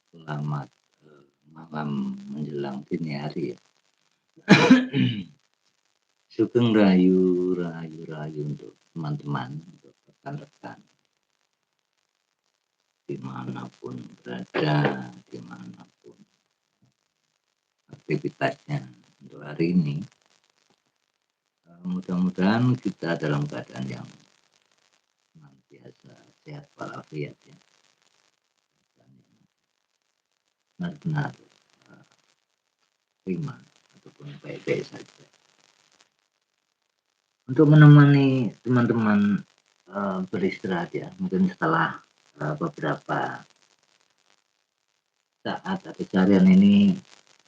Selamat, malam menjelang dini hari ya. Sugeng rayu rayu rayu untuk teman-teman, untuk rekan-rekan dimanapun berada, dimanapun aktivitasnya untuk hari ini. Mudah-mudahan kita dalam keadaan yang senantiasa sehat walafiat ya, dan yang benar-benar, prima ataupun baik-baik saja. Untuk menemani teman-teman, beristirahat ya, mungkin setelah, beberapa saat atau seharian ini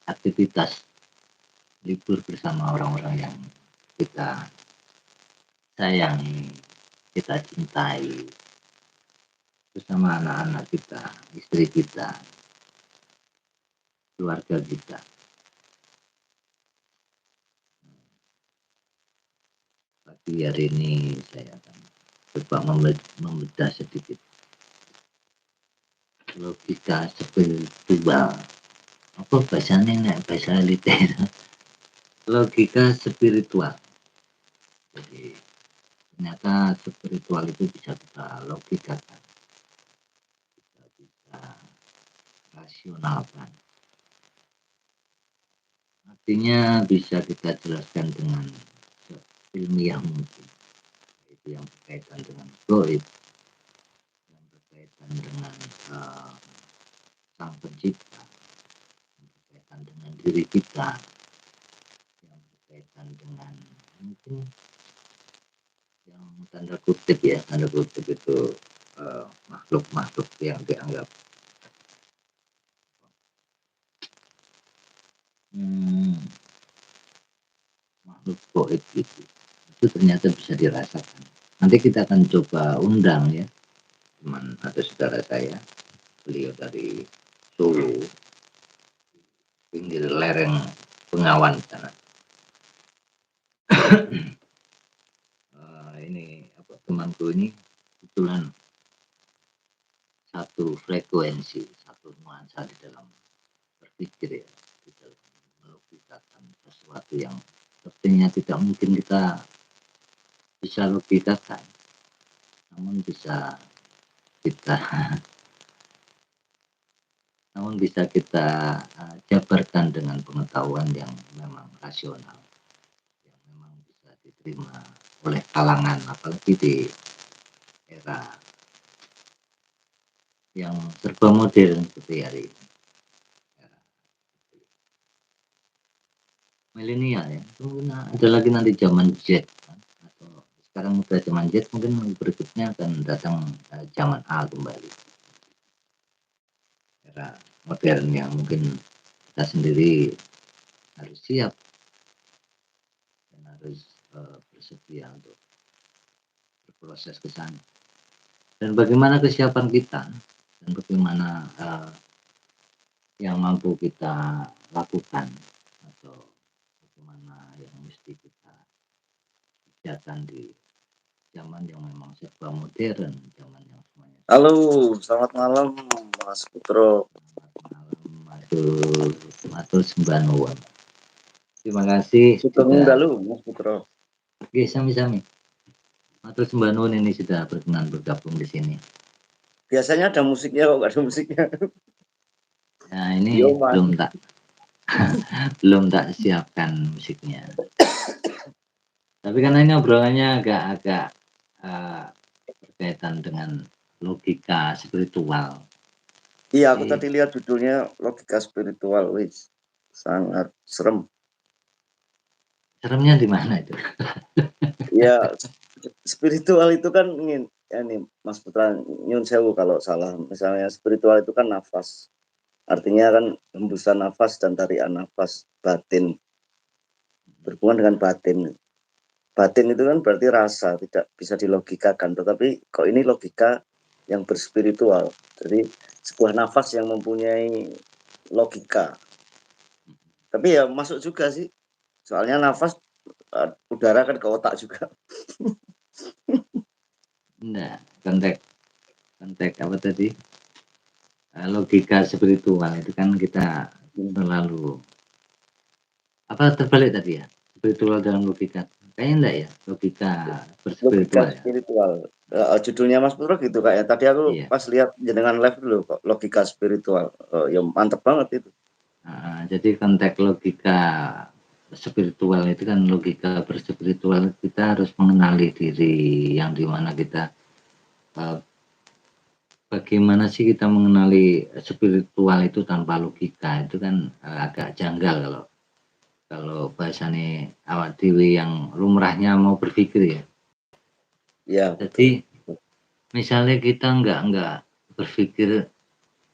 aktivitas libur bersama orang-orang yang kita sayangi, kita cintai, bersama anak-anak kita, istri kita, keluarga kita. Pagi hari ini saya akan coba membedah sedikit logika spiritual. Apa bahasanya nek bahasa liter? Logika spiritual. Jadi ternyata spiritual itu bisa kita logikakan, kita bisa rasionalkan. Artinya bisa kita jelaskan dengan ilmiah mungkin, itu yang berkaitan dengan goib, yang berkaitan dengan sang pencipta, yang berkaitan dengan diri kita, yang berkaitan dengan mungkin yang tanda kutip ya, tanda kutip itu makhluk-makhluk yang dianggap makhluk goib gitu. Itu ternyata bisa dirasakan. Nanti kita akan coba undang ya teman atau saudara saya, beliau dari Solo, pinggir lereng Bengawan sana. Ini apa temanku ini kebetulan satu frekuensi, satu nuansa di dalam berpikir ya, di dalam melogikakan sesuatu yang sepertinya tidak mungkin kita bisa logikakan, namun kita bisa kita jabarkan dengan pengetahuan yang memang rasional, yang memang bisa diterima oleh kalangan, apalagi di era yang serba modern seperti hari ini. Era milenial ya, mungkin ada lagi nanti zaman Z kan? Atau sekarang udah zaman Z, mungkin berikutnya akan datang zaman A kembali, era modern yang mungkin kita sendiri harus siap dan harus bersedia untuk berproses ke sana. Dan bagaimana kesiapan kita dan bagaimana yang mampu kita lakukan atau bagaimana yang mesti kita kerjakan di zaman yang memang serba modern, zaman yang semuanya. Halo, selamat malam Mas Putro. Selamat malam, matur sembah nuwun. Terima kasih Sugeng sudah. dalu Mas Putro. Oke, sami-sami. Matur sembah nuwun ini sudah berkenan bergabung di sini. Biasanya ada musiknya kok nggak ada musiknya. Nah, ini Yo Mas. belum tak siapkan musiknya. Tapi karena ini obrolannya agak-agak berkaitan dengan logika spiritual. Iya, aku Jadi tadi lihat judulnya logika spiritual, wis sangat serem. seremnya di mana itu? Ya, spiritual itu kan ini Mas Putra nyun sewu kalau salah. Misalnya spiritual itu kan nafas. Artinya kan hembusan nafas dan tarikan nafas batin, berhubungan dengan batin. Batin itu kan berarti rasa, tidak bisa dilogikakan, tetapi kok ini logika yang berspiritual. Jadi sebuah nafas yang mempunyai logika. Tapi ya masuk juga sih, soalnya nafas udara kan ke otak juga. Enggak, kontek apa tadi? logika spiritual itu kan kita Hmm. terlalu apa terbalik tadi ya? Spiritual dalam logika. Kayaknya enggak ya? Logika Logika berspiritual ya? spiritual. Judulnya Mas Putro gitu kayak tadi aku Iya. pas lihat jenengan live dulu kok logika spiritual. Ya mantep banget itu. Jadi konteks logika spiritual itu kan logika berspiritual kita harus mengenali diri yang dimana kita eh, bagaimana sih kita mengenali spiritual itu tanpa logika itu kan agak janggal kalau bahasanya awak dewi yang lumrahnya mau berpikir ya. Ya Jadi betul. misalnya kita nggak berpikir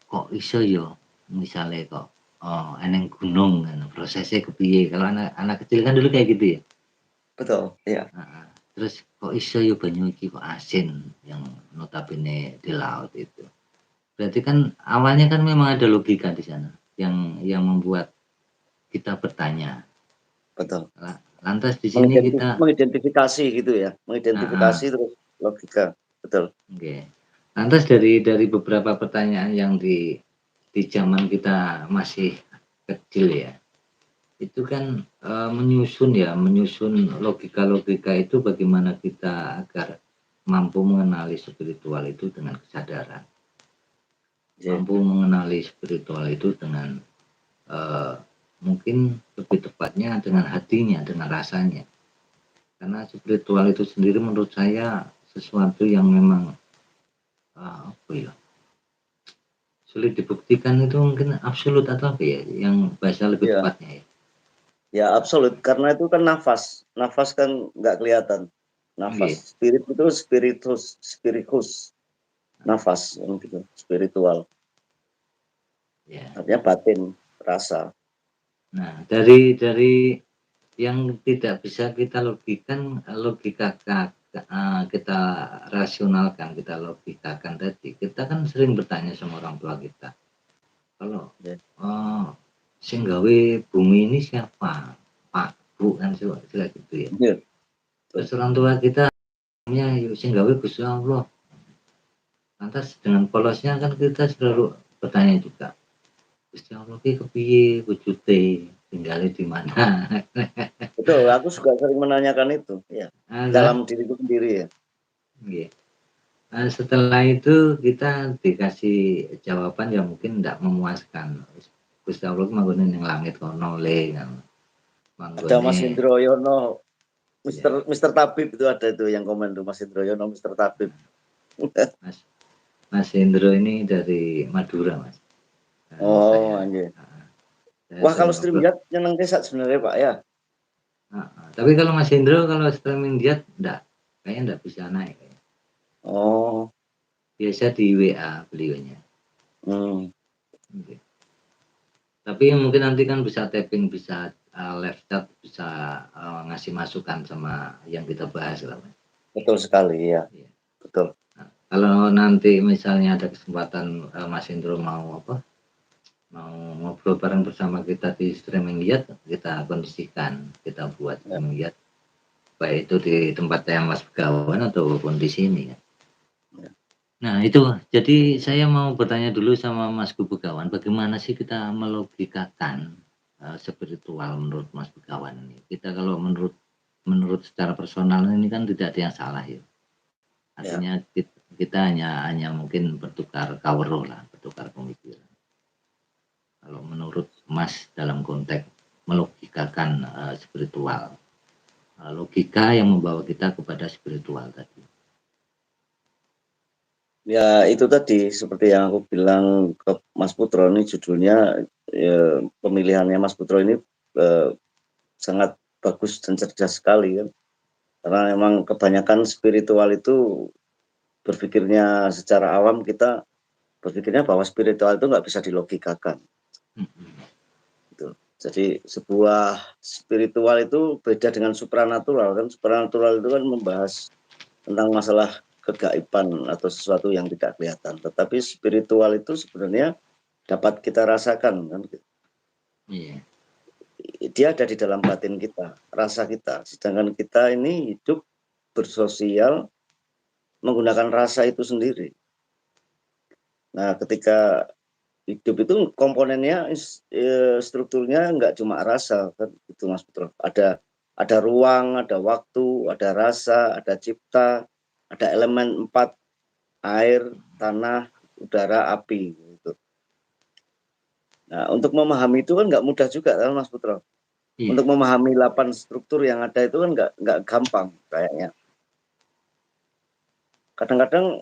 kok iso yo misalnya kok oh eneng gunung kan prosesnya kepiye kalau anak anak kecil kan dulu kayak gitu ya. Betul. Iya. Terus kok iso yo banyu iki kok asin yang notabene di laut itu. Berarti kan awalnya kan memang ada logika di sana yang membuat kita bertanya. Betul. Lantas di sini kita Mengidentifikasi gitu ya. ah, Mengidentifikasi ah, terus logika. Betul. oke. Lantas dari beberapa pertanyaan yang di zaman kita masih kecil ya, itu kan menyusun logika-logika itu bagaimana kita agar mampu mengenali spiritual itu dengan kesadaran, Iya. mampu mengenali spiritual itu dengan eh, mungkin lebih tepatnya dengan hatinya, dengan rasanya. Karena spiritual itu sendiri menurut saya sesuatu yang memang apa ya, sulit dibuktikan itu mungkin absolut atau apa ya, yang bahasa lebih Iya. tepatnya ya. Ya absolut karena itu kan nafas. Nafas kan nggak kelihatan. Nafas. Oke, Spirit itu spiritus. Nafas gitu. Spiritual. ya. Artinya batin, rasa. Nah, dari yang tidak bisa kita kita rasionalkan, kita logikakan tadi, kita kan sering bertanya sama orang tua kita, kalau Ya. oh, sing gawe bumi ini siapa, Pak, Bu, kan sila gitu ya. Iya. Terus orang tua kita ya yuk sing gawe Gusti Allah. Lantas dengan polosnya kan kita selalu bertanya juga, Gusti Allah ki kepiye wujude, tinggalnya di mana. Betul, aku juga sering menanyakan itu, ya. Dalam Kan? diriku sendiri ya. Nggih. Setelah itu kita dikasih jawaban yang mungkin tidak memuaskan. Gusti Allah manggone ning langit kono le kan. Ada Manggone Mas Indroyono, ya, Mister Tabib itu ada itu yang komen tuh Mas Indroyono, Mister Tabib. Mas Mas Hendro ini dari Madura, Mas. Oh, Saya anjir. saya Wah, kalau sering ngobrol. StreamYard nyeneng desa sebenarnya Pak ya. Tapi kalau Mas Hendro kalau streaming diet enggak, kayaknya enggak bisa naik. Oh, Biasa di WA beliaunya. hmm. Oke. Tapi mungkin nanti kan bisa tapping, bisa live chat, bisa ngasih masukan sama yang kita bahas lah, Mas. Betul sekali ya, Iya. betul. Nah, kalau nanti misalnya ada kesempatan Mas Indro mau apa? Mau ngobrol bareng bersama kita di streaming yard, kita kondisikan, kita buat Ya, streaming yard, baik itu di tempat yang Mas Begawan ataupun di sini ya. ya. Nah itu, jadi saya mau bertanya dulu sama Mas Begawan, bagaimana sih kita melogikakan spiritual menurut Mas Begawan ini? Kita kalau menurut menurut secara personal ini kan tidak ada yang salah ya. Ya. Artinya kita hanya mungkin bertukar kawruh lah, bertukar pemikiran. Kalau menurut Mas dalam konteks melogikakan spiritual, logika yang membawa kita kepada spiritual tadi. Ya itu tadi seperti yang aku bilang ke Mas Putro ini judulnya ya, pemilihannya Mas Putro ini sangat bagus dan cerdas sekali kan. Karena memang kebanyakan spiritual itu berpikirnya secara awam kita berpikirnya bahwa spiritual itu nggak bisa dilogikakan. Mm-mm. Gitu. Jadi sebuah spiritual itu beda dengan supranatural kan. Supranatural itu kan membahas tentang masalah kegaiban atau sesuatu yang tidak kelihatan. Tetapi spiritual itu sebenarnya dapat kita rasakan kan. Iya. Dia ada di dalam batin kita, rasa kita. Sedangkan kita ini hidup bersosial menggunakan rasa itu sendiri. Nah, ketika hidup itu komponennya strukturnya nggak cuma rasa kan itu Mas Putra. Ada ruang, ada waktu, ada rasa, ada cipta, ada elemen 4, air, tanah, udara, api gitu. Nah, untuk memahami itu kan nggak mudah juga kan Mas Putra. Untuk Iya. memahami 8 struktur yang ada itu kan nggak gampang kayaknya. Kadang-kadang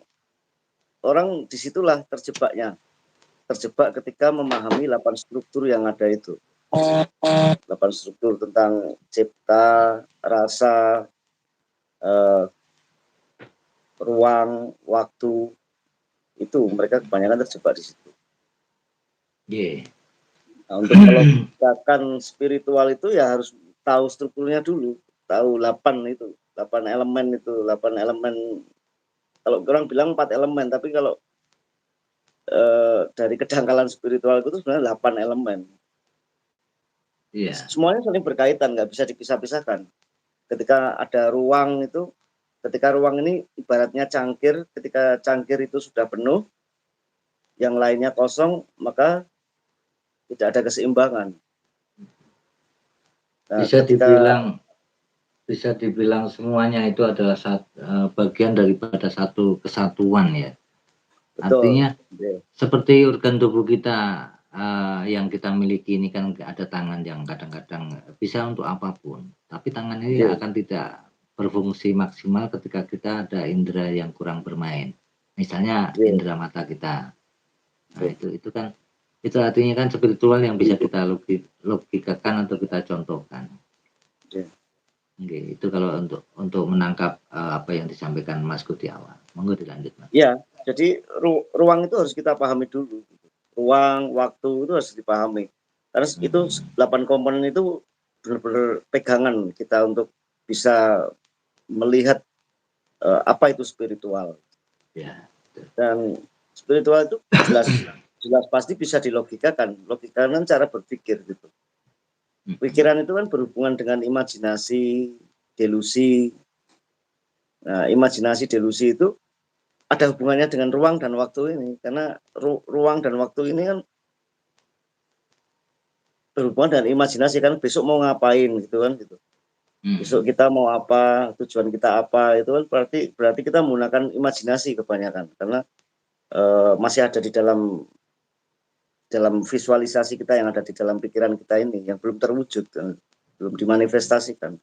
orang disitulah terjebaknya. Terjebak ketika memahami 8 struktur yang ada itu. 8 struktur tentang cipta, rasa, ruang, waktu, itu mereka kebanyakan terjebak di situ. Iya. Nah, untuk melogikakan spiritual itu ya harus tahu strukturnya dulu, tahu 8 itu, 8 elemen itu, 8 elemen. Kalau orang bilang 4 elemen, tapi kalau dari kedangkalan spiritual itu sebenarnya 8 elemen. Iya. Semuanya saling berkaitan, nggak bisa dipisah-pisahkan. Ketika ada ruang itu, ketika ruang ini ibaratnya cangkir, ketika cangkir itu sudah penuh, yang lainnya kosong, maka tidak ada keseimbangan. Nah, Bisa ketika dibilang bisa dibilang semuanya itu adalah bagian daripada satu kesatuan ya. betul, Artinya seperti organ tubuh kita yang kita miliki ini kan ada tangan yang kadang-kadang bisa untuk apapun, tapi tangan ini yeah, akan tidak berfungsi maksimal ketika kita ada indera yang kurang bermain. Misalnya yeah, indera mata kita. Nah, yeah, itu kan itu artinya kan spiritual yang bisa kita logikakan atau kita contohkan. yeah. Oke, itu kalau untuk menangkap apa yang disampaikan Mas di awal. Monggo dilanjut, Mas. Ya, jadi ruang itu harus kita pahami dulu. Ruang, waktu itu harus dipahami. Karena itu Hmm, 8 komponen itu benar-benar pegangan kita untuk bisa melihat apa itu spiritual. ya. Betul. Dan spiritual itu jelas jelas pasti bisa dilogikakan. Logikakan cara berpikir gitu. Hmm, Pikiran itu kan berhubungan dengan imajinasi, delusi. Nah, imajinasi, delusi itu ada hubungannya dengan ruang dan waktu ini karena ruang dan waktu ini kan berhubungan dengan imajinasi kan besok mau ngapain gitu kan gitu. Besok hmm. kita mau apa, tujuan kita apa itu kan berarti kita menggunakan imajinasi kebanyakan karena masih ada di dalam visualisasi kita yang ada di dalam pikiran kita ini yang belum terwujud, belum dimanifestasikan.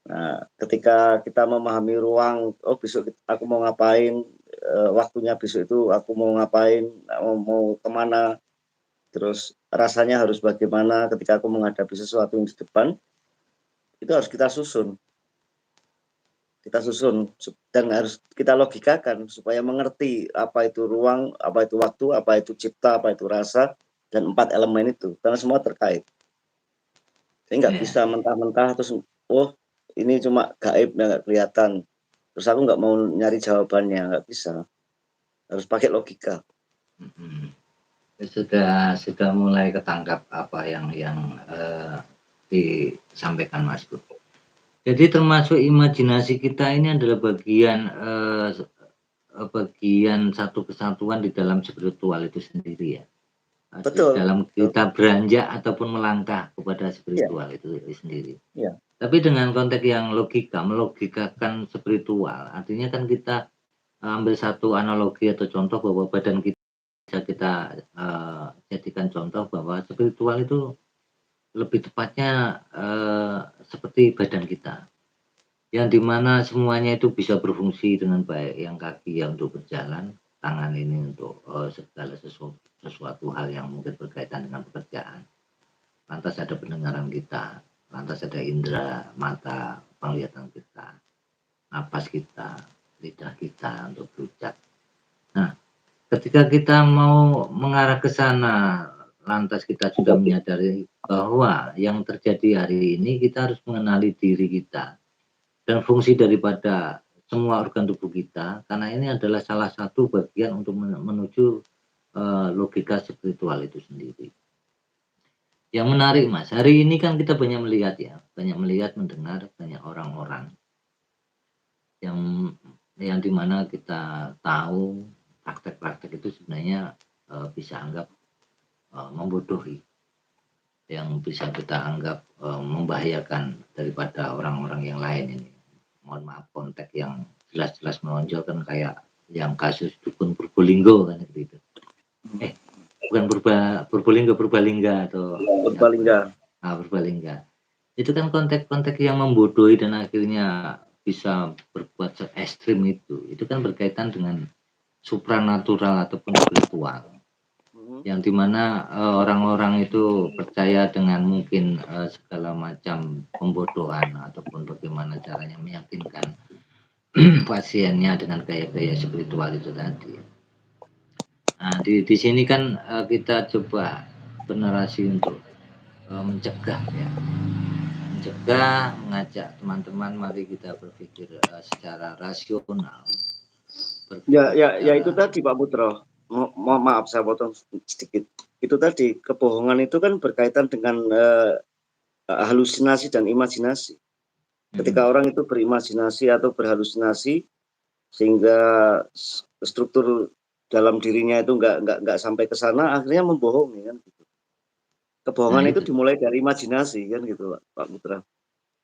Nah, ketika kita memahami ruang, oh besok aku mau ngapain, waktunya besok itu aku mau ngapain, mau kemana, terus rasanya harus bagaimana ketika aku menghadapi sesuatu yang di depan, itu harus kita susun dan harus kita logikakan supaya mengerti apa itu ruang, apa itu waktu, apa itu cipta, apa itu rasa, dan 4 elemen itu karena semua terkait. Jadi nggak Ya. bisa mentah-mentah terus oh ini cuma gaib nggak kelihatan. Terus aku nggak mau nyari jawabannya, nggak bisa. Harus pakai logika. Hmm. Sudah mulai ketangkap apa yang disampaikan Mas Gu. Jadi termasuk imajinasi kita ini adalah bagian satu kesatuan di dalam spiritual itu sendiri ya. Di Betul, dalam betul. kita beranjak ataupun melangkah kepada Iya, spiritual itu sendiri. iya, Tapi dengan konteks yang melogikakan spiritual, artinya kan kita ambil satu analogi atau contoh bahwa badan kita bisa kita jadikan contoh bahwa spiritual itu lebih tepatnya seperti badan kita, yang dimana semuanya itu bisa berfungsi dengan baik, yang kaki ya untuk berjalan, tangan ini untuk segala sesuatu hal yang mungkin berkaitan dengan pekerjaan, lantas ada pendengaran kita, lantas ada indera mata penglihatan kita, napas kita, lidah kita untuk berucap. Nah, ketika kita mau mengarah ke sana, lantas kita sudah menyadari bahwa yang terjadi hari ini kita harus mengenali diri kita dan fungsi daripada semua organ tubuh kita, karena ini adalah salah satu bagian untuk menuju logika spiritual itu sendiri. Yang menarik Mas, hari ini kan kita banyak melihat ya, banyak melihat, mendengar banyak orang-orang yang yang dimana kita tahu praktek-praktek itu sebenarnya bisa anggap membodohi, yang bisa kita anggap membahayakan daripada orang-orang yang lain ini. Mohon maaf, konteks yang jelas-jelas menonjol kan kayak yang kasus dukun Purbolinggo kan gitu. Bukan Purbolinggo, Purbalingga atau Purbalingga. Purbalingga. Itu kan konteks-konteks yang membodohi dan akhirnya bisa berbuat se-ekstrim itu. Itu kan berkaitan dengan supranatural ataupun spiritual. Yang dimana orang-orang itu percaya dengan mungkin segala macam pembodohan ataupun bagaimana caranya meyakinkan pasiennya dengan gaya-gaya spiritual itu tadi. Nah, di sini kan kita coba bernarasi untuk mencegah ya, mencegah, mengajak teman-teman mari kita berpikir secara rasional. Ya itu tadi Pak Putro. Mohon maaf saya potong sedikit. Itu tadi kebohongan itu kan berkaitan dengan halusinasi dan imajinasi. Ketika orang itu berimajinasi atau berhalusinasi sehingga struktur dalam dirinya itu nggak sampai ke sana, akhirnya membohongi kan gitu. Kebohongan itu dimulai dari imajinasi kan gitu Pak Putra,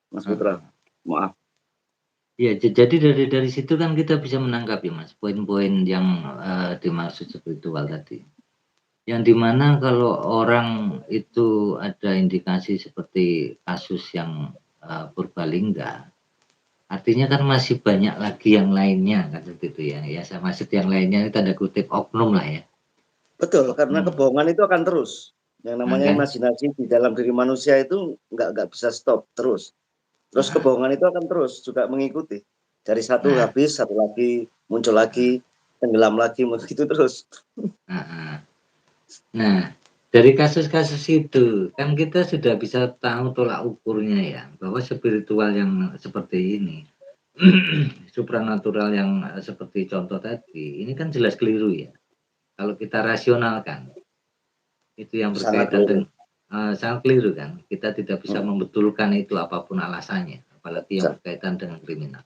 Mas Putra. Maaf. Ya, jadi dari situ kan kita bisa menangkap ya Mas, poin-poin yang dimaksud spiritual tadi. Yang dimana kalau orang itu ada indikasi seperti kasus yang Purbalingga, artinya kan masih banyak lagi yang lainnya kan seperti itu ya. Ya, saya maksud yang lainnya ini tanda kutip oknum lah ya. Betul, karena kebohongan itu akan terus. Yang namanya imajinasi di dalam diri manusia itu nggak bisa stop terus. Terus kebohongan itu akan terus juga mengikuti. Dari satu habis, satu lagi, muncul lagi, tenggelam lagi, begitu terus. Nah, dari kasus-kasus itu kan kita sudah bisa tahu tolak ukurnya ya, bahwa spiritual yang seperti ini, supranatural yang seperti contoh tadi, ini kan jelas keliru ya. Kalau kita rasionalkan, itu yang berkaitan dengan sangat keliru kan. Kita tidak bisa membetulkan itu apapun alasannya, apalagi yang berkaitan dengan kriminal.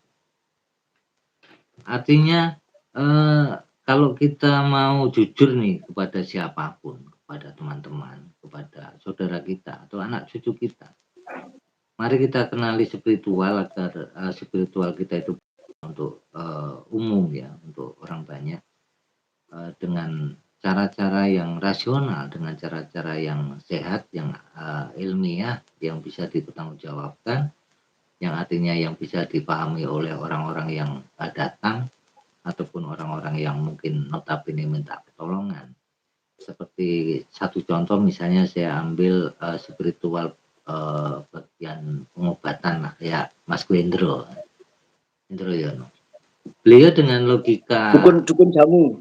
Artinya kalau kita mau jujur nih kepada siapapun, kepada teman-teman, kepada saudara kita atau anak cucu kita, mari kita kenali spiritual agar spiritual kita itu untuk umum ya, untuk orang banyak dengan cara-cara yang rasional, dengan cara-cara yang sehat, yang ilmiah, yang bisa dipertanggungjawabkan, yang artinya yang bisa dipahami oleh orang-orang yang datang ataupun orang-orang yang mungkin notabene minta pertolongan. Seperti satu contoh misalnya saya ambil spiritual bagian pengobatan lah ya Mas Gwendro Yono. Beliau dengan logika dukun jamu.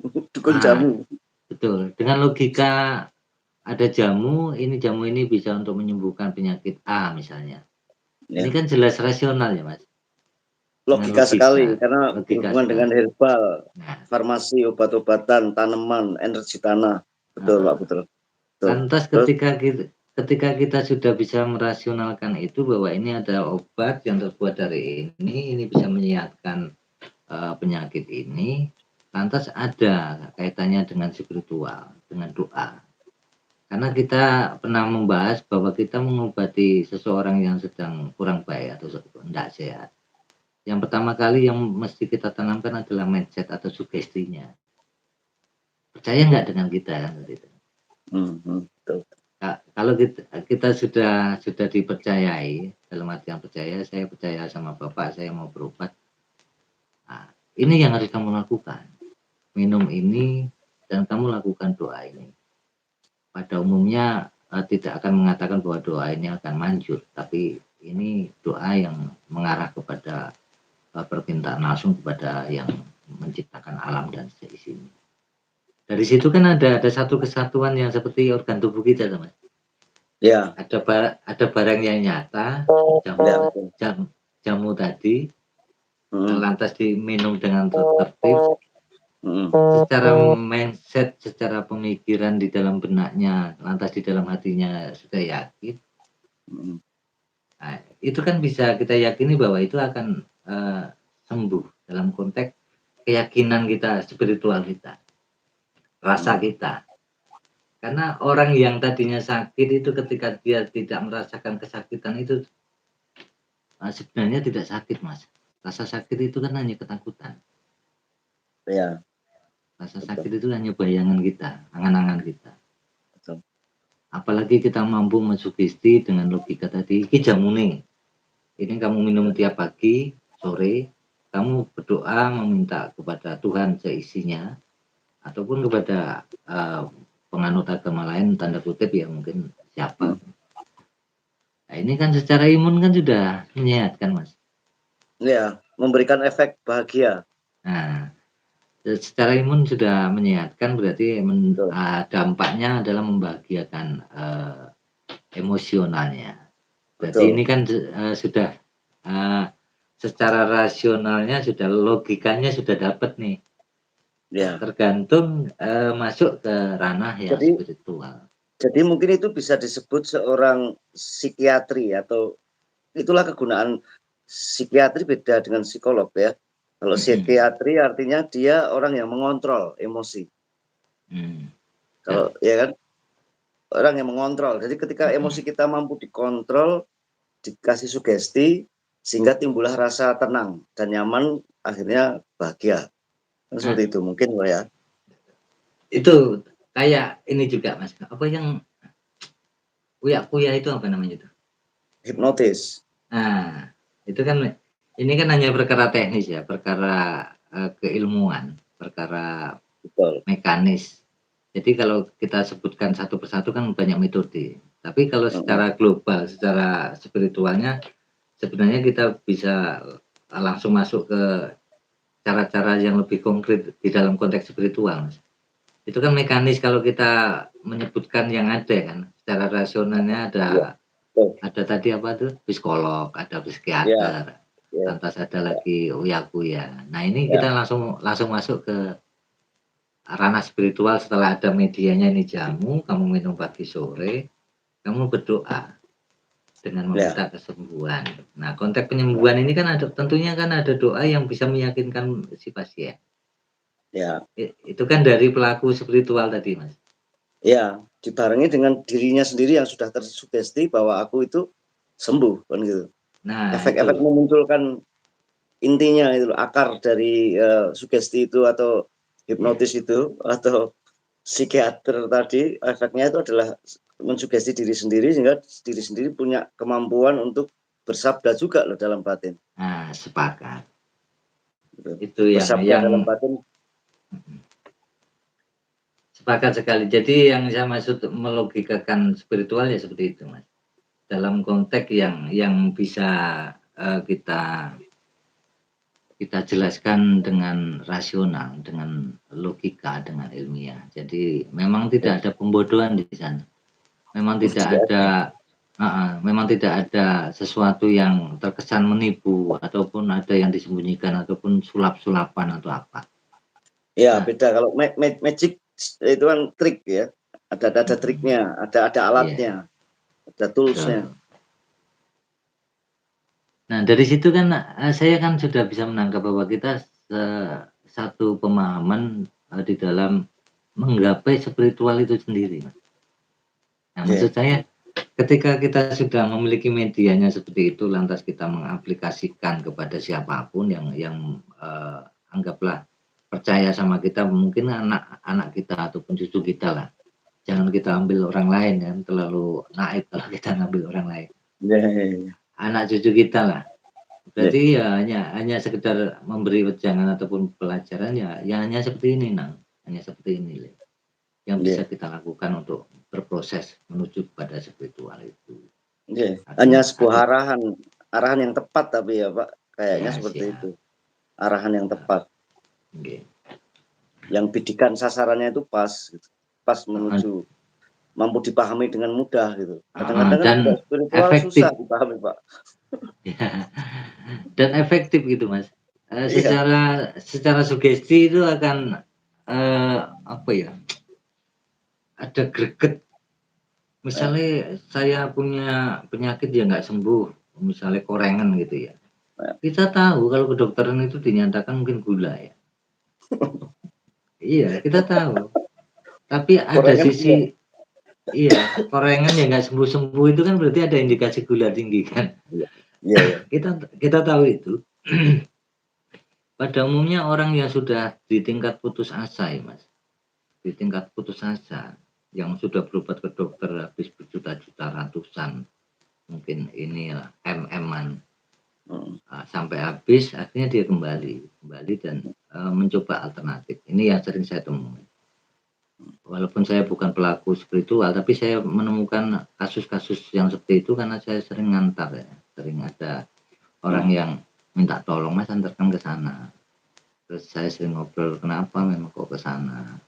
Betul, dengan logika ada jamu ini bisa untuk menyembuhkan penyakit A misalnya. Ya. Ini kan jelas rasional ya Mas. Logika sekali karena berhubungan dengan herbal, farmasi, obat-obatan, tanaman, energi tanah. Betul Pak Putra. Lantas ketika kita sudah bisa merasionalkan itu bahwa ini ada obat yang terbuat dari ini bisa menyehatkan penyakit ini, lantas ada kaitannya dengan spiritual, dengan doa. Karena kita pernah membahas bahwa kita mengobati seseorang yang sedang kurang baik atau tidak sehat. Yang pertama kali yang mesti kita tanamkan adalah mindset atau sugestinya. Percaya nggak dengan kita kan gitu. Kalau kita sudah dipercayai, dalam arti yang percaya, saya percaya sama Bapak, saya mau berobat. Nah, ini yang harus kamu lakukan. Minum ini dan kamu lakukan doa ini. Pada umumnya tidak akan mengatakan bahwa doa ini akan manjur, tapi ini doa yang mengarah kepada permintaan langsung kepada yang menciptakan alam dan seisinya. Dari situ kan ada satu kesatuan yang seperti organ tubuh kita, teman. Ya. Ada barang yang nyata, jamu tadi, lantas diminum dengan tertib. Secara mindset, secara pemikiran di dalam benaknya, lantas di dalam hatinya sudah yakin. Nah, itu kan bisa kita yakini bahwa itu akan sembuh dalam konteks keyakinan kita, spiritual kita, rasa kita. Karena orang yang tadinya sakit itu ketika dia tidak merasakan kesakitan itu, sebenarnya tidak sakit, Mas. Rasa sakit itu kan hanya ketakutan. Iya, Rasa betul sakit itu hanya bayangan kita, angan-angan kita. betul. Apalagi kita mampu mensugesti dengan logika tadi, "Iki jamune, ini kamu minum tiap pagi, sore, kamu berdoa meminta kepada Tuhan seisinya, ataupun kepada, penganut agama lain tanda kutip ya mungkin siapa." Mhm. Nah ini kan secara imun kan sudah menyehatkan, Mas. Iya, memberikan efek bahagia, Nah, secara imun sudah menyehatkan berarti betul dampaknya adalah membahagiakan, emosionalnya. Berarti ini betul. kan sudah, eee, secara rasionalnya sudah logikanya sudah dapat nih, Ya, tergantung, masuk ke ranah yang jadi spiritual. jadi mungkin itu bisa disebut seorang psikiatri atau itulah kegunaan psikiatri beda dengan psikolog ya. Kalau Mhm, psikiatri artinya dia orang yang mengontrol emosi. mmm, Kalau betul, ya kan, orang yang mengontrol. Jadi ketika emosi mhm, kita mampu dikontrol, dikasih sugesti, sehingga timbullah rasa tenang dan nyaman, akhirnya bahagia. Kan nah seperti itu mungkin Mbak ya? itu kayak ini juga Mas, apa yang uyak-uyak itu apa namanya itu? Hipnotis, Nah, itu kan ini kan hanya perkara teknis ya, perkara, keilmuan, perkara betul. mekanis. Jadi kalau kita sebutkan satu persatu kan banyak metode. Tapi kalau Mhm. secara global, secara spiritualnya sebenarnya kita bisa, langsung masuk ke cara-cara yang lebih konkret di dalam konteks spiritual, Mas. Itu kan mekanis kalau kita menyebutkan yang ada kan, secara rasionalnya Iya, betul. ada tadi apa tuh, psikolog, ada Iya psikiater, iya lantas ada iya lagi uya-kuya. Nah ini iya kita langsung langsung masuk ke ranah spiritual setelah ada medianya ini jamu, kamu minum pagi sore, kamu berdoa dengan iya meminta kesembuhan. Nah, konteks penyembuhan ini kan ada tentunya kan ada doa yang bisa meyakinkan si pasien. iya Itu kan dari pelaku spiritual tadi, Mas. iya, dibarengi dengan dirinya sendiri yang sudah tersugesti bahwa aku itu sembuh, kan gitu. Nah, Efek-efek itu. memunculkan intinya itu loh, akar dari, sugesti itu atau Ya. hipnotis itu atau psikiater tadi, efeknya itu adalah mensugesti diri sendiri sehingga diri sendiri punya kemampuan untuk bersabda juga loh dalam batin, Nah, sepakat. gitu. Itu yang Bersabda dalam batin sepakat sekali. Jadi yang saya maksud melogikakan spiritual ya seperti itu, Mas. Dalam konteks yang bisa, kita kita jelaskan dengan rasional, dengan logika, dengan ilmiah. Jadi memang tidak ada pembodohan di sana. Memang tidak tidak ada ada. memang tidak ada sesuatu yang terkesan menipu ataupun ada yang disembunyikan ataupun sulap-sulapan atau apa. Ya Nah, beda kalau magic itu kan trik ya, ada mhm, triknya, ada iya, alatnya, ada toolsnya. betul. Nah, dari situ kan, saya kan sudah bisa menangkap bahwa kita satu pemahaman, di dalam menggapai spiritual itu sendiri, Mas. Nah, maksud Iya saya ketika kita sudah memiliki medianya seperti itu, lantas kita mengaplikasikan kepada siapapun yang, anggaplah percaya sama kita, mungkin anak-anak kita ataupun cucu kita lah. Jangan kita ambil orang lain kan, terlalu naif kalau kita ngambil orang lain. iya iya iya. Anak cucu kita lah. Iya Berarti ya hanya sekedar memberi wejangan ataupun pelajaran ya ya hanya seperti ini, Nang, hanya seperti ini yang bisa iya kita lakukan untuk berproses menuju kepada spiritual itu. iya. Hanya Akan sebuah arahan, arahan yang tepat tapi ya Pak, kayaknya ya seperti itu. siap, Arahan yang tepat, nggih. yang bidikan sasarannya itu pas gitu, pas Heeh menuju mampu dipahami dengan mudah gitu. heeh, Kadang-kadang kan dan juga spiritual susah efektif dipahami Pak. ya, dan efektif gitu, Mas. Iya, Secara secara sugesti itu akan, apa ya, ada greget. iya, Misalnya saya punya penyakit yang nggak sembuh, misalnya korengan gitu ya. iya. Kita tahu kalau kedokteran itu dinyatakan mungkin gula ya. Iya, kita tahu. Tapi ada Gorengan sisi gula. iya, korengan yang nggak sembuh-sembuh itu kan berarti ada indikasi gula tinggi kan. Iya. Iya, iya. Kita kita tahu itu. Pada umumnya orang yang sudah di tingkat putus asa ya Mas, di tingkat putus asa, yang sudah berobat ke dokter habis berjuta-juta, ratusan, mungkin inilah MM-an, Mhm. sampai habis akhirnya dia kembali dan, mencoba alternatif. Ini yang sering saya temui. Walaupun saya bukan pelaku spiritual, tapi saya menemukan kasus-kasus yang seperti itu karena saya sering ngantar ya, sering ada orang Mhm. yang minta tolong, "Mas antarkan ke sana." Terus saya sering ngobrol, "Kenapa memang kok ke sana?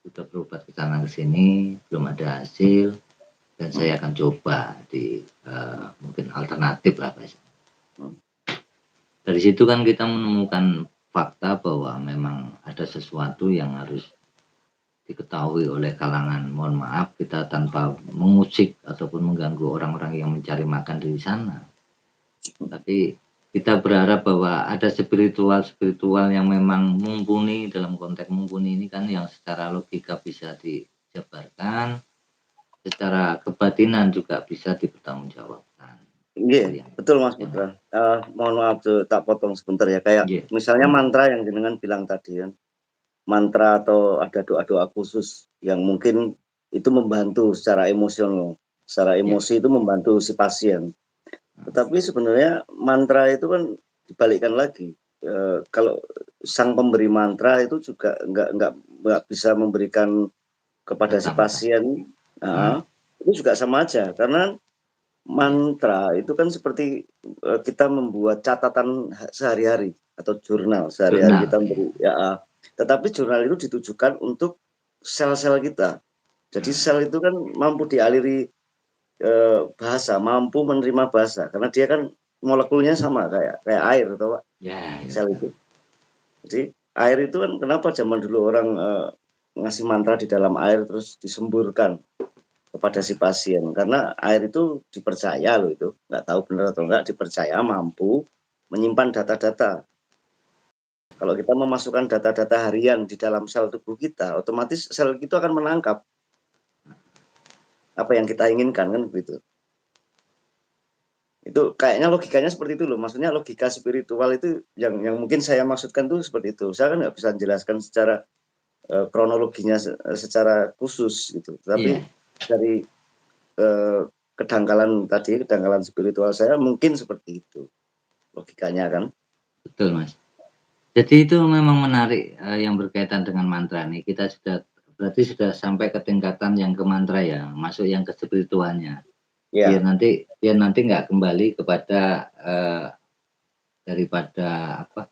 Sudah berobat ke sana ke sini, belum ada hasil dan Mhm. saya akan coba di, mungkin alternatif lah Mas." Mhm. Dari situ kan kita menemukan fakta bahwa memang ada sesuatu yang harus diketahui oleh kalangan, mohon maaf, kita tanpa mengusik ataupun mengganggu orang-orang yang mencari makan di sana. Tapi kita berharap bahwa ada spiritual-spiritual yang memang mumpuni, dalam konteks mumpuni ini kan yang secara logika bisa dijabarkan, secara kebatinan juga bisa dipertanggungjawabkan. Itu Nggih, betul Mas yang Putra. Mohon maaf tuh tak potong sebentar ya, kayak nggih, misalnya monggo. mantra yang jenengan bilang tadi kan, mantra atau ada doa-doa khusus yang mungkin itu membantu secara emosional, secara Ya, emosi itu membantu si pasien. Tetapi sebenarnya mantra itu kan dibalikkan lagi, kalau sang pemberi mantra itu juga nggak bisa memberikan kepada si serta-merta. pasien, heeh, Heeh, itu juga sama aja karena iya, mantra itu kan seperti, kita membuat catatan sehari-hari atau jurnal sehari-hari jurnal kita ya. memberi ya, tetapi jurnal itu ditujukan untuk sel-sel kita. Jadi Heeh. sel itu kan mampu dialiri, bahasa, mampu menerima bahasa karena dia kan molekulnya sama kayak kayak air toh, Pak, Ya, ya sel betul. itu. Jadi air itu kan kenapa zaman dulu orang, ngasih mantra di dalam air terus disemburkan kepada si Heeh, pasien, karena air itu dipercaya loh itu, nggak tahu benar atau enggak, dipercaya mampu menyimpan data-data. Kalau kita memasukkan data-data harian di dalam sel tubuh kita, otomatis sel itu akan menangkap apa yang kita inginkan, kan begitu. Itu kayaknya logikanya seperti itu loh, maksudnya logika spiritual itu yang mungkin saya maksudkan tuh seperti itu. Saya kan nggak bisa menjelaskan secara, kronologinya secara khusus gitu, iya, tapi dari, kedangkalan tadi, kedangkalan spiritual saya mungkin seperti itu. Logikanya kan? betul Mas. Jadi itu memang menarik, yang berkaitan dengan mantra nih, kita sudah berarti sudah sampai ke tingkatan yang ke mantra ya, masuk yang ke spiritualnya. Iya. Biar nanti nggak kembali kepada, daripada apa,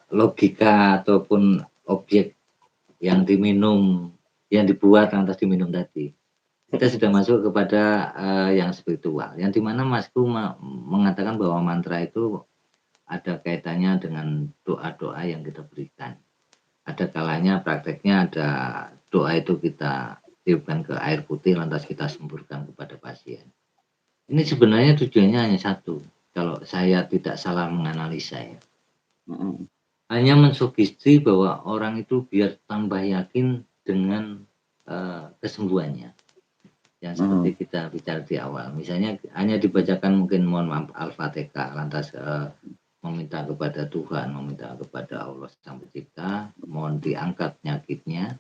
logika ataupun objek yang diminum, yang dibuat lantas diminum tadi. Kita sudah masuk kepada, yang spiritual, yang di mana Masku mengatakan bahwa mantra itu ada kaitannya dengan doa-doa yang kita berikan. Ada kalanya prakteknya ada doa itu kita tiupkan ke air putih lantas kita semburkan kepada pasien. Ini sebenarnya tujuannya hanya satu, kalau saya tidak salah menganalisa ya. Mhm. Hanya mensugesti bahwa orang itu biar tambah yakin dengan, kesembuhannya. Yang seperti Mhm. kita bicara di awal, misalnya hanya dibacakan mungkin mohon maaf Al-Fatihah lantas, meminta kepada Tuhan, meminta kepada Allah Sang Pencipta, mohon diangkat penyakitnya.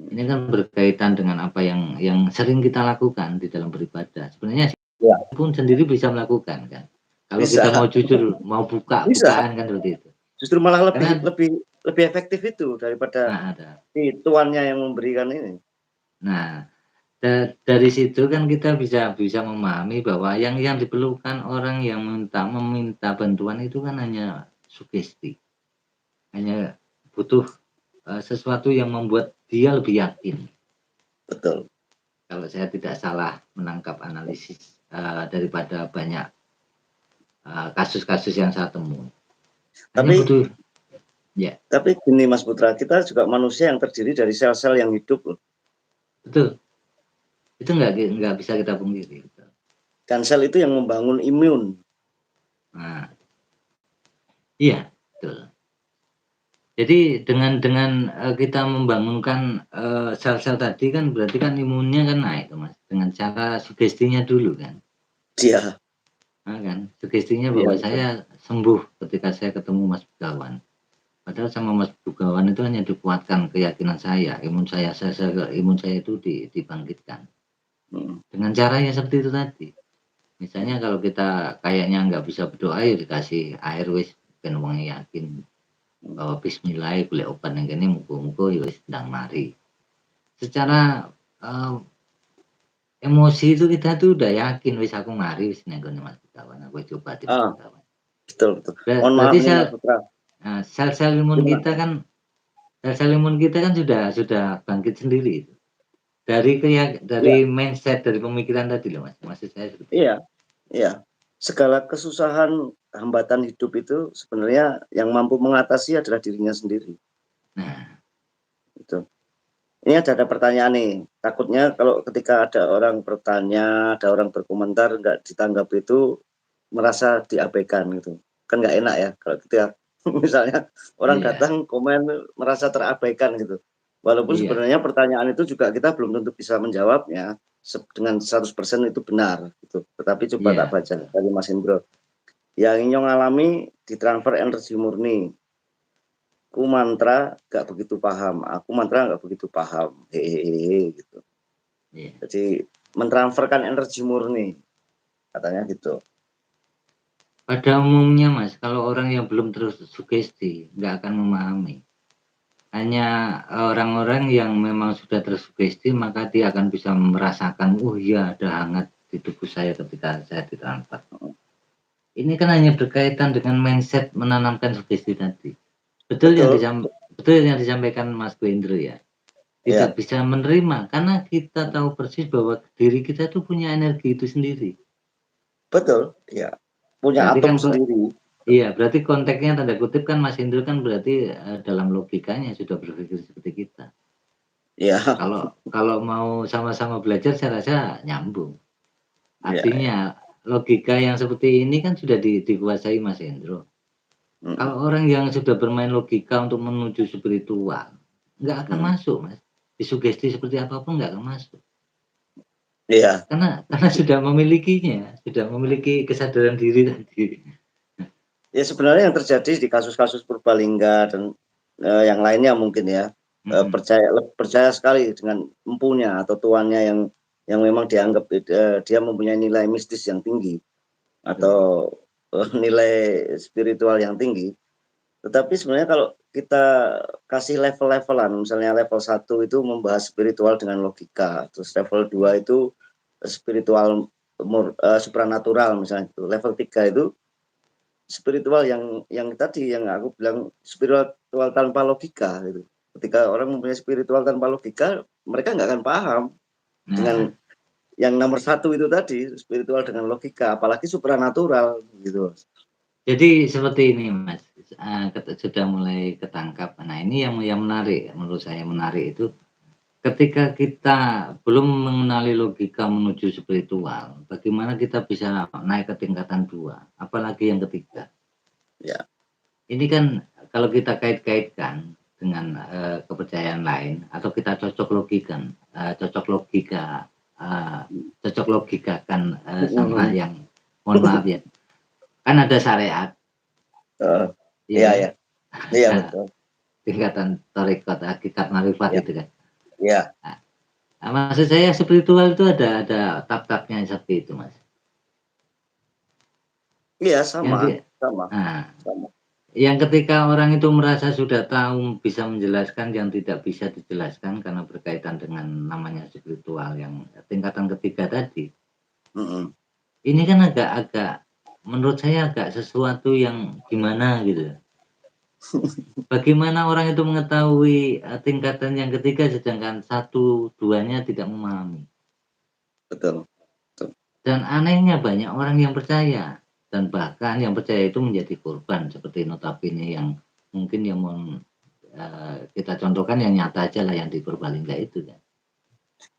Ini kan berkaitan dengan apa yang sering kita lakukan di dalam beribadah. Sebenarnya Iya, pun sendiri bisa melakukan kan. Kalau kita mau bisa jujur, mau bisa, buka-bukaan kan seperti itu. justru malah Karena lebih lebih lebih efektif itu daripada ada. si tuannya yang memberikan ini. Nah, dari situ kan kita bisa bisa memahami bahwa yang diperlukan orang yang meminta bantuan itu kan hanya sugesti, hanya butuh, sesuatu yang membuat dia lebih yakin. Betul. Kalau saya tidak salah menangkap analisis, daripada banyak, kasus-kasus yang saya temui. Hanya Tapi butuh ya, tapi gini Mas Putra, kita juga manusia yang terdiri dari sel-sel yang hidup loh, betul, itu nggak bisa kita pungkiri, betul. dan sel itu yang membangun imun. Nah, iya, betul. Jadi kita membangunkan, sel-sel tadi kan berarti kan imunnya kan naik tuh Mas, dengan cara sugestinya dulu kan. Iya, Kan, sugestinya iya bahwa betul. saya sembuh ketika saya ketemu Mas Bugawan. Padahal sama Mas Bugawan itu hanya dikuatkan keyakinan saya, sel-sel imun saya itu dibangkitkan. Mhm, Dengan caranya seperti itu tadi. Misalnya kalau kita kayaknya nggak bisa berdoa, ya dikasih air wis ben wong yakin mhm. bahwa bismillah golek obat ning kene muga-muga ya wis ndang mari. Secara, eee, emosi itu kita tuh udah yakin wis aku mari wis ning gone Mas Bugawan, aku wis diobati Mas Ah, Bugawan. betul betul. Mohon maaf Berarti nih Mas Putra, sel-sel imun kita gimana? kan sudah bangkit sendiri itu. Dari Iya mindset, dari pemikiran tadi loh Mas, maksud saya seperti itu. iya iya. Segala kesusahan, hambatan hidup itu sebenarnya yang mampu mengatasi adalah dirinya sendiri, Nah, gitu. Ini ada pertanyaan nih, takutnya kalau ketika ada orang bertanya, ada orang berkomentar nggak ditanggapi itu merasa diabaikan gitu. Kan nggak enak ya kalau ketika misalnya orang iya datang komen merasa terabaikan gitu. Walaupun iya sebenarnya pertanyaan itu juga kita belum tentu bisa menjawabnya dengan 100% itu benar gitu. Tetapi coba tak iya, baca betul. dari Mas Indro. Yang Inyong alami ditransfer energi murni. Aku mantra nggak begitu paham. Aku mantra nggak begitu paham. Hehehe gitu. Iya. Jadi mentransferkan energi murni katanya gitu. Pada umumnya Mas, kalau orang yang belum tersugesti, nggak akan memahami. Hanya orang-orang yang memang sudah tersugesti, maka dia akan bisa merasakan, "Oh iya, ada hangat di tubuh saya ketika saya ditransfer." Ini kan hanya berkaitan dengan mindset menanamkan sugesti tadi. Betul yang Betul, disam betul yang disampaikan Mas Wendro ya, tidak ya bisa menerima karena kita tahu persis bahwa diri kita itu punya energi itu sendiri. betul, ya punya Berarti atom kan sendiri. iya, berarti konteksnya tanda kutip kan Mas Hendro kan berarti, dalam logikanya sudah berpikir seperti kita. Ya, Kalau kalau mau sama-sama belajar saya rasa nyambung. ya, ya. Artinya logika yang seperti ini kan sudah dikuasai Mas Hendro. Mhm, Kalau orang yang sudah bermain logika untuk menuju spiritual, nggak akan mhm. masuk Mas. Disugesti seperti apapun nggak akan masuk. Iya, Karena sudah memiliki kesadaran diri tadi. ya sebenarnya yang terjadi di kasus-kasus Purbalingga dan, yang lainnya mungkin ya, Mhm, percaya sekali dengan empunya atau tuannya yang memang dianggap, dia mempunyai nilai mistis yang tinggi betul. atau, nilai spiritual yang tinggi. Tetapi sebenarnya kalau kita kasih level-levelan, misalnya level 1 itu membahas spiritual dengan logika, terus level 2 Iya itu spiritual supranatural misalnya itu. Level 3 itu spiritual yang tadi yang aku bilang spiritual tanpa logika gitu. Ketika orang mempunyai spiritual tanpa logika, mereka nggak akan paham dengan nah, yang nomor satu itu tadi, spiritual dengan logika, apalagi supranatural gitu. jadi seperti ini Mas, sudah mulai ketangkap. Nah ini yang menarik, menurut saya menarik itu ketika kita belum mengenali logika menuju spiritual, bagaimana kita bisa naik ke tingkatan 2, apalagi yang ketiga. Ya, Ini kan kalau kita kait-kaitkan dengan, kepercayaan lain atau kita cocok logika, eee, cocok logikakan, sama mhm. yang mohon maaf ya, kan ada syariat, Heeh. iya Iya kan? iya. Iya Ada betul. tingkatan thariqat, hakikat, marifat Iya itu kan. iya. Nah, maksud saya spiritual itu ada tahap-tahapnya seperti itu, Mas. Iya Yang sama di sama nah, sama. yang ketika orang itu merasa sudah tahu, bisa menjelaskan yang tidak bisa dijelaskan karena berkaitan dengan namanya spiritual yang tingkatan ketiga tadi, Mhm. ini kan agak-agak menurut saya agak sesuatu yang gimana gitu. Bagaimana orang itu mengetahui, tingkatan yang ketiga sedangkan satu 2-nya tidak memahami. Betul betul. Dan anehnya banyak orang yang percaya, dan bahkan yang percaya itu menjadi korban seperti notabene yang mungkin yang kita contohkan yang nyata aja lah yang di Purbalingga itu kan.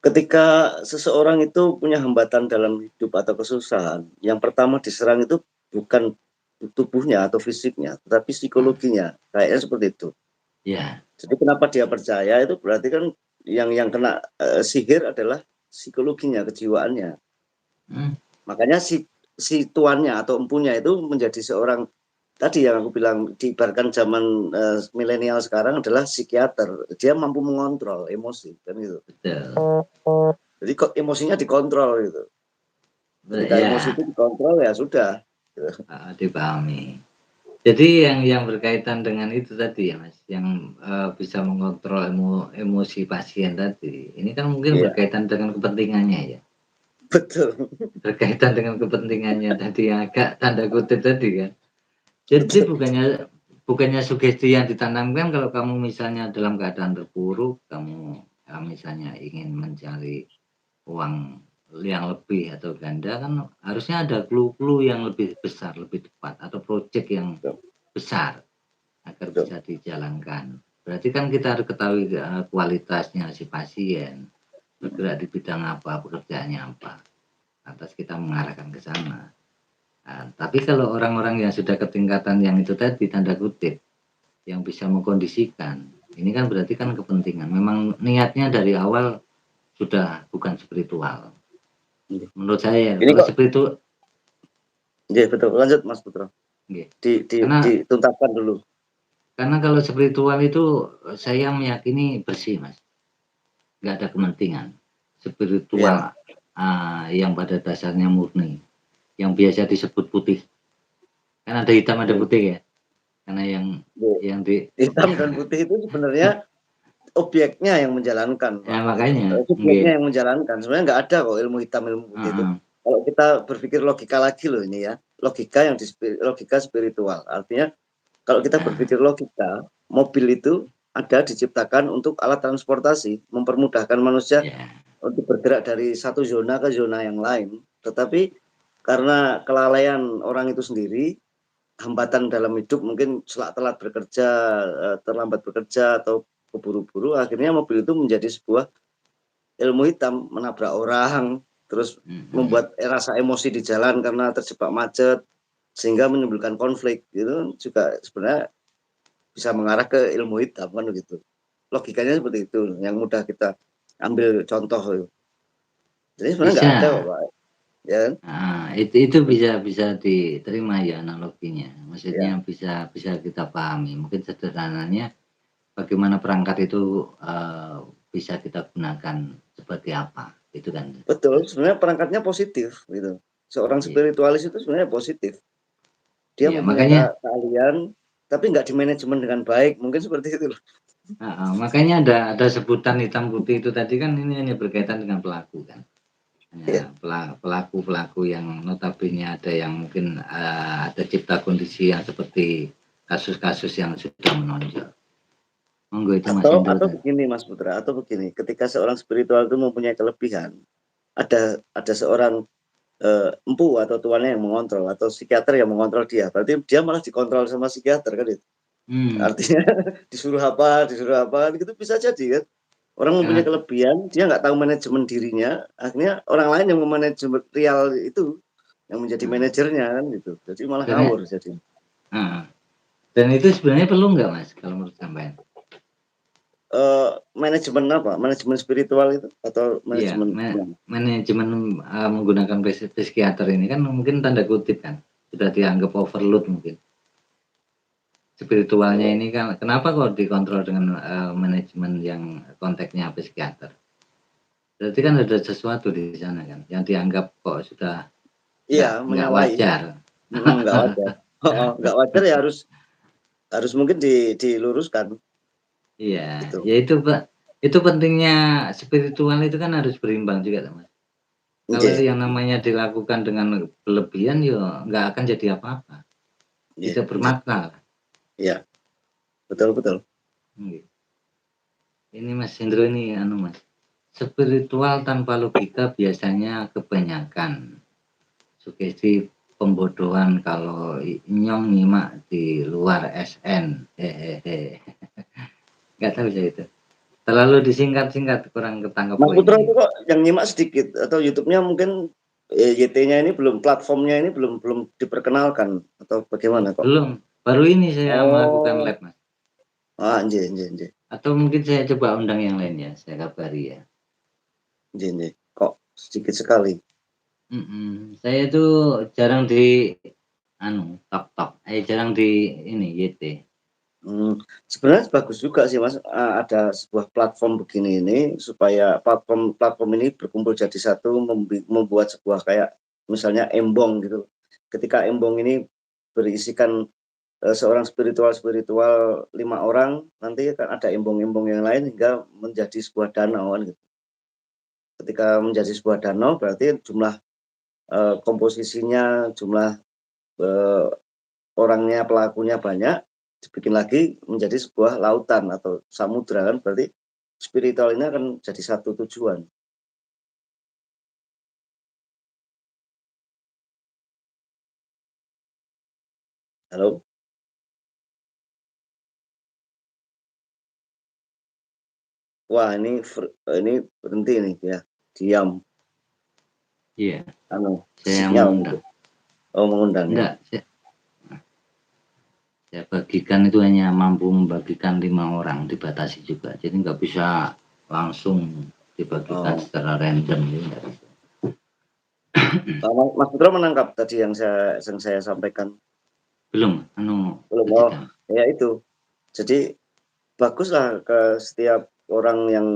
Ketika seseorang itu punya hambatan dalam hidup atau kesusahan, yang pertama diserang itu bukan tubuhnya atau fisiknya, tetapi Nah, psikologinya, kayaknya seperti itu. Ya. Jadi kenapa dia percaya itu berarti kan yang kena sihir adalah psikologinya, kejiwaannya. Makanya si tuannya atau empunya itu menjadi seorang, tadi yang aku bilang diibaratkan zaman milenial sekarang adalah psikiater. Dia mampu mengontrol emosi kan gitu. Betul. Jadi kok emosinya dikontrol gitu. Ketika emosi Ya, itu dikontrol ya sudah. Gitu. dipahami. Jadi yang berkaitan dengan itu tadi ya Mas, yang bisa mengontrol emosi pasien tadi, ini kan mungkin Iya, berkaitan dengan kepentingannya ya. betul. Berkaitan dengan kepentingannya tadi yang agak tanda kutip tadi kan. Jadi Betul. bukannya sugesti yang ditanamkan kalau kamu misalnya dalam keadaan terpuruk, kamu misalnya ingin mencari uang yang lebih atau ganda kan harusnya ada clue-clue yang lebih besar, lebih tepat atau project yang Betul. besar agar Betul. bisa dijalankan. Berarti kan kita harus ketahui kualitasnya si pasien, bergerak di bidang apa, pekerjaannya apa, atas kita mengarahkan ke sana. Nah, tapi kalau orang-orang yang sudah ketingkatan yang itu tadi tanda kutip, yang bisa mengkondisikan, ini kan berarti kan kepentingan. Memang niatnya dari awal sudah bukan spiritual. Menurut saya Ini kalau kok, spiritual, ya betul. Lanjut Mas Putra. okay. Karena Dituntaskan dulu. kalau spiritual itu saya meyakini bersih Mas, nggak ada kepentingan. Spiritual Ya, yang pada dasarnya murni, yang biasa disebut putih. Kan ada hitam ada hmm. putih ya. Karena Ya. yang di Hitam dan putih itu sebenarnya objeknya yang menjalankan, ya Pak. Gitu. makanya, Subjeknya nggih. yang menjalankan. Sebenarnya nggak ada kok ilmu hitam, ilmu putih itu. Heeh. Kalau kita berpikir logika lagi loh ini ya, logika yang logika spiritual. Artinya kalau kita Nah, berpikir logika, mobil itu ada diciptakan untuk alat transportasi, mempermudahkan manusia ya, untuk bergerak dari satu zona ke zona yang lain. Tetapi karena kelalaian orang itu sendiri, hambatan dalam hidup mungkin telat bekerja, terlambat bekerja atau keburu-buru, akhirnya mobil itu menjadi sebuah ilmu hitam, menabrak orang, terus mhm. membuat rasa emosi di jalan karena terjebak macet, sehingga menimbulkan konflik. Itu juga sebenarnya bisa mengarah ke ilmu hitam kan begitu. Logikanya seperti itu, yang mudah kita ambil contoh. Jadi sebenarnya nggak ada kok Bisa. Pak, ya kan? Itu bisa bisa diterima ya analoginya. Maksudnya Ya, bisa bisa kita pahami. Mungkin sederhananya bagaimana perangkat itu, bisa kita gunakan seperti apa, itu kan. betul. Sebenarnya perangkatnya positif gitu. Seorang Iya, spiritualis itu sebenarnya positif. Dia iya mempunyai makanya keahlian, tapi nggak dimanajemen dengan baik. Mungkin seperti itu loh. makanya ada sebutan hitam putih itu tadi kan ini berkaitan dengan pelaku kan. Ya, Ya, pelaku-pelaku yang notabene ada yang mungkin, ada cipta kondisi yang seperti kasus-kasus yang sudah menonjol. Monggo itu Mas Hendro atau tadi. begini Mas Putra, atau begini, ketika seorang spiritual itu mempunyai kelebihan, ada seorang empu atau tuannya yang mengontrol atau psikiater yang mengontrol dia, berarti dia malah dikontrol sama psikiater kan itu. Hmm, Artinya disuruh apa kan gitu bisa jadi kan. Orang mempunyai karena kelebihan, dia nggak tahu manajemen dirinya, akhirnya orang lain yang memanajemen real itu, yang menjadi heeh, manajernya kan gitu. Jadi malah dan ngawur jadi. heeh, dan itu sebenarnya perlu nggak Mas kalau menurut sampean? Manajemen apa? Manajemen spiritual itu atau Iya, manajemen gimana? manajemen, menggunakan psikiater ini kan mungkin tanda kutip kan, sudah dianggap overload mungkin. Spiritualnya Oh, ini kan kenapa kok dikontrol dengan, manajemen yang konteksnya psikiater? Berarti kan ada sesuatu di sana kan, yang dianggap kok sudah iya, nggak menyalahi. wajar. Nggak wajar. Nggak wajar ya harus harus mungkin diluruskan Iya, gitu. ya itu Pak, itu pentingnya spiritual itu kan harus berimbang juga Mas. Kalau Oke, yang namanya dilakukan dengan berlebihan ya nggak akan jadi apa-apa, iya, tidak bermakna. iya, betul betul. Mmm, ini Mas Hendro ini anu Mas, spiritual tanpa logika biasanya kebanyakan sugesti pembodohan kalau nyong nyimak di luar SN, hehehe. Nggak tahu saya itu. Terlalu disingkat-singkat, kurang ketangkep Mas Putra poinnya. itu kok yang nyimak sedikit atau YouTube-nya mungkin YT-nya ini belum, platformnya ini belum belum diperkenalkan atau bagaimana kok? Belum, baru ini saya melakukan Oh, lab, Mas. nggih nggih nggih. Atau mungkin saya coba undang yang lain ya, saya kabari ya. Nggih nggih. Kok sedikit sekali? Saya itu jarang di TokTok, jarang di ini, YT. Sebenarnya bagus juga sih Mas, ada sebuah platform begini ini supaya platform ini berkumpul jadi satu membuat sebuah kayak misalnya embong gitu. Ketika embong ini berisikan, seorang spiritual 5 orang, nanti kan ada embong-embong yang lain hingga menjadi sebuah danau kan gitu. Ketika menjadi sebuah danau berarti jumlah, komposisinya, jumlah, eee, orangnya, pelakunya banyak, dibikin lagi menjadi sebuah lautan atau samudra kan berarti spiritual ini akan jadi satu tujuan. Halo? Wah ini berhenti nih ya, diam, Iya, saya sinyal mungkin. mengundang. Oh mengundang ya? Enggak, saya bagikan itu hanya mampu membagikan 5 orang, dibatasi juga. Jadi nggak bisa langsung dibagikan Oh, secara random gitu, nggak bisa. Mas Putra menangkap tadi yang saya sampaikan? Belum, Belum? Oh, lanjutkan. ya itu. Jadi baguslah ke setiap orang yang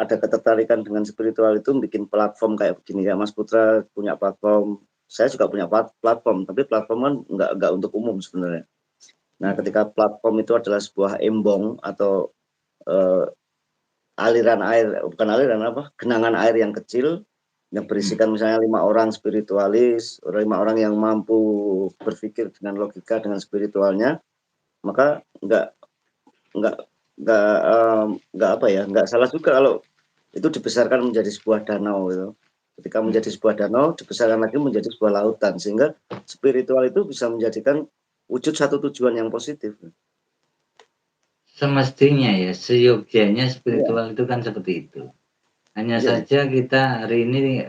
ada ketertarikan dengan spiritual itu bikin platform kayak begini ya, Mas Putra punya platform, saya juga punya platform, tapi platform kan nggak untuk umum sebenarnya. Nah, Mhm, ketika platform itu adalah sebuah embong atau, eee, aliran air bukan aliran, apa, genangan air yang kecil, yang mhm. berisikan misalnya 5 orang spiritualis, 5 orang yang mampu berpikir dengan logika, dengan spiritualnya, maka nggak nggak apa ya, nggak salah juga kalau itu dibesarkan menjadi sebuah danau gitu. Ketika menjadi Mhm. sebuah danau, dibesarkan lagi menjadi sebuah lautan, sehingga spiritual itu bisa menjadikan wujud satu tujuan yang positif. Semestinya ya, seyogyanya Iya spiritual itu kan seperti itu. Hanya iya saja kita hari ini,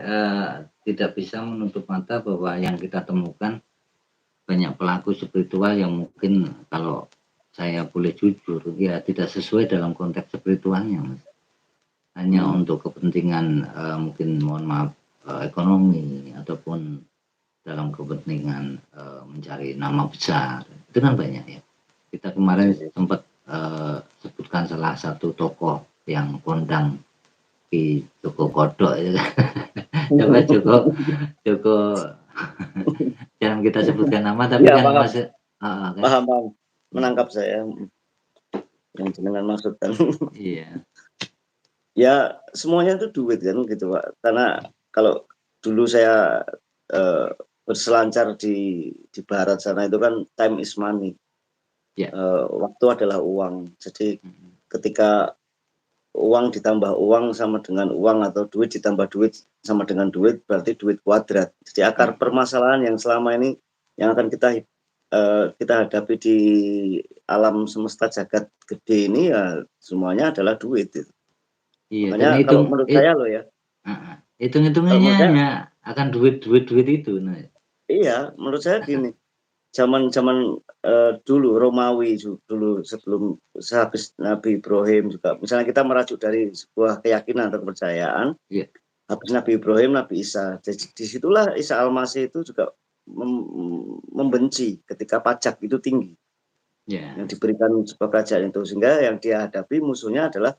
tidak bisa menutup mata bahwa yang kita temukan banyak pelaku spiritual yang mungkin kalau saya boleh jujur, ya tidak sesuai dalam konteks spiritualnya, Mas. Hanya mhm, untuk kepentingan, mungkin mohon maaf, ekonomi ataupun dalam kepentingan, mencari nama besar, itu kan banyak ya. Kita kemarin iya sempat, sebutkan salah satu tokoh yang kondang di Joko Kodok itu kan. Coba Joko Joko jangan kita sebutkan nama tapi iya, kan paham masih kan, paham paham, mhm, menangkap saya, yang jenengan maksudkan. iya, Ya semuanya itu duit kan gitu Pak, karena kalau dulu saya, eee, berselancar di barat sana itu kan time is money, iya, waktu adalah uang. Jadi mhm, ketika uang ditambah uang sama dengan uang atau duit ditambah duit sama dengan duit berarti duit kuadrat. Jadi akar mhm, permasalahan yang selama ini yang akan kita hadapi di alam semesta jagat gede ini ya semuanya adalah duit gitu. iya dan Makanya kalau menurut saya loh ya, heeh, kalau hitung-hitungannya menurut saya hanya akan duit itu, nah, iya, menurut saya gini, zaman-zaman, dulu Romawi dulu sebelum sehabis Nabi Ibrahim juga misalnya kita merajuk dari sebuah keyakinan atau kepercayaan. iya, Habis Nabi Ibrahim, Nabi Isa. Di situlah Isa Al-Masih itu juga membenci ketika pajak itu tinggi yang iya, diberikan sebuah kerajaan itu, sehingga yang dia hadapi musuhnya adalah,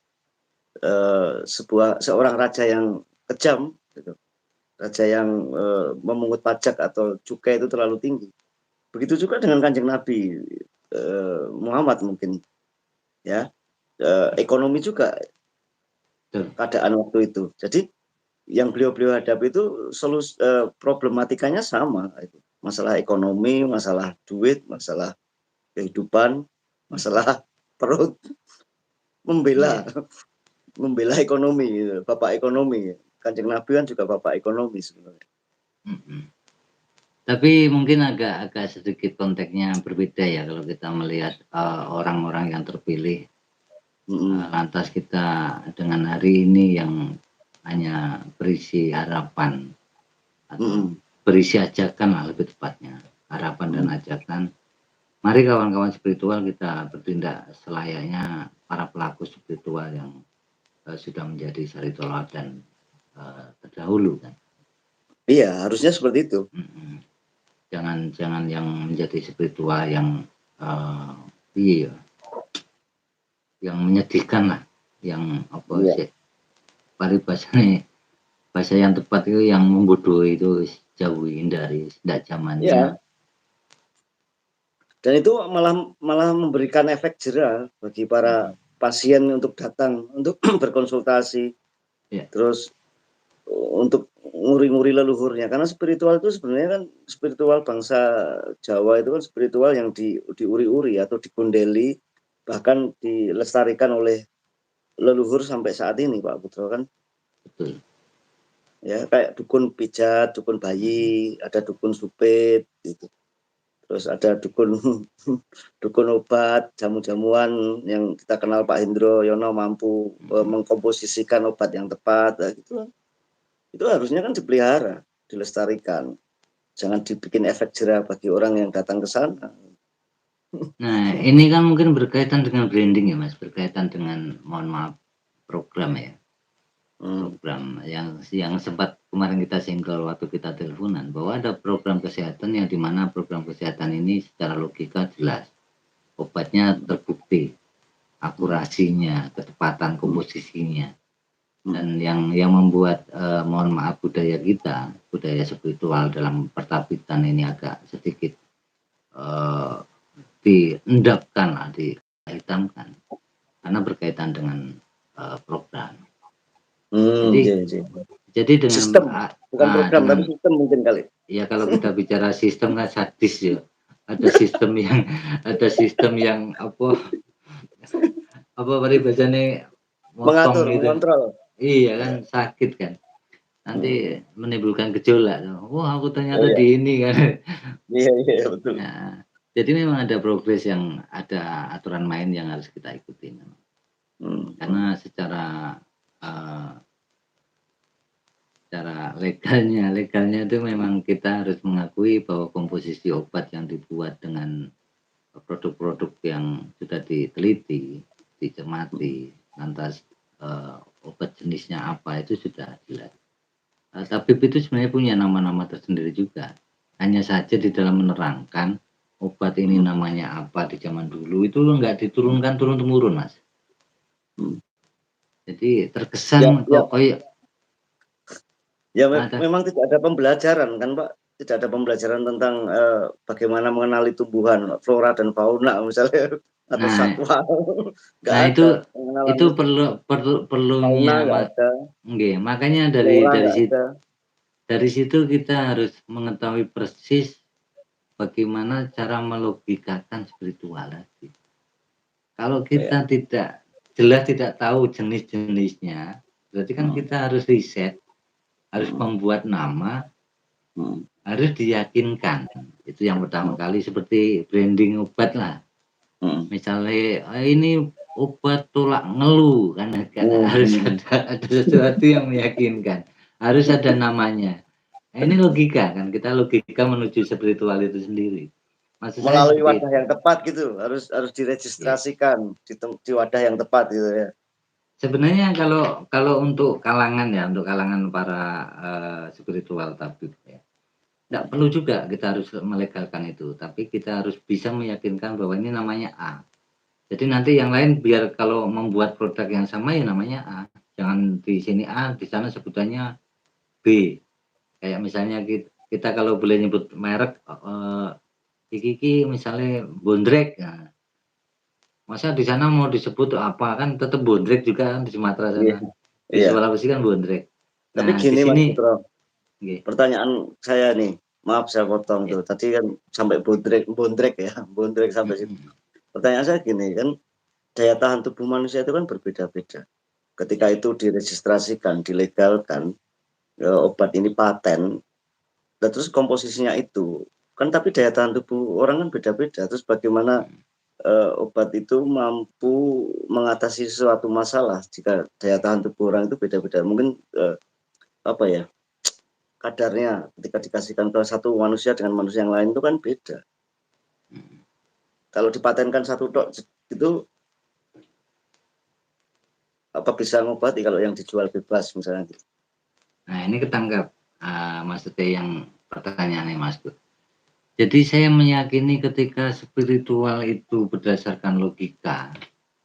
seorang raja yang kejam gitu, raja yang, memungut pajak atau cukai itu terlalu tinggi. Begitu juga dengan Kanjeng Nabi, Muhammad mungkin ya, ekonomi juga betul, keadaan waktu itu. Jadi yang beliau-beliau hadapi itu problematikanya sama itu. Masalah ekonomi, masalah duit, masalah kehidupan, mhm, masalah perut, membela iya, membela ekonomi gitu, bapak ekonomi. Kanjeng Nabi kan juga bapak ekonomi sebenarnya. mhm. Tapi mungkin agak agak sedikit konteksnya berbeda ya kalau kita melihat, orang-orang yang terpilih, Mhm lantas kita dengan hari ini yang hanya berisi harapan atau mhm berisi ajakan lah lebih tepatnya, harapan dan mhm ajakan Mari kawan-kawan spiritual kita bertindak selayaknya para pelaku spiritual yang sudah menjadi suri teladan terdahulu kan. Iya, harusnya seperti itu. Jangan yang menjadi spiritual yang iya, yang menyedihkan lah, yang apa Iya. sih paribasanya, bahasa yang tepat itu yang membodohi itu jauhi, hindari, tidak zamannya. Iya. Dan itu malah memberikan efek jera bagi para pasien untuk datang untuk berkonsultasi, Ya. terus untuk nguri-nguri leluhurnya, karena spiritual itu sebenarnya kan spiritual bangsa Jawa itu kan spiritual yang diuri-uri atau dikundeli, bahkan dilestarikan oleh leluhur sampai saat ini Pak Putra kan. Betul. Ya kayak dukun pijat, dukun bayi, ada dukun supit gitu. Terus ada dukun dukun obat, jamu-jamuan yang kita kenal Pak Hendro Yono mampu mengkomposisikan obat yang tepat, nah, gitu. Itu harusnya kan dipelihara, dilestarikan. Jangan dibikin efek jera bagi orang yang datang ke sana. Nah, ini kan mungkin berkaitan dengan branding ya Mas, berkaitan dengan, mohon maaf, program ya. Program yang sempat kemarin kita singgah waktu kita teleponan, bahwa ada program kesehatan yang dimana program kesehatan ini secara logika jelas, obatnya terbukti, akurasinya, ketepatan komposisinya, dan yang membuat mohon maaf budaya kita, budaya spiritual dalam pertabitan ini agak sedikit diendapkan lah, dihitamkan karena berkaitan dengan program. Jadi dengan sistem, bukan program dengan tapi sistem mungkin kali. ya kalau kita bicara sistem kan sadis ya. Ada sistem yang apa peribahasanya motong Mengatur, gitu. mengontrol. Iya kan sakit kan. Nanti menimbulkan gejolak. Wah, aku ternyata Iya. di ini kan. Iya betul. Nah, jadi memang ada progres yang ada aturan main yang harus kita ikuti. Karena secara legalnya itu memang kita harus mengakui bahwa komposisi obat yang dibuat dengan produk-produk yang sudah diteliti, dicermati, lantas obat jenisnya apa itu sudah jelas. Tabib itu sebenarnya punya nama-nama tersendiri juga. Hanya saja di dalam menerangkan obat ini namanya apa di zaman dulu itu enggak diturunkan turun-temurun, Mas. Jadi terkesan kok kayak memang tidak ada pembelajaran kan Pak, tidak ada pembelajaran tentang bagaimana mengenali tumbuhan, flora dan fauna misalnya atau satwa. Nggak itu ada perlunya makanya dari situ kita harus mengetahui persis bagaimana cara melogikakan spiritualitas. Kalau kita tidak tahu jenis-jenisnya, berarti kan kita harus riset, harus membuat nama, harus diyakinkan. Itu yang pertama kali, seperti branding obat lah. Misalnya ini obat tolak ngeluh kan harus ada sesuatu yang meyakinkan, harus ada namanya. Nah, ini logika kan, kita logika menuju spiritual itu sendiri. Maksud melalui wadah yang tepat gitu, harus diregistrasikan di wadah yang tepat gitu ya. Sebenarnya kalau untuk kalangan para spiritual tabib ya, tidak perlu juga kita harus melegalkan itu, tapi kita harus bisa meyakinkan bahwa ini namanya A. Jadi nanti yang lain biar kalau membuat produk yang sama ya namanya A. Jangan di sini A, di sana sebutannya B. Kayak misalnya kita kalau boleh nyebut merek iki misalnya Bondrek. Nah, masa di sana mau disebut apa kan tetap Bondrek juga kan di Sumatera sana. Di Sulawesi kan Bondrek. Tapi Nah, di gini Mas sini Putro, pertanyaan saya nih, maaf saya potong tuh. Tadi kan sampai Bondrek sampai situ. Pertanyaan saya gini kan, daya tahan tubuh manusia itu kan berbeda-beda. Ketika itu diregistrasikan, dilegalkan, obat ini paten, dan terus komposisinya itu kan, tapi daya tahan tubuh orang kan beda-beda. Terus bagaimana obat itu mampu mengatasi suatu masalah jika daya tahan tubuh orang itu beda-beda? Mungkin kadarnya ketika dikasihkan ke satu manusia dengan manusia yang lain itu kan beda. kalau dipatenkan satu tok itu apa bisa ngobati kalau yang dijual bebas misalnya gitu? Nah, ini ketangkap, maksudnya yang pertanyaannya Mas tuh. Jadi saya meyakini ketika spiritual itu berdasarkan logika,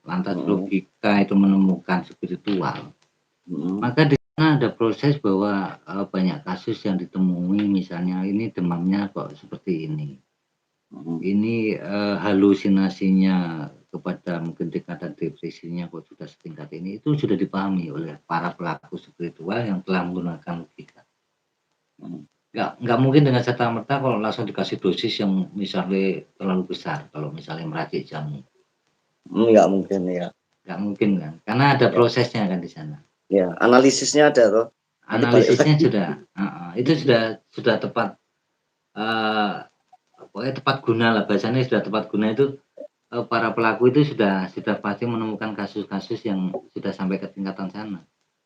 lantas Mhm, logika itu menemukan spiritual, mhm, maka di sana ada proses bahwa, banyak kasus yang ditemui misalnya ini demamnya kok seperti mhm, ini, halusinasinya kepada mungkin tingkatan depresinya kok sudah setingkat ini, itu sudah dipahami oleh para pelaku spiritual yang telah menggunakan logika. mhm. Nggak mungkin dengan serta-merta kalau langsung dikasih dosis yang misalnya terlalu besar, kalau misalnya meracik jamu, Nggak mungkin ya, nggak mungkin kan, karena ada ya, prosesnya kan di sana. ya, analisisnya ada toh, nanti balik Analisisnya lagi. sudah heeh, itu sudah tepat, eee, pokoknya tepat guna lah, bahasanya sudah tepat guna itu, para pelaku itu sudah pasti menemukan kasus-kasus yang sudah sampai ke tingkatan sana.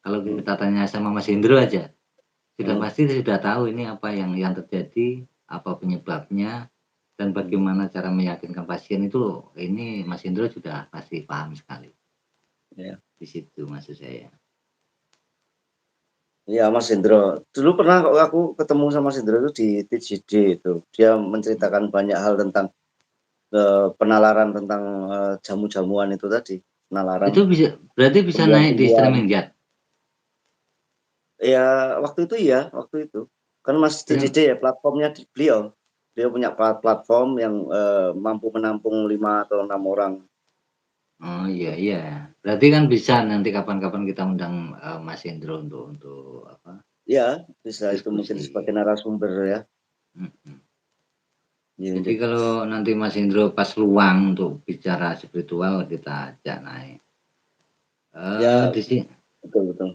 Kalau Mhm, kita tanya sama Mas Hendro aja, sudah mhm, pasti sudah tahu ini apa yang terjadi, apa penyebabnya, dan mhm, bagaimana cara meyakinkan pasien itu, ini Mas Hendro sudah pasti paham sekali. ya. Di situ maksud saya. Iya Mas Hendro, dulu pernah kok aku ketemu sama Mas Hendro itu di TGD itu, dia Mhm. menceritakan banyak hal tentang, penalaran tentang, jamu-jamuan itu tadi, penalaran Itu berarti bisa naik di tumbuhan-tumbuhan. streaming Jat? Ya waktu itu. Kan Mas Film TGD ya platformnya beliau. Beliau punya platform yang, mampu menampung 5 atau 6 orang. oh, iya iya. Berarti kan bisa nanti kapan-kapan kita undang, Mas Hendro untuk apa, Ya, bisa itu mungkin sebagai diskusi. narasumber ya. Mhm. Iya Jadi itu. kalau nanti Mas Hendro pas luang untuk bicara spiritual kita ajak naik. Ya, Di sini betul betul.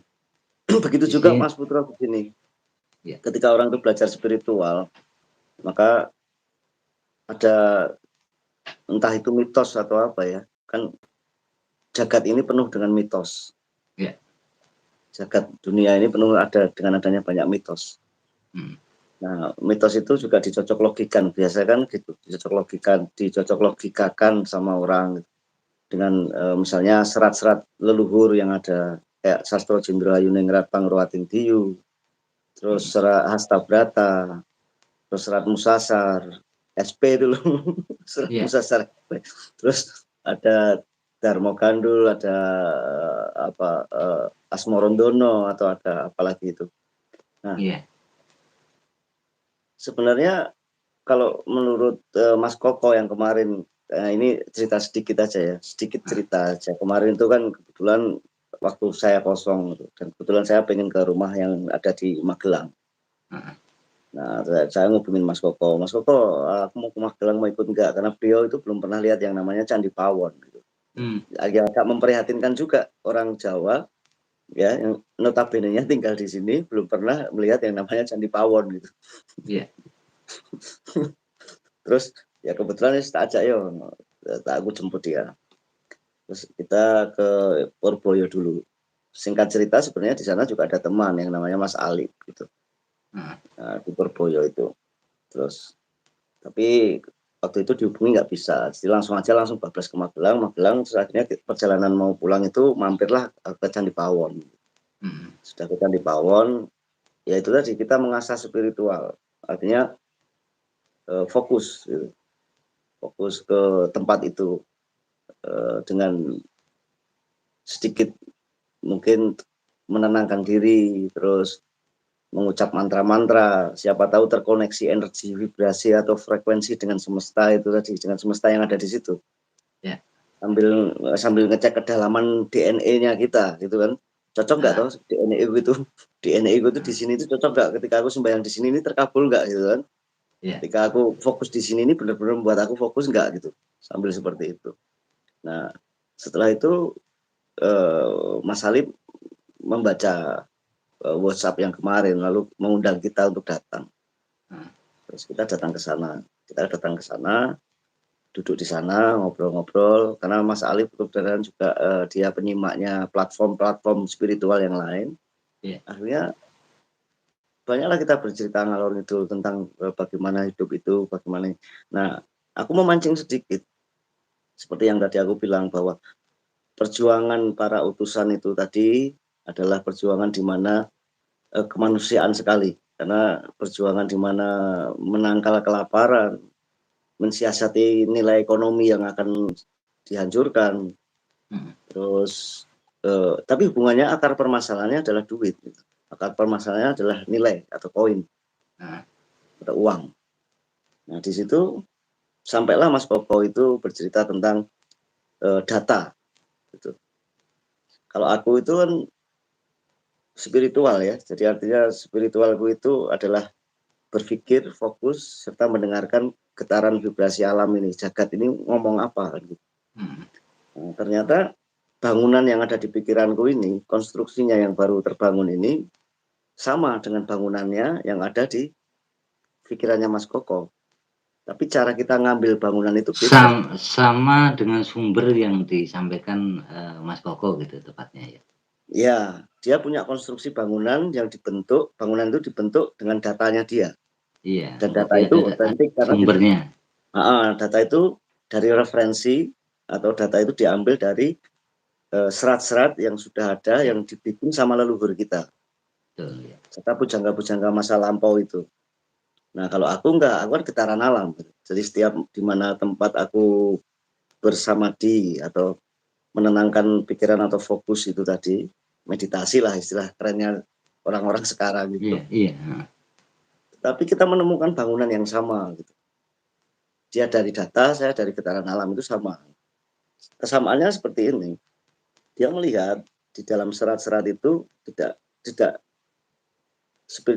Begitu di juga sini Mas Putra begini, ya, ketika orang itu belajar spiritual, maka ada entah itu mitos atau apa ya, kan jagat ini penuh dengan mitos. ya, Jagat dunia ini penuh dengan adanya banyak mitos. mhm, Nah, mitos itu juga dicocok logikan, biasanya kan gitu, dicocok logikakan sama orang dengan, misalnya serat-serat leluhur yang ada, kayak Sastro Jenderal Pangruwating Tiyu, terus mhm, serat Hastabrata, terus serat Musasar, SP itu loh, serat iya Musasar SP. Terus ada Darmo Gandul, ada, apa, Asmorondono atau ada apalagi itu. Nah, iya, sebenarnya kalau menurut, Mas Koko yang kemarin, ini cerita sedikit aja ya, sedikit heeh cerita aja. Kemarin itu kan kebetulan waktu saya kosong gitu, dan kebetulan saya pengen ke rumah yang ada di Magelang. heeh, Nah, saya ngubungin Mas Koko, "Mas Koko, aku mau ke Magelang, mau ikut enggak?" Karena beliau itu belum pernah lihat yang namanya Candi Pawon gitu. mmm, Agak memprihatinkan juga orang Jawa ya, yang notabene-nya tinggal di sini, belum pernah melihat yang namanya Candi Pawon gitu. iya, Terus ya kebetulan ya tak ajak, "Yo, tak aku jemput dia." Terus kita ke Purboyo dulu. Singkat cerita sebenarnya di sana juga ada teman yang namanya Mas Ali gitu, heeh, di Purboyo itu. Terus tapi waktu itu dihubungi nggak bisa, jadi langsung bablas ke Magelang, terus akhirnya perjalanan mau pulang itu mampirlah, ke Candi Pawon. mhm, Sudah ke Candi Pawon, ya itu tadi kita mengasah spiritual, artinya, fokus gitu, fokus ke tempat itu, dengan sedikit mungkin menenangkan diri, terus mengucap mantra-mantra, siapa tahu terkoneksi energi vibrasi atau frekuensi dengan semesta itu tadi, dengan semesta yang ada di situ. iya, Sambil sambil ngecek kedalaman DNA-nya kita gitu kan. Cocok nggak heeh toh DNA itu DNA ku itu di heeh, sini itu cocok nggak ketika aku sembahyang di sini ini terkabul nggak gitu kan. iya, Ketika aku fokus di sini ini benar-benar membuat aku fokus nggak gitu, sambil seperti itu. Nah, setelah itu, Mas Halim membaca, WhatsApp yang kemarin lalu mengundang kita untuk datang. heeh, Terus kita datang ke sana. Kita datang ke sana, duduk di sana, ngobrol-ngobrol, karena Mas Ali kebetulan juga, dia penyimaknya platform-platform spiritual yang lain. iya, Akhirnya banyaklah kita bercerita ngalor ngidul tentang, bagaimana hidup itu, bagaimana nah, aku memancing sedikit, seperti yang tadi aku bilang bahwa perjuangan para utusan itu tadi adalah perjuangan di mana kemanusiaan sekali, karena perjuangan di mana menangkal kelaparan, mensiasati nilai ekonomi yang akan dihancurkan, terus tapi hubungannya akar permasalahannya adalah duit, gitu. Akar permasalahannya adalah nilai atau koin atau uang. Nah di situ sampailah Mas Koko itu bercerita tentang data. Gitu. Kalau aku itu kan spiritual ya, jadi artinya spiritualku itu adalah berpikir, fokus, serta mendengarkan getaran vibrasi alam ini, jagat ini ngomong apa kan gitu. Nah, ternyata bangunan yang ada di pikiranku ini, konstruksinya yang baru terbangun ini sama dengan bangunannya yang ada di pikirannya Mas Koko. Tapi cara kita ngambil bangunan itu beda. Sama dengan sumber yang disampaikan Mas Koko gitu tepatnya ya. Ya, dia punya konstruksi bangunan yang dibentuk, bangunan itu dibentuk dengan datanya dia. Iya, Dan data berarti itu ada otentik karena sumbernya. data itu dari referensi atau data itu diambil dari serat-serat yang sudah ada Ya, yang dibikin sama leluhur kita. betul ya. Serta pujangga-pujangga masa lampau itu. Nah, kalau aku enggak, aku kan getaran alam. Jadi setiap di mana tempat aku bersamadi atau menenangkan pikiran atau fokus itu tadi, meditasi lah istilah kerennya orang-orang sekarang gitu. Iya, iya. Tapi kita menemukan bangunan yang sama gitu. Dia dari data, saya dari getaran alam itu sama. Kesamaannya seperti ini. Dia melihat di dalam serat-serat itu tidak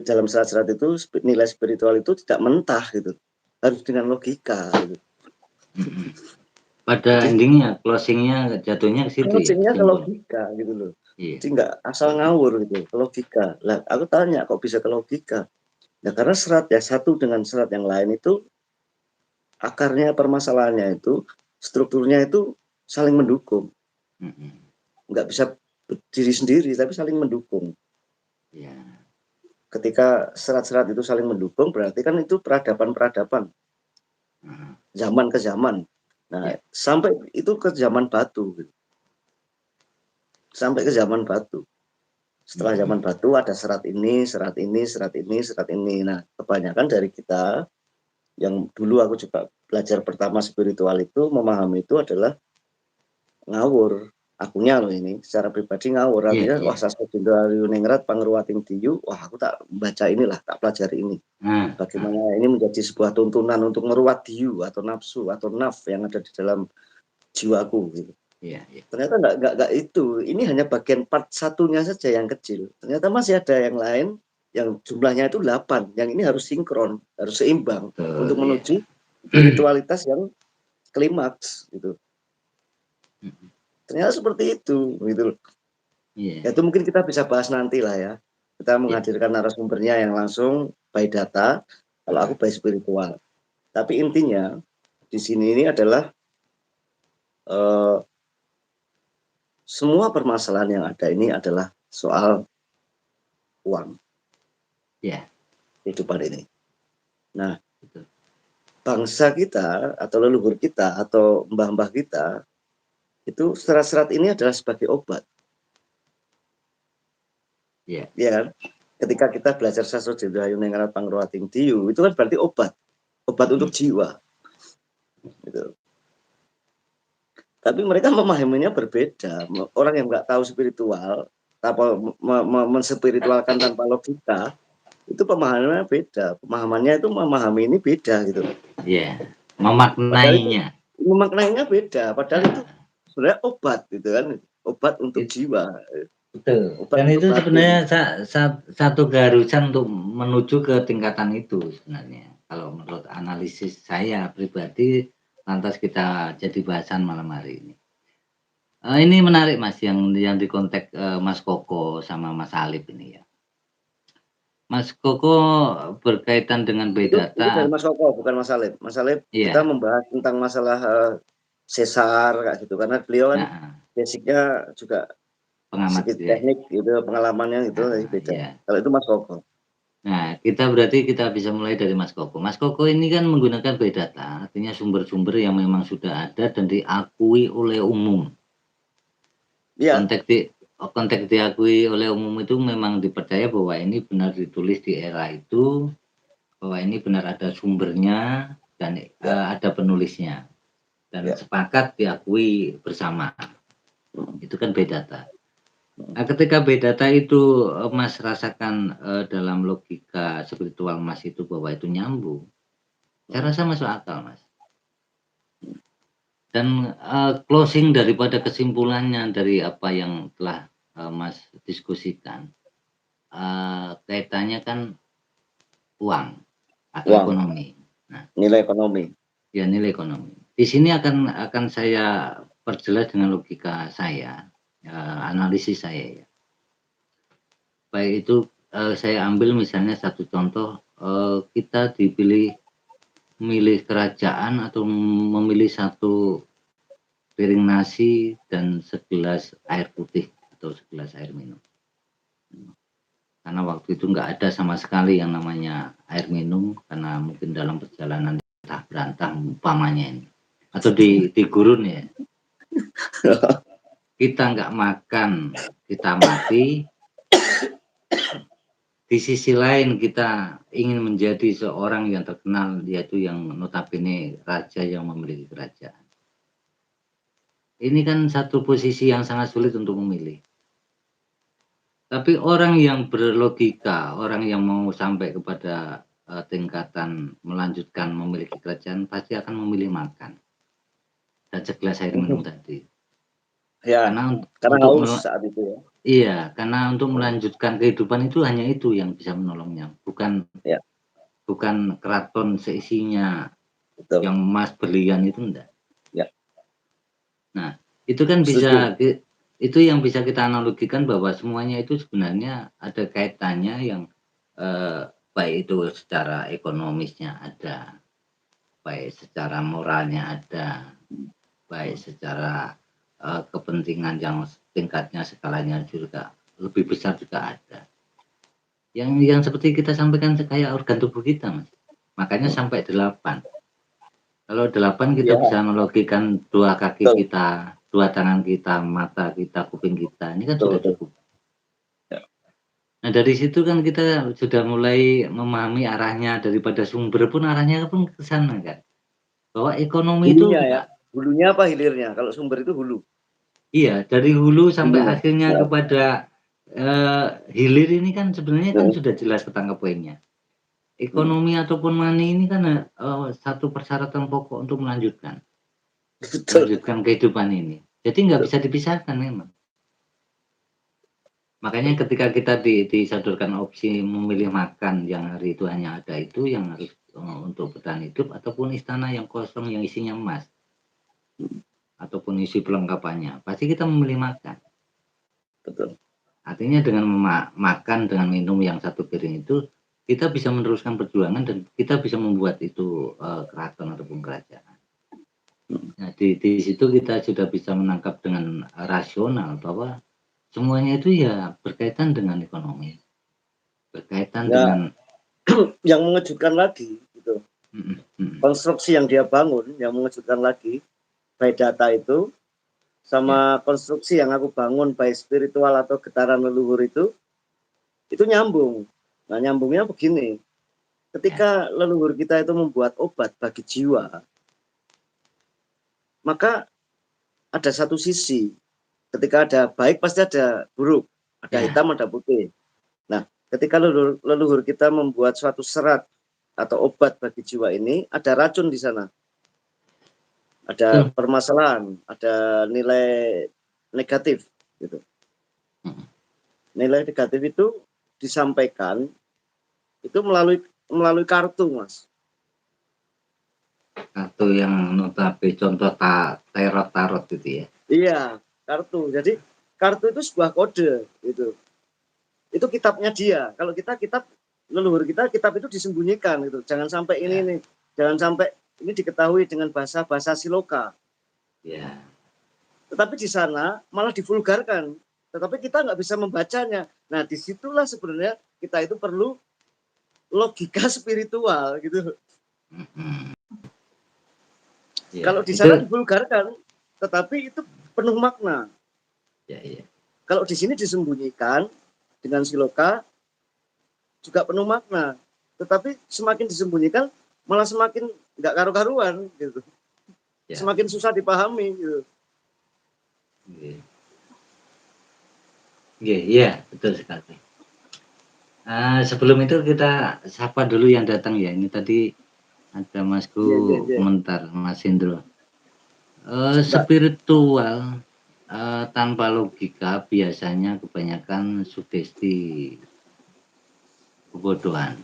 dalam serat-serat itu nilai spiritual itu tidak mentah gitu. Harus dengan logika gitu. Pada Jadi endingnya, closingnya jatuhnya ke situ ya, closingnya ke simpel. logika gitu loh. Iya. Jadi nggak asal ngawur gitu, ke logika. Lah aku tanya kok bisa ke logika? Ya karena serat ya satu dengan serat yang lain itu akarnya permasalahannya itu strukturnya itu saling mendukung. Nggak bisa berdiri sendiri tapi saling mendukung. Ya. Ketika serat-serat itu saling mendukung berarti kan itu peradaban-peradaban zaman ke zaman. Nah, Ya. sampai itu ke zaman batu. Gitu. Sampai ke zaman batu. Setelah zaman batu ada serat ini, serat ini, serat ini, serat ini. Nah, kebanyakan dari kita yang dulu aku coba belajar pertama spiritual itu memahami itu adalah ngawur. Akunya loh ini secara pribadi ngawur. Iya, Artinya wah iya. sastra Dindoayu Ningrat Pangruwating Diyu, wah aku tak baca inilah, tak pelajari ini. Bagaimana ini menjadi sebuah tuntunan untuk meruat diyu atau nafsu atau naf yang ada di dalam jiwaku gitu. Iya, iya. Ternyata enggak itu. Ini hanya bagian part satunya saja yang kecil. Ternyata masih ada yang lain yang jumlahnya itu 8. Yang ini harus sinkron, harus seimbang untuk Betul, ya. menuju spiritualitas yang klimaks gitu. Ternyata seperti itu gitu. Iya, Ya, itu mungkin kita bisa bahas nanti lah ya. Kita iya. menghadirkan narasumbernya yang langsung by data, kalau aku by spiritual. Tapi intinya di sini ini adalah semua permasalahan yang ada ini adalah soal uang. Ya. Kehidupan ini. Nah, Betul. bangsa kita atau leluhur kita atau mbah-mbah kita itu serat-serat ini adalah sebagai obat. Ya. Ya kan? Ketika kita belajar sastra Dindoayu Ningrat Pangruwating Diyu itu kan berarti obat untuk jiwa. Gitu. Tapi mereka memahaminya berbeda. Orang yang nggak tahu spiritual, menspiritualkan tanpa logika, itu pemahamannya beda. Pemahamannya itu memahami ini beda gitu. Iya. Padahal itu Memaknainya. memaknainya beda. Padahal itu sebenarnya obat gitu kan, obat untuk It- jiwa, Betul. obat Dan untuk itu batin. sebenarnya satu keharusan untuk menuju ke tingkatan itu sebenarnya. Kalau menurut analisis saya pribadi, lantas kita jadi bahasan malam hari ini. Ini menarik Mas yang di kontak Mas Koko sama Mas Alif ini ya. Mas Koko berkaitan dengan Itu dari Bedata, Mas Koko, bukan Mas Alif. Mas Alif kita iya. membahas tentang masalah sesar kayak gitu karena beliau kan Nah, basicnya juga pengamat sedikit dia ya. teknik gitu, pengalamannya gitu Nah, beda. iya. Kalau itu Mas Koko. Nah, kita bisa mulai dari Mas Koko. Mas Koko ini kan menggunakan Big Data, artinya sumber-sumber yang memang sudah ada dan diakui oleh umum. Iya, Konteks diakui oleh umum itu memang dipercaya bahwa ini benar ditulis di era itu, bahwa ini benar ada sumbernya dan, ya, ada penulisnya dan ya. sepakat diakui bersama. Itu kan Big Data. Hmm. Nah, ketika Big Data itu, Mas rasakan, dalam logika spiritual Mas itu bahwa itu nyambung, saya rasa masuk akal, Mas. Dan, closing daripada kesimpulannya dari apa yang telah, Mas diskusikan, kaitannya kan uang atau Uang, ekonomi. Nah, nilai ekonomi. ya nilai ekonomi. Di sini akan saya perjelas dengan logika saya, analisis saya ya. Baik itu, saya ambil misalnya satu contoh, kita memilih kerajaan atau memilih satu piring nasi dan segelas air putih atau segelas air minum. Karena waktu itu nggak ada sama sekali yang namanya air minum karena mungkin dalam perjalanan entah berantah umpamanya ini atau di gurun ya. Kita nggak makan, kita mati. Di sisi lain kita ingin menjadi seorang yang terkenal yaitu yang notabene raja yang memiliki kerajaan. Ini kan satu posisi yang sangat sulit untuk memilih. Tapi orang yang berlogika, orang yang mau sampai kepada, tingkatan melanjutkan memiliki kerajaan pasti akan memilih makan dan segelas air minum tadi. Ya, Karena karena untuk haus saat itu ya. iya, karena untuk melanjutkan kehidupan itu hanya itu yang bisa menolongnya, bukan Ya, bukan keraton seisinya betul. yang emas berlian itu enggak. Ya, Nah, itu kan setuju. itu yang bisa kita analogikan bahwa semuanya itu sebenarnya ada kaitannya yang, baik itu secara ekonomisnya ada, baik secara moralnya ada, baik secara, kepentingan yang tingkatnya skalanya juga lebih besar juga ada. Yang seperti kita sampaikan kayak organ tubuh kita, Mas. Makanya sampai 8. Kalau 8 kita bisa Ya, analogikan 2 kaki betul, kita, 2 tangan kita, mata kita, kuping kita, ini kan betul, sudah betul. cukup. Ya, Nah, dari situ kan kita sudah mulai memahami arahnya daripada sumber pun arahnya pun ke sana kan. Bahwa ekonomi itu hulunya ya. enggak Hulunya apa hilirnya? Kalau sumber itu hulu. iya, dari hulu sampai Hulunya. akhirnya Ya, kepada, hilir ini kan sebenarnya kan ya, sudah jelas ketangkep poinnya. hmm, Ekonomi ataupun money ini kan, satu persyaratan pokok untuk betul, melanjutkan kehidupan ini. Jadi nggak betul, bisa dipisahkan memang. Makanya betul. ketika kita disodorkan opsi memilih makan yang hari itu hanya ada itu yang harus, untuk bertahan hidup ataupun istana yang kosong yang isinya emas ataupun isi perlengkapannya, pasti kita memilih makan. Betul. Artinya dengan makan dengan minum yang satu piring itu, kita bisa meneruskan perjuangan dan kita bisa membuat itu, keraton ataupun kerajaan. Hmm. Nah, di situ kita sudah bisa menangkap dengan rasional bahwa semuanya itu ya berkaitan dengan ekonomi, berkaitan Ya, dengan yang mengejutkan lagi gitu. mhm mhm, Konstruksi yang dia bangun yang mengejutkan lagi by data itu ya sama konstruksi yang aku bangun by spiritual atau getaran leluhur itu nyambung. Nah, nyambungnya begini. ya Ketika leluhur kita itu membuat obat bagi jiwa, maka ada satu sisi. Ketika ada baik pasti ada buruk, ada ya hitam, ada putih. Nah, ketika leluhur kita membuat suatu serat atau obat bagi jiwa ini, ada racun di sana, ada betul, permasalahan, ada nilai negatif gitu. mhm, Nilai negatif itu disampaikan itu melalui kartu, Mas. satu yang notabene contoh tarot gitu ya, Iya, kartu. Jadi kartu itu sebuah kode gitu. Itu kitabnya dia. Kalau kita kitab leluhur kita, kitab itu disembunyikan gitu. Jangan sampai ini ya nih, jangan sampai ini diketahui dengan bahasa-bahasa siloka. ya Tetapi di sana malah divulgarkan. Tetapi kita nggak bisa membacanya. Nah, disitulah sebenarnya kita itu perlu logika spiritual gitu. Ya, Kalau di sana divulgarkan, tetapi itu penuh makna. Ya. Kalau di sini disembunyikan dengan siloka juga penuh makna, tetapi semakin disembunyikan malah semakin nggak karu-karuan gitu, semakin susah dipahami gitu. Iya, betul sekali. Sebelum itu kita sapa dulu yang datang ya. Ini tadi ada Masku komentar, Mas Indro. Spiritual tanpa logika biasanya kebanyakan sugesti kebodohan.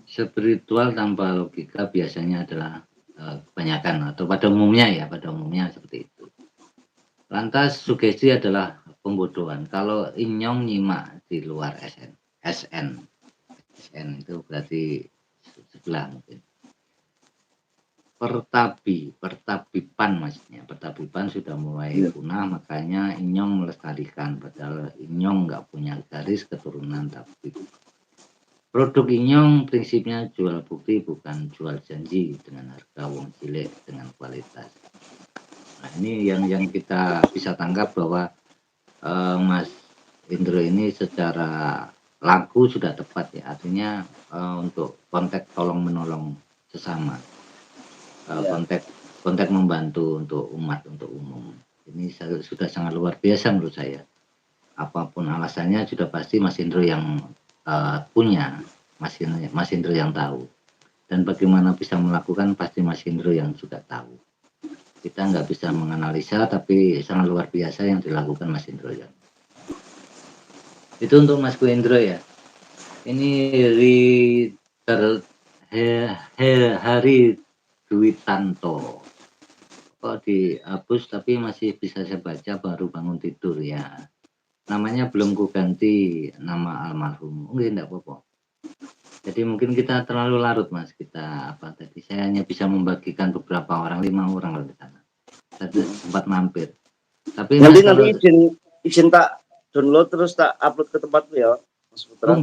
Spiritual tanpa logika biasanya adalah kebanyakan atau pada umumnya seperti itu. Lantas sugesti adalah pembodohan. Kalau inyong nyimak di luar SN itu berarti sebelah mungkin. Pertabipan maksudnya. Pertabipan sudah mulai punah, makanya inyong melestarikan. Padahal inyong nggak punya garis keturunan tapi produk inyong prinsipnya jual bukti bukan jual janji dengan harga wong cilik dengan kualitas. Nah ini yang kita bisa tangkap bahwa Mas Indro ini secara laku sudah tepat ya, artinya untuk konteks tolong menolong sesama, konteks membantu untuk umat, untuk umum. Ini sudah sangat luar biasa menurut saya. Apapun alasannya sudah pasti Mas Indro yang punya, Mas Indro yang tahu. Dan bagaimana bisa melakukan pasti Mas Indro yang juga tahu. Kita nggak bisa menganalisa, tapi sangat luar biasa yang dilakukan Mas Indro ya. Itu untuk Mas Indro ya. Ini Hari Duwitanto. Kok dihapus tapi masih bisa saya baca, baru bangun tidur ya. Namanya belum kuganti nama almarhum. Mungkin enggak apa-apa. Jadi mungkin kita terlalu larut Mas. Saya hanya bisa membagikan beberapa orang, 5 orang kalau di sana. Saya sempat mampir. Tapi nanti Mas, kalau izin tak download terus tak upload ke tempatku ya Mas Putra.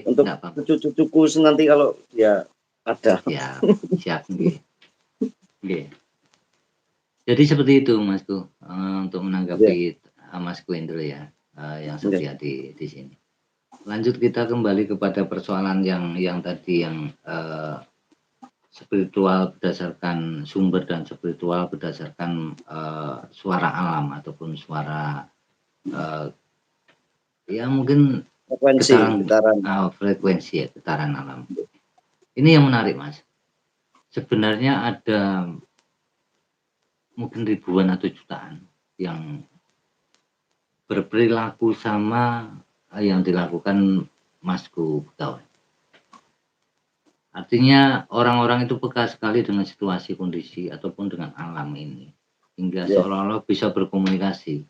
Untuk cucu-cucuku nanti kalau dia ada. Siap. Jadi seperti itu Masku, untuk menanggapi Masku Indro ya, yang setia di sini. Lanjut kita kembali kepada persoalan yang tadi yang spiritual berdasarkan sumber dan spiritual berdasarkan suara alam ataupun suara ya mungkin frekuensi getaran alam. Ini yang menarik Mas. Sebenarnya ada mungkin ribuan atau jutaan yang berperilaku sama yang dilakukan Masku Begawan. Artinya orang-orang itu peka sekali dengan situasi, kondisi ataupun dengan alam ini, hingga seolah-olah bisa berkomunikasi,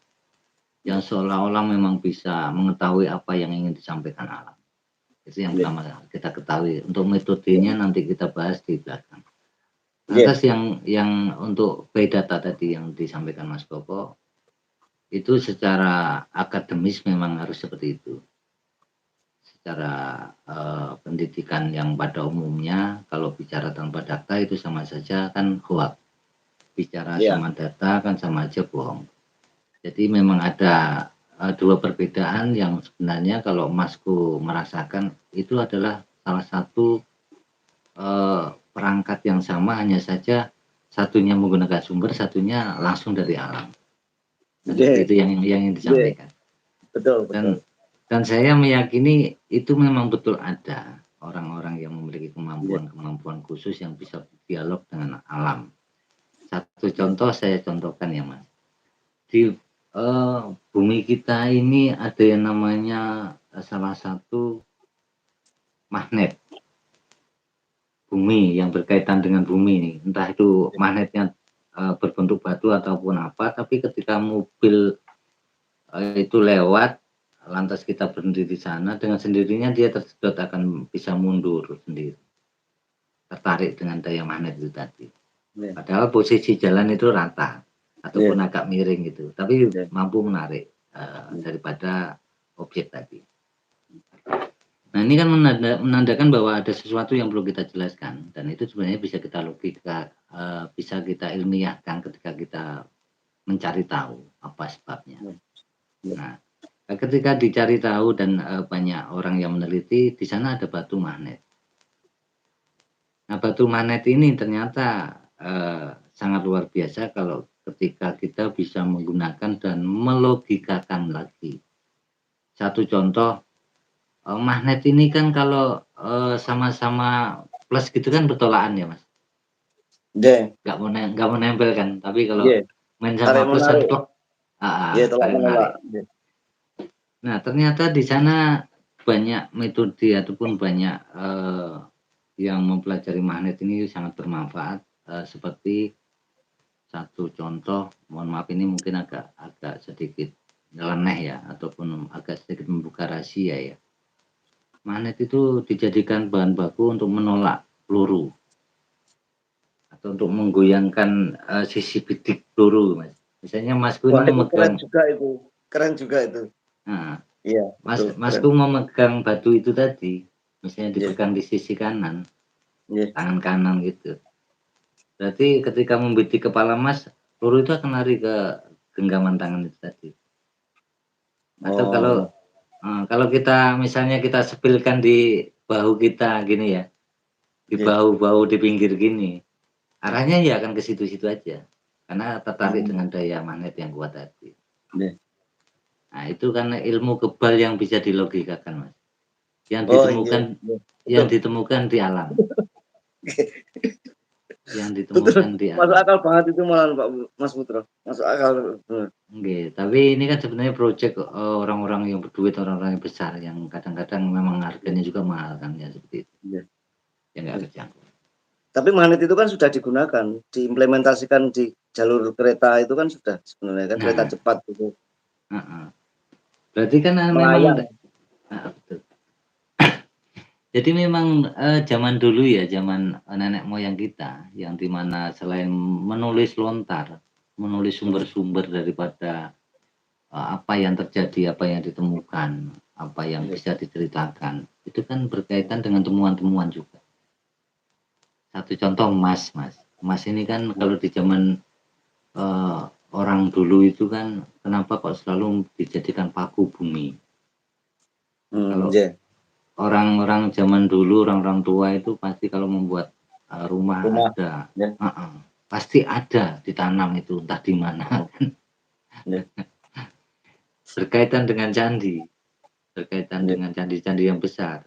yang seolah-olah memang bisa mengetahui apa yang ingin disampaikan alam. Itu yang pertama kita ketahui. Untuk metodenya nanti kita bahas di belakang. Atas yang untuk data tadi yang disampaikan Mas Koko, itu secara akademis memang harus seperti itu. Secara pendidikan yang pada umumnya kalau bicara tanpa data itu sama saja kan hoax. Bicara sama data kan sama aja bohong. Jadi memang ada dua perbedaan yang sebenarnya kalau Masku merasakan itu adalah salah satu perangkat yang sama, hanya saja satunya menggunakan sumber, satunya langsung dari alam. Itu yang disampaikan. Betul. Dan saya meyakini itu memang betul ada orang-orang yang memiliki kemampuan khusus yang bisa berdialog dengan alam. Satu contoh saya contohkan ya Mas. Di bumi kita ini ada yang namanya salah satu magnet bumi yang berkaitan dengan bumi ini. Entah itu magnetnya berbentuk batu ataupun apa, tapi ketika mobil itu lewat, lantas kita berhenti di sana, dengan sendirinya dia tersedot akan bisa mundur sendiri, tertarik dengan daya magnet itu tadi. Padahal posisi jalan itu rata ataupun agak miring gitu, tapi mampu menarik daripada objek tadi. ini kan menandakan bahwa ada sesuatu yang perlu kita jelaskan dan itu sebenarnya bisa kita logika, bisa kita ilmiahkan ketika kita mencari tahu apa sebabnya. Ya, ya. Nah, ketika dicari tahu dan, banyak orang yang meneliti, di sana ada batu magnet. Nah, batu magnet ini ternyata, sangat luar biasa kalau ketika kita bisa menggunakan dan melogikakan lagi. Satu contoh, magnet ini kan kalau, sama-sama plus gitu kan bertolakan ya, Mas? Nggih, Nggak mau nempel kan, tapi kalau nggih, main tarik sama plus kan menarik, plek, heeh, nggih tolak tarik menolak, menarik. nggih. Nah, ternyata di sana banyak metode ataupun banyak, yang mempelajari magnet ini sangat bermanfaat, seperti satu contoh, mohon maaf ini mungkin agak agak sedikit nyeleneh ya, ataupun agak sedikit membuka rahasia ya. Magnet itu dijadikan bahan baku untuk menolak peluru atau untuk menggoyangkan, sisi bidik peluru, Mas. Misalnya Masku ini Wah, itu memegang, keren juga itu. heeh, Iya, betul, keren. Masku memegang batu itu tadi, misalnya Nggih, dipegang di sisi kanan, nggih. tangan kanan gitu. Berarti ketika membidik kepala Mas, peluru itu akan lari ke genggaman tangan itu tadi. Atau kalau, Oh, kalau kita misalnya kita sepilkan di bahu kita gini ya, di nggih. bahu-bahu di pinggir gini, arahnya ya akan ke situ-situ aja, karena tertarik Oh, dengan daya magnet yang kuat tadi. nggih. Nah, itu karena ilmu kebal yang bisa dilogikakan, Mas, yang Oh, iya, ditemukan iya. yang Betul. ditemukan di alam, yang Betul, ditemukan di masuk alam. akal banget itu malahan Pak Mas Putra, masuk akal, bener. Nggih, tapi ini kan sebenarnya project, orang-orang yang berduit, orang-orang yang besar yang kadang-kadang memang Iya, harganya juga mahal kan ya seperti itu, iya, yang nggak iya. terjangkau. Tapi magnet itu kan sudah digunakan, diimplementasikan di jalur kereta itu kan sudah sebenarnya kan, kereta Nah, cepat itu, heeh, berarti kan, memang melayang. heeh, betul. Jadi memang, zaman dulu ya, zaman, nenek moyang kita, yang di mana selain menulis lontar, menulis Mhm, sumber-sumber daripada, apa yang terjadi, apa yang ditemukan, apa yang iya, bisa diceritakan, itu kan berkaitan dengan temuan-temuan juga. Satu contoh emas, Mas. Emas ini kan iya. kalau di zaman, orang dulu itu kan kenapa kok selalu dijadikan paku bumi. Kalau Iya, orang-orang zaman dulu, orang-orang tua itu pasti kalau membuat, rumah rumah, ada, ya, heeh, pasti ada ditanam itu entah di mana. iya, iya, Berkaitan dengan candi, berkaitan iya, dengan candi-candi yang besar.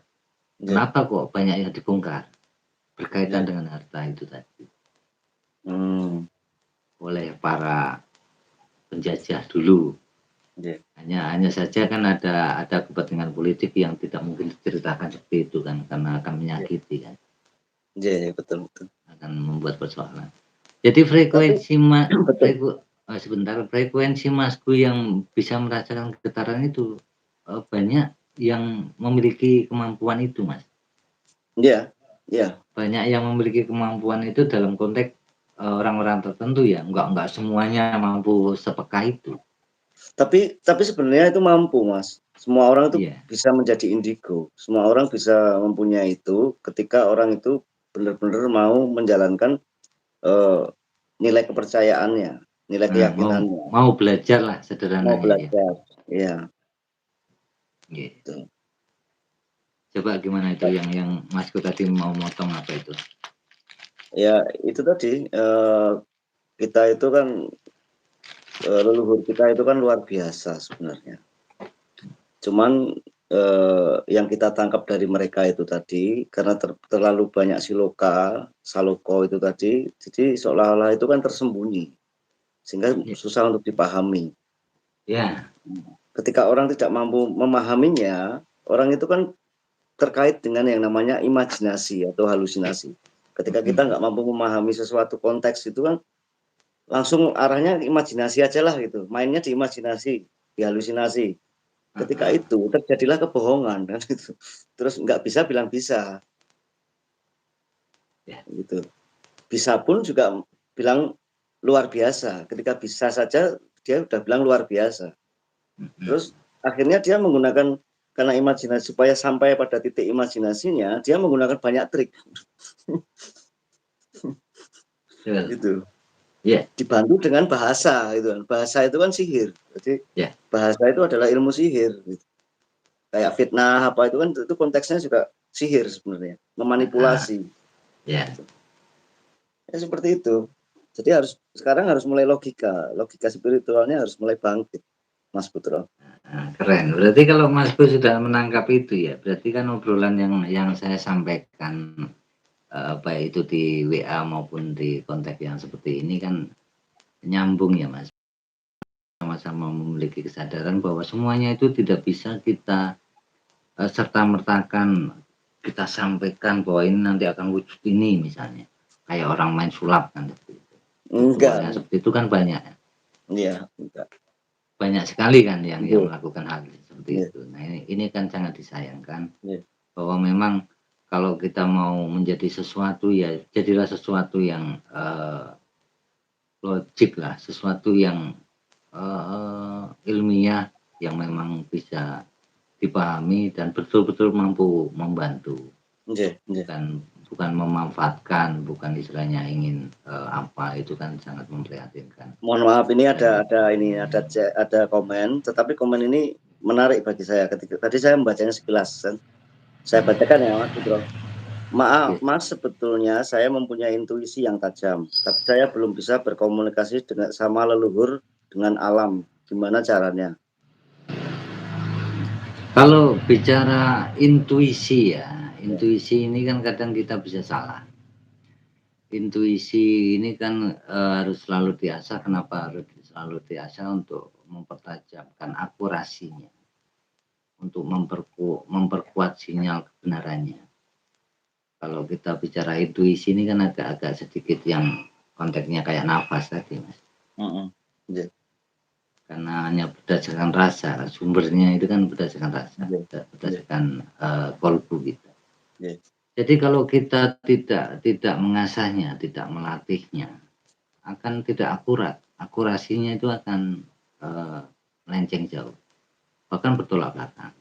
iya, Kenapa kok banyak yang dibongkar? Berkaitan iya, dengan harta itu tadi, mmm, oleh para penjajah dulu. iya, Hanya saja kan ada kepentingan politik yang tidak mungkin diceritakan seperti itu kan, karena akan iya, menyakiti kan, iya, iya, betul, betul. akan membuat persoalan. Jadi Tapi betul, sebentar, frekuensi Masku yang bisa merasakan getaran itu, banyak yang memiliki kemampuan itu, Mas. iya, iya. Banyak yang memiliki kemampuan itu dalam konteks, orang-orang tertentu ya, enggak semuanya mampu sepeka itu. Tapi sebenarnya itu mampu, Mas. Semua orang itu Iya, bisa menjadi indigo. Semua orang bisa mempunyai itu ketika orang itu benar-benar mau menjalankan, eee, nilai kepercayaannya, nilai mau keyakinannya, mau belajarlah mau sederhananya ya, belajar. Iya, nggih. betul. Coba gimana itu yang Masku tadi mau motong apa itu? Ya itu tadi, kita itu kan, leluhur kita itu kan luar biasa sebenarnya. Cuman, yang kita tangkap dari mereka itu tadi, karena terlalu banyak siloka, saloko itu tadi, jadi seolah-olah itu kan tersembunyi, sehingga Ya, susah untuk dipahami. ya, Ketika orang tidak mampu memahaminya, orang itu kan terkait dengan yang namanya imajinasi atau halusinasi. Ketika kita mhm, nggak mampu memahami sesuatu konteks itu kan, langsung arahnya imajinasi aja lah gitu, mainnya di imajinasi, di halusinasi. Ketika heeh, itu terjadilah kebohongan kan gitu. Terus nggak bisa bilang bisa, ya, gitu. Bisa pun juga bilang luar biasa, ketika bisa saja dia udah bilang luar biasa. mhm, Terus akhirnya dia menggunakan karena imajinasi, supaya sampai pada titik imajinasinya dia menggunakan banyak trik. Gitu. Iya. Dibantu dengan bahasa gitu kan. Bahasa itu kan sihir. Jadi bahasa itu adalah ilmu sihir gitu. Kayak fitnah apa itu kan itu konteksnya juga sihir sebenarnya, memanipulasi. Ya. Ya seperti itu. Jadi sekarang harus mulai logika spiritualnya harus mulai bangkit, Mas Putro. Keren. Berarti kalau Mas Bu sudah menangkap itu ya, berarti kan obrolan yang saya sampaikan baik itu di WA maupun di konteks yang seperti ini kan nyambung ya Mas. Sama-sama memiliki kesadaran bahwa semuanya itu tidak bisa kita serta-mertakan kita sampaikan bahwa ini nanti akan wujud ini misalnya. Kayak orang main sulap kan seperti itu. Ritualnya seperti itu kan banyak. Iya, enggak. Banyak sekali kan yang melakukan hal seperti itu. Nah ini kan sangat disayangkan bahwa memang kalau kita mau menjadi sesuatu ya jadilah sesuatu yang logik lah, sesuatu yang ilmiah yang memang bisa dipahami dan betul-betul mampu membantu. Bukan memanfaatkan, bukan istilahnya ingin apa, itu kan sangat memprihatinkan. Mohon maaf, ini ada komen, tetapi komen ini menarik bagi saya. Ketika tadi saya membacanya sekilas, kan? Saya bacakan ya Mas Putro. Maaf Mas, sebetulnya saya mempunyai intuisi yang tajam, tapi saya belum bisa berkomunikasi dengan sama leluhur dengan alam. Gimana caranya? Kalau bicara intuisi ya, intuisi ini kan kadang kita bisa salah. Intuisi ini kan harus selalu diasah. Kenapa harus selalu diasah? Untuk mempertajamkan akurasinya, untuk memperkuat sinyal kebenarannya. Kalau kita bicara intuisi ini kan agak sedikit yang konteksnya kayak nafas tadi Mas. Karena hanya berdasarkan rasa, sumbernya itu kan berdasarkan rasa, berdasarkan kolbu kita. Jadi kalau kita tidak mengasahnya, tidak melatihnya, akan tidak akurat. Akurasinya itu akan melenceng jauh, bahkan bertolak belakang.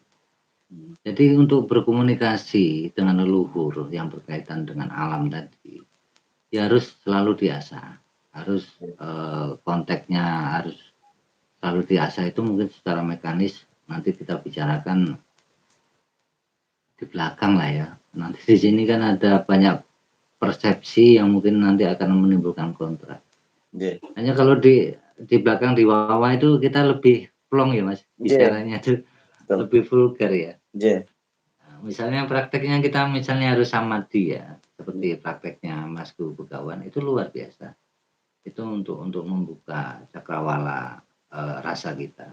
Jadi untuk berkomunikasi dengan leluhur yang berkaitan dengan alam tadi, ya harus selalu diasah, harus konteksnya harus selalu diasah. Itu mungkin secara mekanis nanti kita bicarakan di belakang lah ya. Nanti di sini kan ada banyak persepsi yang mungkin nanti akan menimbulkan kontra. Hanya kalau di belakang di bawah itu kita lebih plong ya Mas, bicaranya itu lebih vulgar ya. Nah, misalnya prakteknya kita misalnya harus samadhi ya, seperti prakteknya Mas Guru Begawan itu luar biasa. Itu untuk membuka cakrawala rasa kita.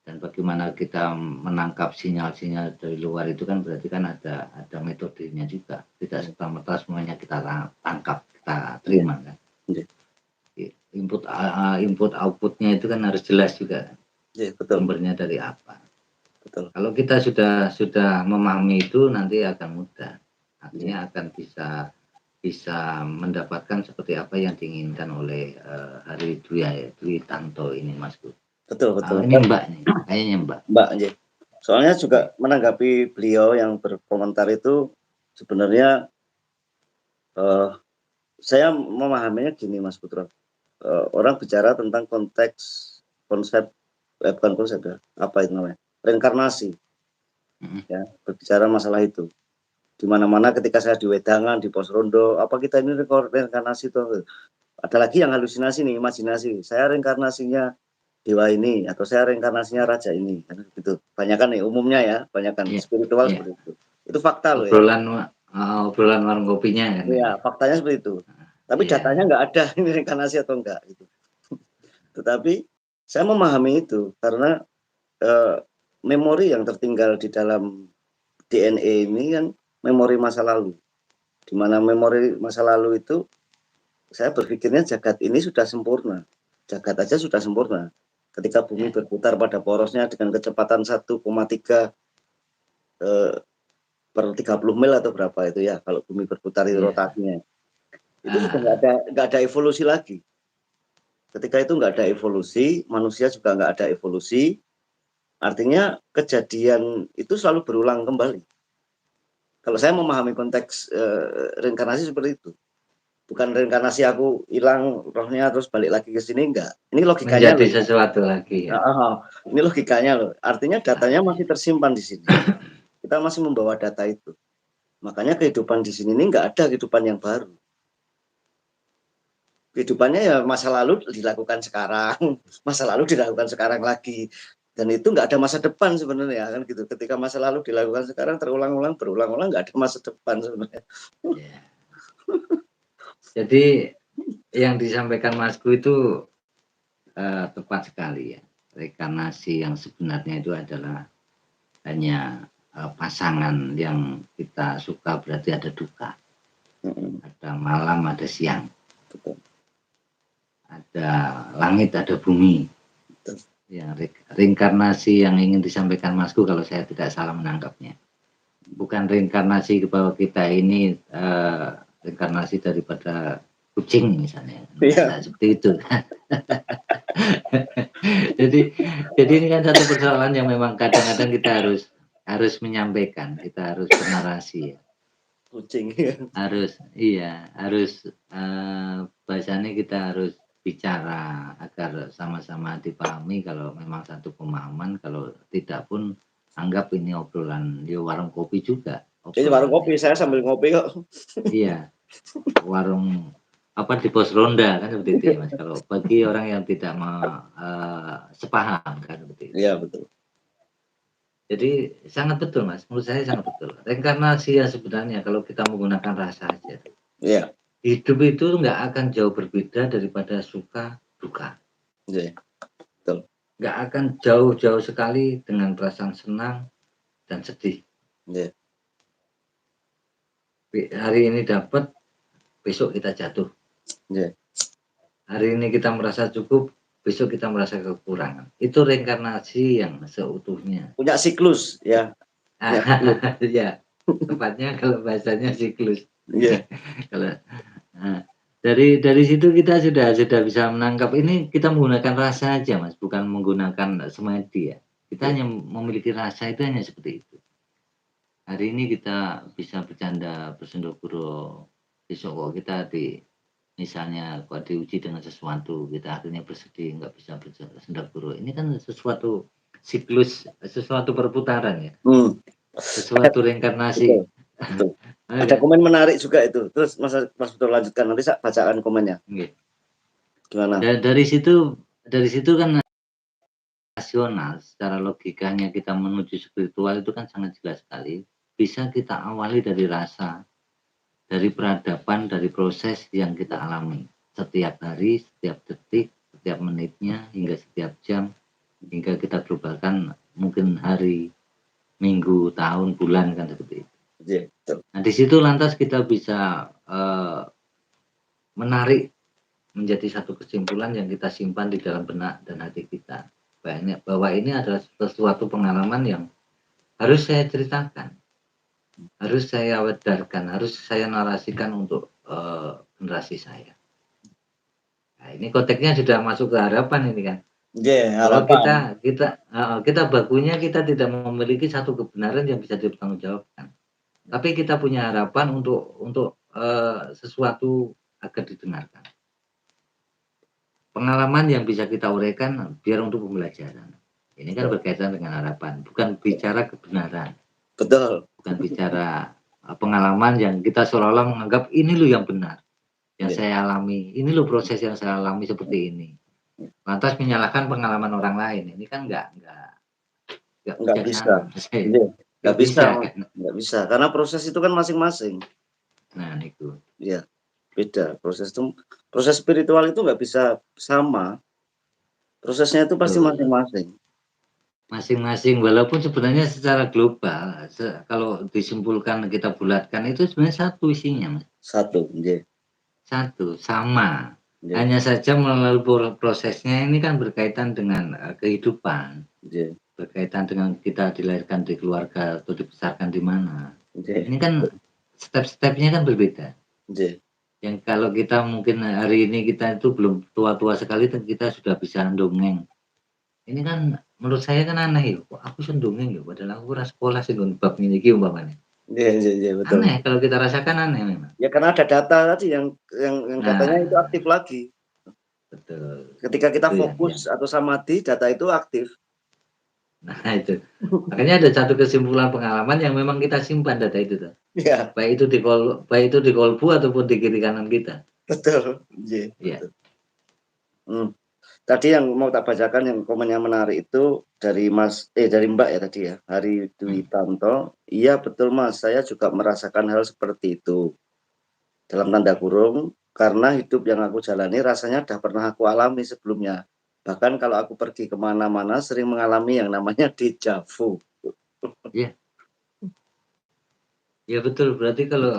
Dan bagaimana kita menangkap sinyal-sinyal dari luar itu kan berarti kan ada metodenya juga. Tidak serta-merta semuanya kita tangkap, kita terima kan. Input outputnya itu kan harus jelas juga. Sumbernya dari apa. Kalau kita sudah memahami itu nanti akan mudah. Artinya akan bisa mendapatkan seperti apa yang diinginkan oleh Hari Dwi Tanto ini Mas Gu. Betul. Ini Mbak nih, kayaknya Mbak. Soalnya juga menanggapi beliau yang berkomentar itu sebenarnya saya memahaminya gini Mas Putro. Orang bicara tentang konsep bukan konsep ya, apa itu namanya? Reinkarnasi. Ya, berbicara masalah itu. Di mana-mana ketika saya di Wedangan, di Pos Rondo, apa kita ini reinkarnasi itu? Ada lagi yang halusinasi nih, imajinasi. Saya reinkarnasinya dewa ini atau saya reinkarnasinya raja ini, kan gitu. Banyakan nih umumnya ya, banyakan spiritual seperti itu. Itu fakta loh ya. Obrolan warung kopinya kan. Iya, faktanya seperti itu. Tapi datanya nggak ada ini reinkarnasi atau enggak gitu. Tetapi saya memahami itu karena memori yang tertinggal di dalam DNA ini kan memori masa lalu. Di mana memori masa lalu itu saya berpikirnya jagat ini sudah sempurna. Jagat aja sudah sempurna. Ketika bumi berputar pada porosnya dengan kecepatan 1,3 per 30 mil atau berapa itu ya, kalau bumi berputar itu rotasinya. Itu sudah nggak ada evolusi lagi. Ketika itu nggak ada evolusi, manusia juga nggak ada evolusi, Artinya kejadian itu selalu berulang kembali. Kalau saya memahami konteks reinkarnasi seperti itu. Bukan reinkarnasi aku hilang rohnya terus balik lagi ke sini, enggak. Ini logikanya Menjadi loh. sesuatu lagi ya. Ini logikanya loh. Artinya datanya masih tersimpan di sini. Kita masih membawa data itu. Makanya kehidupan di sini ini enggak ada kehidupan yang baru. Kehidupannya ya masa lalu dilakukan sekarang, masa lalu dilakukan sekarang lagi. Dan itu nggak ada masa depan sebenarnya kan gitu. Ketika masa lalu dilakukan sekarang terulang-ulang, berulang-ulang, nggak ada masa depan sebenarnya. Ya. Jadi yang disampaikan Masku itu tepat sekali ya. Reinkarnasi yang sebenarnya itu adalah hanya pasangan yang kita suka, berarti ada duka. Ada malam, ada siang. Betul. Ada langit, ada bumi. Betul. Ya, reinkarnasi yang ingin disampaikan Masku kalau saya tidak salah menangkapnya. Bukan reinkarnasi bahwa kita ini reinkarnasi daripada kucing misalnya. Nah, seperti itu. jadi ini kan satu persoalan yang memang kadang-kadang kita harus menyampaikan, kita harus bernarasi ya. Kucing. Harus bahasanya kita harus bicara agar sama-sama dipahami. Kalau memang satu pemahaman, kalau tidak pun anggap ini obrolan di warung kopi juga. Ini warung kopi, saya sambil ngopi kok. Iya, warung apa di pos ronda kan seperti itu ya Mas. Kalau bagi orang yang tidak sepaham kan seperti itu. Iya betul. Jadi sangat betul Mas, menurut saya sangat betul. Reinkarnasi yang sebenarnya kalau kita menggunakan rasa aja. Iya. Hidup itu nggak akan jauh berbeda daripada suka duka. Iya. Betul. Nggak akan jauh-jauh sekali dengan perasaan senang dan sedih. Iya. Hari ini dapat, besok kita jatuh. Iya. Hari ini kita merasa cukup, besok kita merasa kekurangan. Itu reinkarnasi yang seutuhnya. Punya siklus ya. Ya, tepatnya kalau bahasanya siklus. Iya. Kalau dari situ kita sudah bisa menangkap ini. Kita menggunakan rasa aja Mas, bukan menggunakan semedi ya. Kita hanya memiliki rasa itu hanya seperti itu. Hari ini kita bisa bercanda bersendaguro, besok kok kita misalnya kok diuji dengan sesuatu, kita akhirnya bersedih nggak bisa bersendaguro. Ini kan sesuatu siklus, sesuatu perputaran ya. Sesuatu reinkarnasi. Betul. Ada komen menarik juga itu. Terus Mas Betul lanjutkan, nanti saya bacakan komennya. Gimana? Dari situ kan rasional, secara logikanya kita menuju spiritual itu kan sangat jelas sekali. Bisa kita awali dari rasa, dari peradaban, dari proses yang kita alami setiap hari, setiap detik, setiap menitnya, hingga setiap jam, hingga kita berubahkan mungkin hari, minggu, tahun, bulan kan seperti itu. Nah di situ lantas kita bisa menarik menjadi satu kesimpulan yang kita simpan di dalam benak dan hati kita, bahwa ini adalah sesuatu pengalaman yang harus saya ceritakan, harus saya wedarkan, harus saya narasikan untuk generasi saya. Nah, ini konteksnya sudah masuk ke harapan ini kan. Kalau kita bakunya kita tidak memiliki satu kebenaran yang bisa dipertanggungjawabkan. Tapi kita punya harapan untuk sesuatu agar didengarkan. Pengalaman yang bisa kita uraikan biar untuk pembelajaran. Ini kan berkaitan dengan harapan, bukan bicara kebenaran. Betul. Bukan bicara pengalaman yang kita seolah-olah menganggap ini loh yang benar, yang saya alami. Ini loh proses yang saya alami seperti ini. Lantas menyalahkan pengalaman orang lain. Ini kan nggak bisa. Nggak bisa karena proses itu kan masing-masing. Nah itu ya beda. Proses spiritual itu nggak bisa sama, prosesnya itu pasti masing-masing. Walaupun sebenarnya secara global kalau disimpulkan kita bulatkan itu sebenarnya satu isinya Mas. Satu sama. Hanya saja melalui prosesnya ini kan berkaitan dengan kehidupan. Berkaitan dengan kita dilahirkan di keluarga atau dibesarkan di mana. Ini kan step-stepnya kan berbeda. Yang kalau kita mungkin hari ini kita itu belum tua-tua sekali, kita sudah bisa dongeng. Ini kan menurut saya kan aneh ya, kok aku sendongeng ya padahal aku ora sekolah sing nggon bab ngene iki umpamane. Iya iya iya, betul. Aneh kalau kita rasakan aneh memang. Ya karena ada data tadi yang datanya itu Nah, aktif lagi. betul. Ketika kita Itu yang fokus atau samadhi, data itu aktif. nah itu. Makanya ada satu kesimpulan pengalaman yang memang kita simpan data itu tuh. Iya, Baik itu di kolbu ataupun di kiri kanan kita. betul. Iya, Iya. betul. Hmm. Tadi yang mau tak bacakan yang komennya menarik itu dari dari Mbak ya tadi ya, Hari Dwi Hmm. Tanto. Iya betul Mas, saya juga merasakan hal seperti itu. Dalam tanda kurung, karena hidup yang aku jalani rasanya dah pernah aku alami sebelumnya. Bahkan kalau aku pergi kemana-mana sering mengalami yang namanya deja vu. Iya. Ya betul, berarti kalau,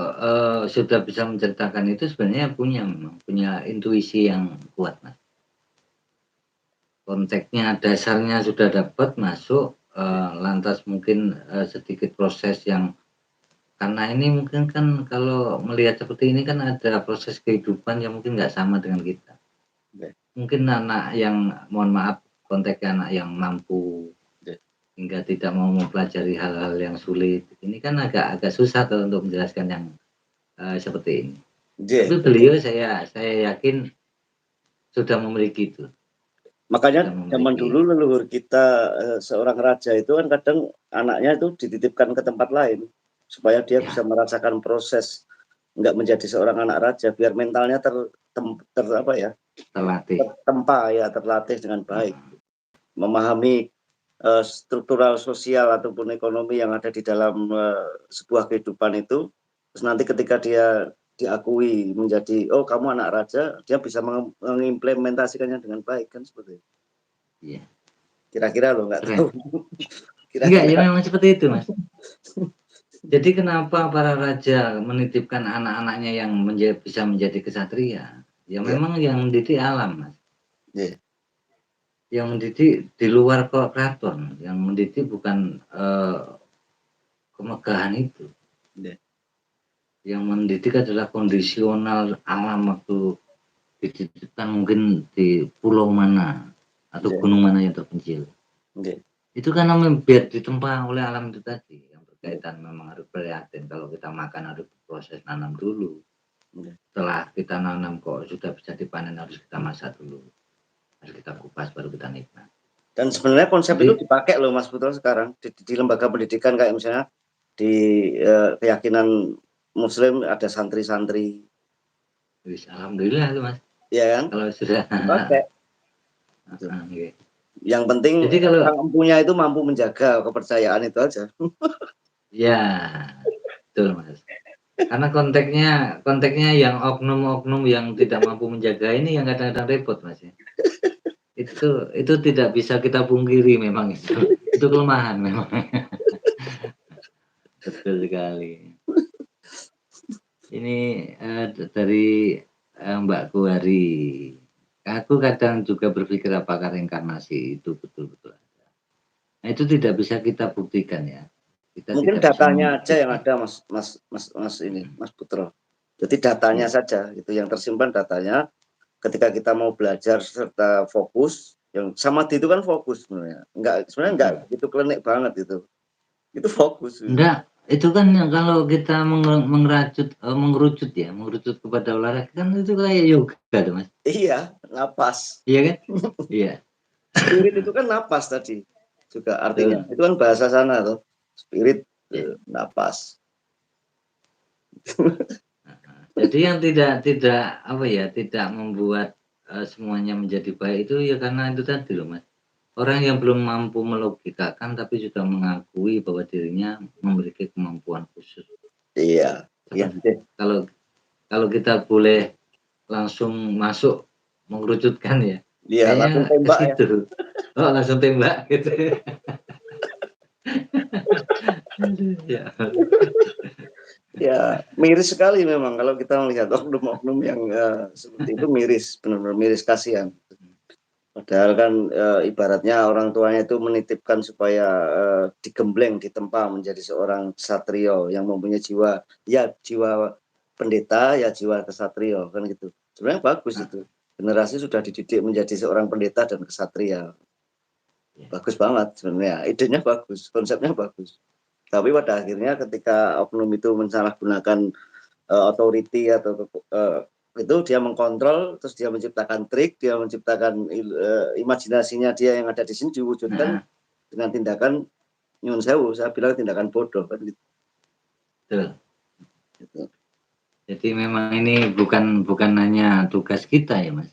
sudah bisa menceritakan itu sebenarnya memang punya intuisi yang kuat, Mas. Konteksnya, dasarnya sudah dapat, masuk, lantas mungkin, sedikit proses yang karena ini mungkin kan kalau melihat seperti ini kan ada proses kehidupan yang mungkin nggak sama dengan kita. Oke, Mungkin anak yang mohon maaf, konteksnya anak yang mampu, oke. hingga tidak mau mempelajari hal-hal yang sulit, ini kan agak agak susah tuh untuk menjelaskan yang, seperti ini. Oke, Tapi betul. beliau saya yakin sudah memiliki itu, Makanya sudah zaman memiliki dulu leluhur kita, seorang raja itu kan kadang anaknya itu dititipkan ke tempat lain, supaya dia bisa ya merasakan proses nggak menjadi seorang anak raja, biar mentalnya apa ya, terlatih, tertempa ya, terlatih dengan baik. heeh, Memahami, struktural sosial ataupun ekonomi yang ada di dalam, sebuah kehidupan itu, terus nanti ketika dia diakui menjadi, "Oh kamu anak raja," dia bisa mengimplementasikannya dengan baik, kan seperti itu. iya, Kira-kira loh, nggak tahu. keren. Enggak, ya Kira-kira. memang seperti itu, Mas. Jadi kenapa para raja menitipkan anak-anaknya yang bisa menjadi kesatria, ya Iya, memang yang mendidik alam, Mas. iya, Yang mendidik di luar keraton, yang mendidik bukan, kemegahan itu. iya, Yang mendidik adalah kondisional alam waktu dititipkan mungkin di pulau mana atau iya, gunung mana yang terpencil. iya, Itu kan namanya biar ditempa oleh alam itu tadi, yang iya, berkaitan memang harus prihatin kalau kita makan harus proses nanam dulu. iya. Setelah kita nanam kok sudah bisa dipanen harus kita masak dulu, harus kita kupas baru kita nikmat. Dan sebenarnya konsep itu Jadi, dipakai loh Mas Putra sekarang di lembaga pendidikan kayak misalnya di, keyakinan muslim ada santri-santri, wis alhamdulillah itu Mas, ya kan? kalau sudah Dipakai, gitu. nggih. Yang penting, Jadi kalau sang empunya itu mampu menjaga kepercayaan itu aja. ya, betul Mas. Karena konteksnya yang oknum-oknum yang tidak mampu menjaga ini yang kadang-kadang repot Mas ya. Itu tidak bisa kita pungkiri memang itu. Itu kelemahan memang. Betul sekali. Ini, dari, Mbakku Hari. Aku kadang juga berpikir apakah reinkarnasi itu betul-betul ada. Nah itu tidak bisa kita buktikan ya, kita Mungkin tidak bisa datanya aja yang membuktikan. ada Mas Mas Mas Mas ini, Mhm, Mas Putra. Jadi datanya iya, saja itu yang tersimpan datanya, ketika kita mau belajar serta fokus, yang samadhi itu kan fokus sebenarnya. Sebenarnya enggak mhm. begitu klinik banget itu. Itu fokus gitu. Enggak, itu kan yang kalau kita mengerucut ya, mengerucut kepada olahraga kan itu kayak yoga tuh, Mas, Iya, napas. iya kan? Iya, Spirit itu kan napas tadi juga artinya. betul, Itu kan bahasa sana tuh. Spirit, iya, napas. heeh. Jadi yang tidak tidak apa ya, tidak membuat, semuanya menjadi baik itu ya karena itu tadi loh, Mas, orang yang belum mampu melogikakan tapi sudah mengakui bahwa dirinya memiliki kemampuan khusus. Iya, iya Kalau deh. kalau kalau kita boleh langsung masuk mengerucutkan ya, Iya, langsung kayaknya ke tembak ya. situ. Oh, langsung tembak gitu. Aduh, ya Ya, miris sekali memang kalau kita melihat oknum-oknum yang, seperti itu miris, benar-benar miris, kasihan. Padahal kan, ibaratnya orang tuanya itu menitipkan supaya, digembleng, ditempa menjadi seorang ksatrio yang mempunyai jiwa, ya jiwa pendeta, ya jiwa ksatrio, kan gitu. Sebenarnya bagus Nah, itu, generasi sudah dididik menjadi seorang pendeta dan ksatria. bagus banget sebenarnya, idenya bagus, konsepnya bagus. Tapi pada akhirnya ketika oknum itu menyalahgunakan authority atau itu dia mengkontrol, terus dia menciptakan trik, dia menciptakan imajinasinya dia yang ada di sini diwujudkan dengan tindakan nyun sewu, saya bilang tindakan bodoh kan gitu. Betul. Gitu. Jadi memang ini bukan hanya tugas kita ya Mas.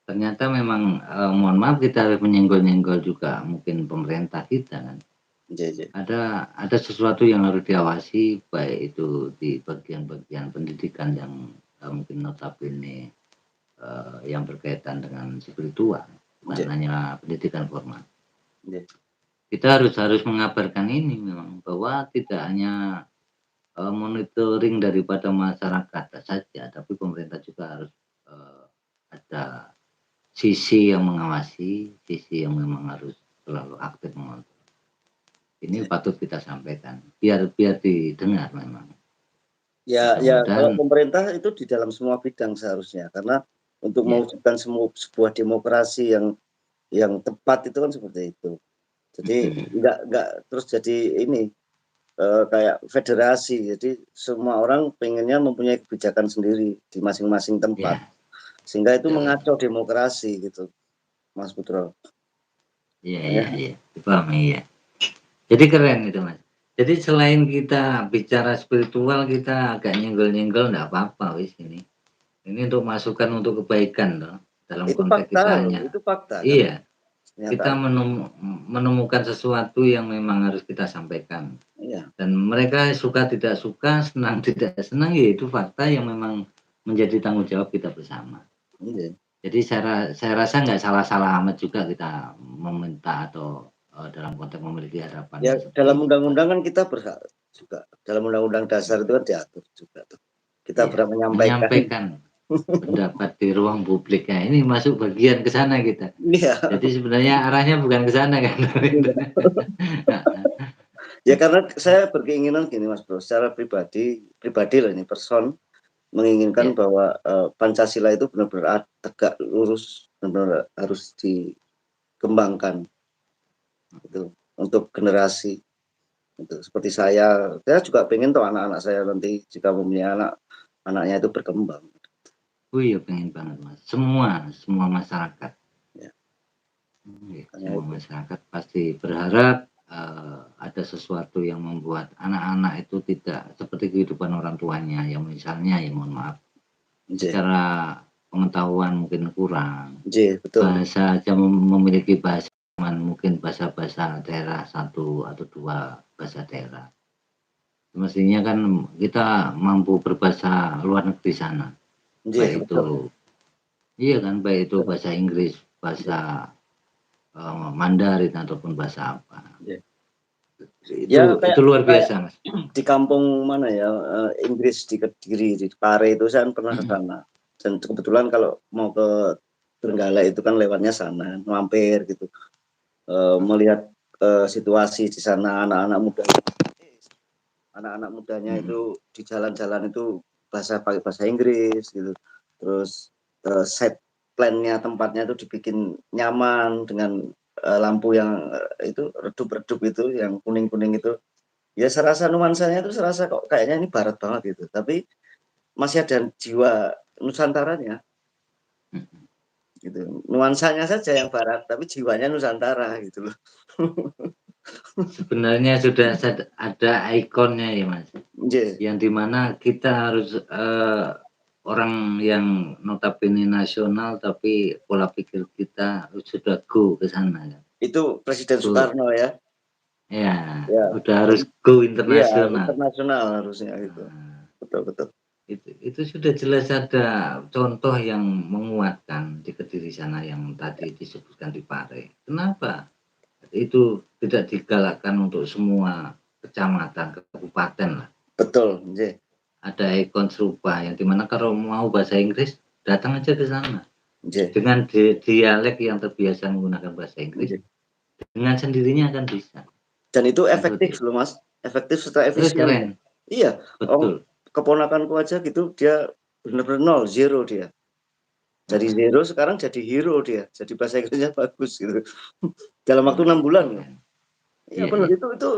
Ternyata memang mohon maaf kita harus menyenggol-nyenggol juga mungkin pemerintah kita kan. Ada sesuatu yang harus diawasi, baik itu di bagian-bagian pendidikan yang mungkin notabene yang berkaitan dengan spiritual, bukan hanya pendidikan formal. Kita harus mengabarkan ini memang bahwa tidak hanya monitoring daripada masyarakat saja, tapi pemerintah juga harus ada sisi yang mengawasi, sisi yang memang harus selalu aktif mengontrol. Ini patut kita sampaikan, biar didengar memang. Ya kalau pemerintah itu di dalam semua bidang seharusnya, karena untuk mewujudkan sebuah demokrasi yang tepat itu kan seperti itu. Jadi enggak terus jadi ini kayak federasi, jadi semua orang pengennya mempunyai kebijakan sendiri di masing-masing tempat, sehingga itu mengacau demokrasi gitu, Mas Putro. Iya, dipahami ya. Jadi keren itu Mas. Jadi selain kita bicara spiritual, kita agak nyenggol-nyenggol enggak apa-apa wis ini. Ini untuk masukan untuk kebaikan loh, dalam Itu konteks fakta, kita hanya. itu fakta. Iya. Kan? Kita menemukan sesuatu yang memang harus kita sampaikan. Iya. Dan mereka suka tidak suka, senang tidak senang, ya itu fakta yang memang menjadi tanggung jawab kita bersama. Iya. Jadi saya rasa nggak salah-salah amat juga kita meminta atau dalam konteks memiliki harapan. Ya dalam undang-undang kan kita berhak juga. Dalam undang-undang dasar itu kan diatur juga tuh. Kita berhak menyampaikan pendapat di ruang publik. Nah, ini masuk bagian ke sana kita. Iya. Jadi sebenarnya arahnya bukan ke sana kan. Ya karena saya berkeinginan gini Mas Bro, secara pribadi lah ini person menginginkan bahwa Pancasila itu benar-benar tegak lurus, benar-benar harus dikembangkan itu untuk generasi itu. Seperti saya juga pengen tuh anak-anak saya nanti jika mempunyai anaknya itu berkembang. Oh iya pengen banget Mas, semua masyarakat. Semua masyarakat pasti berharap ada sesuatu yang membuat anak-anak itu tidak seperti kehidupan orang tuanya yang misalnya ya mohon maaf secara pengetahuan mungkin kurang, betul. bahasa aja memiliki bahasa mungkin bahasa daerah 1 atau 2 bahasa daerah. Mestinya kan kita mampu berbahasa luar negeri sana, baik itu iya kan, baik itu bahasa Inggris, bahasa Mandarin ataupun bahasa apa. Itu luar biasa Mas. Di kampung mana ya, Inggris di Kediri, di Pare itu saya pernah ke sana. Dan kebetulan kalau mau ke Trenggalek itu kan lewatnya sana, mampir gitu. Melihat situasi di sana anak-anak mudanya itu di jalan-jalan itu pakai bahasa Inggris gitu. Terus set plan-nya tempatnya itu dibikin nyaman dengan lampu yang itu redup-redup itu yang kuning-kuning itu. Ya serasa nuansanya itu serasa kok kayaknya ini barat banget gitu. Tapi masih ada jiwa Nusantaranya. Gitu. Nuansanya saja yang barat tapi jiwanya Nusantara gitu loh. Sebenarnya sudah ada ikonnya ya Mas. Yang dimana kita harus orang yang notabene nasional tapi pola pikir kita sudah go ke sana kan. Itu Presiden Soekarno ya. Ya, udah harus go internasional. Iya, internasional harusnya itu. Betul. Itu sudah jelas ada contoh yang menguatkan di Kediri sana yang tadi disebutkan di Pare. Kenapa? Itu tidak digalakkan untuk semua kecamatan, kabupaten lah. Betul, ada ikon serupa yang dimana kalau mau bahasa Inggris datang aja ke sana dengan dialek yang terbiasa menggunakan bahasa Inggris dengan sendirinya akan bisa dan itu efektif loh Mas, efektif secara efisien. Iya, betul. Keponakanku aja gitu dia benar-benar 0 dia Dari zero sekarang jadi hero dia, jadi bahasa Inggrisnya bagus gitu. Dalam waktu 6 bulan loh. Iya benar, itu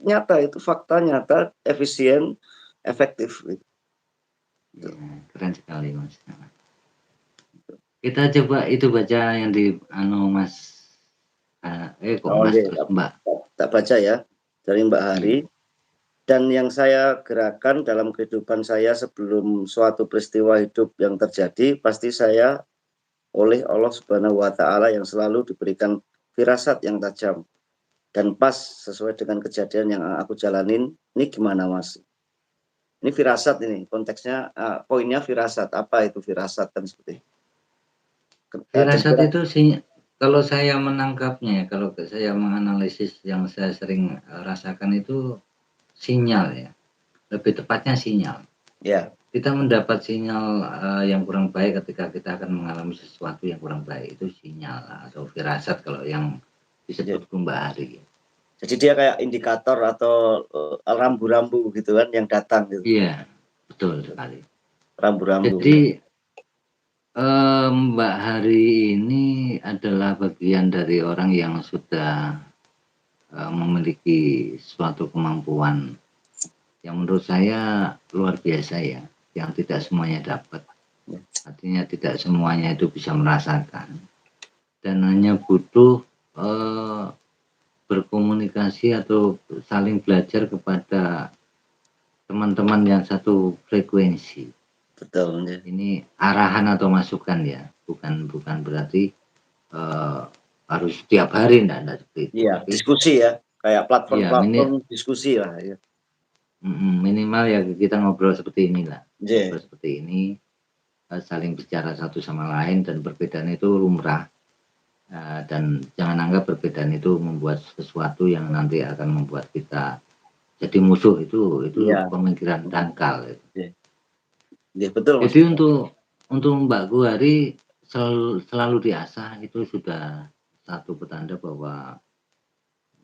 nyata, itu fakta nyata, efisien, efektif gitu. Ya, keren sekali Mas. Kita coba itu baca yang di Mas kok Oh Mas iya, terus Mbak. tak baca ya dari Mbak Hari. Iya. Dan yang saya gerakan dalam kehidupan saya sebelum suatu peristiwa hidup yang terjadi, pasti saya oleh Allah Subhanahu wa Ta'ala yang selalu diberikan firasat yang tajam dan pas sesuai dengan kejadian yang aku jalanin. Ini gimana Mas? Ini firasat, ini konteksnya, poinnya firasat. Apa itu firasat kan seperti itu? Firasat itu sih kalau saya menangkapnya, kalau saya menganalisis yang saya sering rasakan itu sinyal ya. Lebih tepatnya sinyal. Ya. Kita mendapat sinyal yang kurang baik ketika kita akan mengalami sesuatu yang kurang baik, itu sinyal atau firasat kalau yang disebut Mbak Hari. Jadi dia kayak indikator atau rambu-rambu gitu kan yang datang gitu. Iya, betul sekali. Rambu-rambu. Jadi Mbak Hari ini adalah bagian dari orang yang sudah memiliki suatu kemampuan yang menurut saya luar biasa ya, yang tidak semuanya dapat. Artinya tidak semuanya itu bisa merasakan dan hanya butuh berkomunikasi atau saling belajar kepada teman-teman yang satu frekuensi. Betul. Ya. Ini arahan atau masukan ya, bukan berarti harus setiap hari enggak seperti itu. Iya, diskusi ya, kayak platform-platform diskusi lah ya. Minimal ya kita ngobrol seperti inilah. Yeah. Ngobrol seperti ini, saling bicara satu sama lain dan perbedaan itu lumrah. Dan jangan anggap perbedaan itu membuat sesuatu yang nanti akan membuat kita jadi musuh, itu pemikiran dangkal. Ya, betul Mas. Jadi untuk Mbak Guari selalu diasah, itu sudah satu petanda bahwa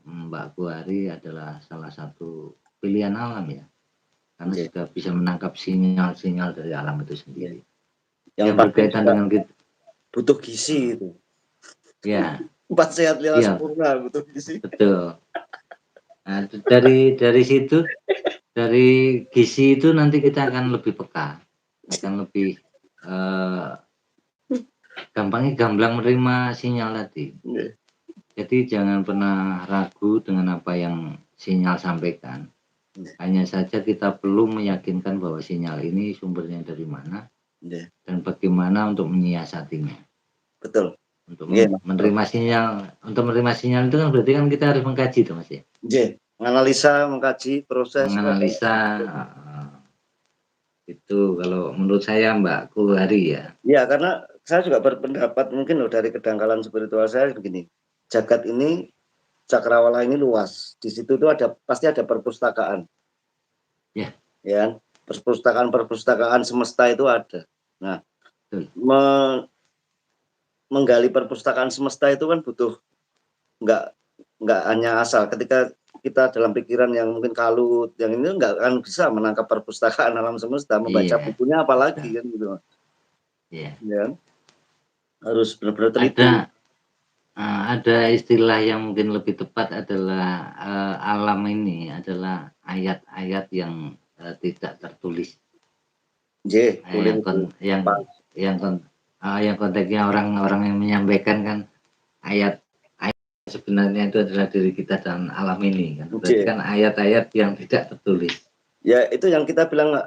Mbak Guari adalah salah satu pilihan alam ya, karena sudah bisa menangkap sinyal-sinyal dari alam itu sendiri. Yang berkaitan dengan kita butuh gizi itu. Ya. 4 sehat 5 sempurna butuh gizi. Betul. Nah, dari situ, dari gizi itu nanti kita akan lebih peka, akan lebih gamblang menerima sinyal tadi. Jadi jangan pernah ragu dengan apa yang sinyal sampaikan. Hanya saja kita perlu meyakinkan bahwa sinyal ini sumbernya dari mana dan bagaimana untuk menyiasatinya. Betul. Untuk menerima sinyal itu kan berarti kan kita harus mengkaji tuh Mas ya. Menganalisa, mengkaji, proses. Menganalisa itu kalau menurut saya Mbak Guari ya. Iya, karena saya juga berpendapat mungkin loh dari kedangkalan spiritual saya begini. Jagat ini, cakrawala ini luas. Di situ tuh pasti ada perpustakaan. Ya. Ya, perpustakaan semesta itu ada. Nah, menggali perpustakaan semesta itu kan butuh nggak hanya asal. Ketika kita dalam pikiran yang mungkin kalut, yang ini nggak akan bisa menangkap perpustakaan alam semesta, membaca bukunya apalagi kan gitu. Iya. Ya. Harus benar-benar teliti. Ada istilah yang mungkin lebih tepat adalah alam ini adalah ayat-ayat yang tidak tertulis. Yang konteksnya orang-orang yang menyampaikan kan ayat sebenarnya itu adalah diri kita dan alam ini kan. Berarti kan ayat-ayat yang tidak tertulis. Ya itu yang kita bilang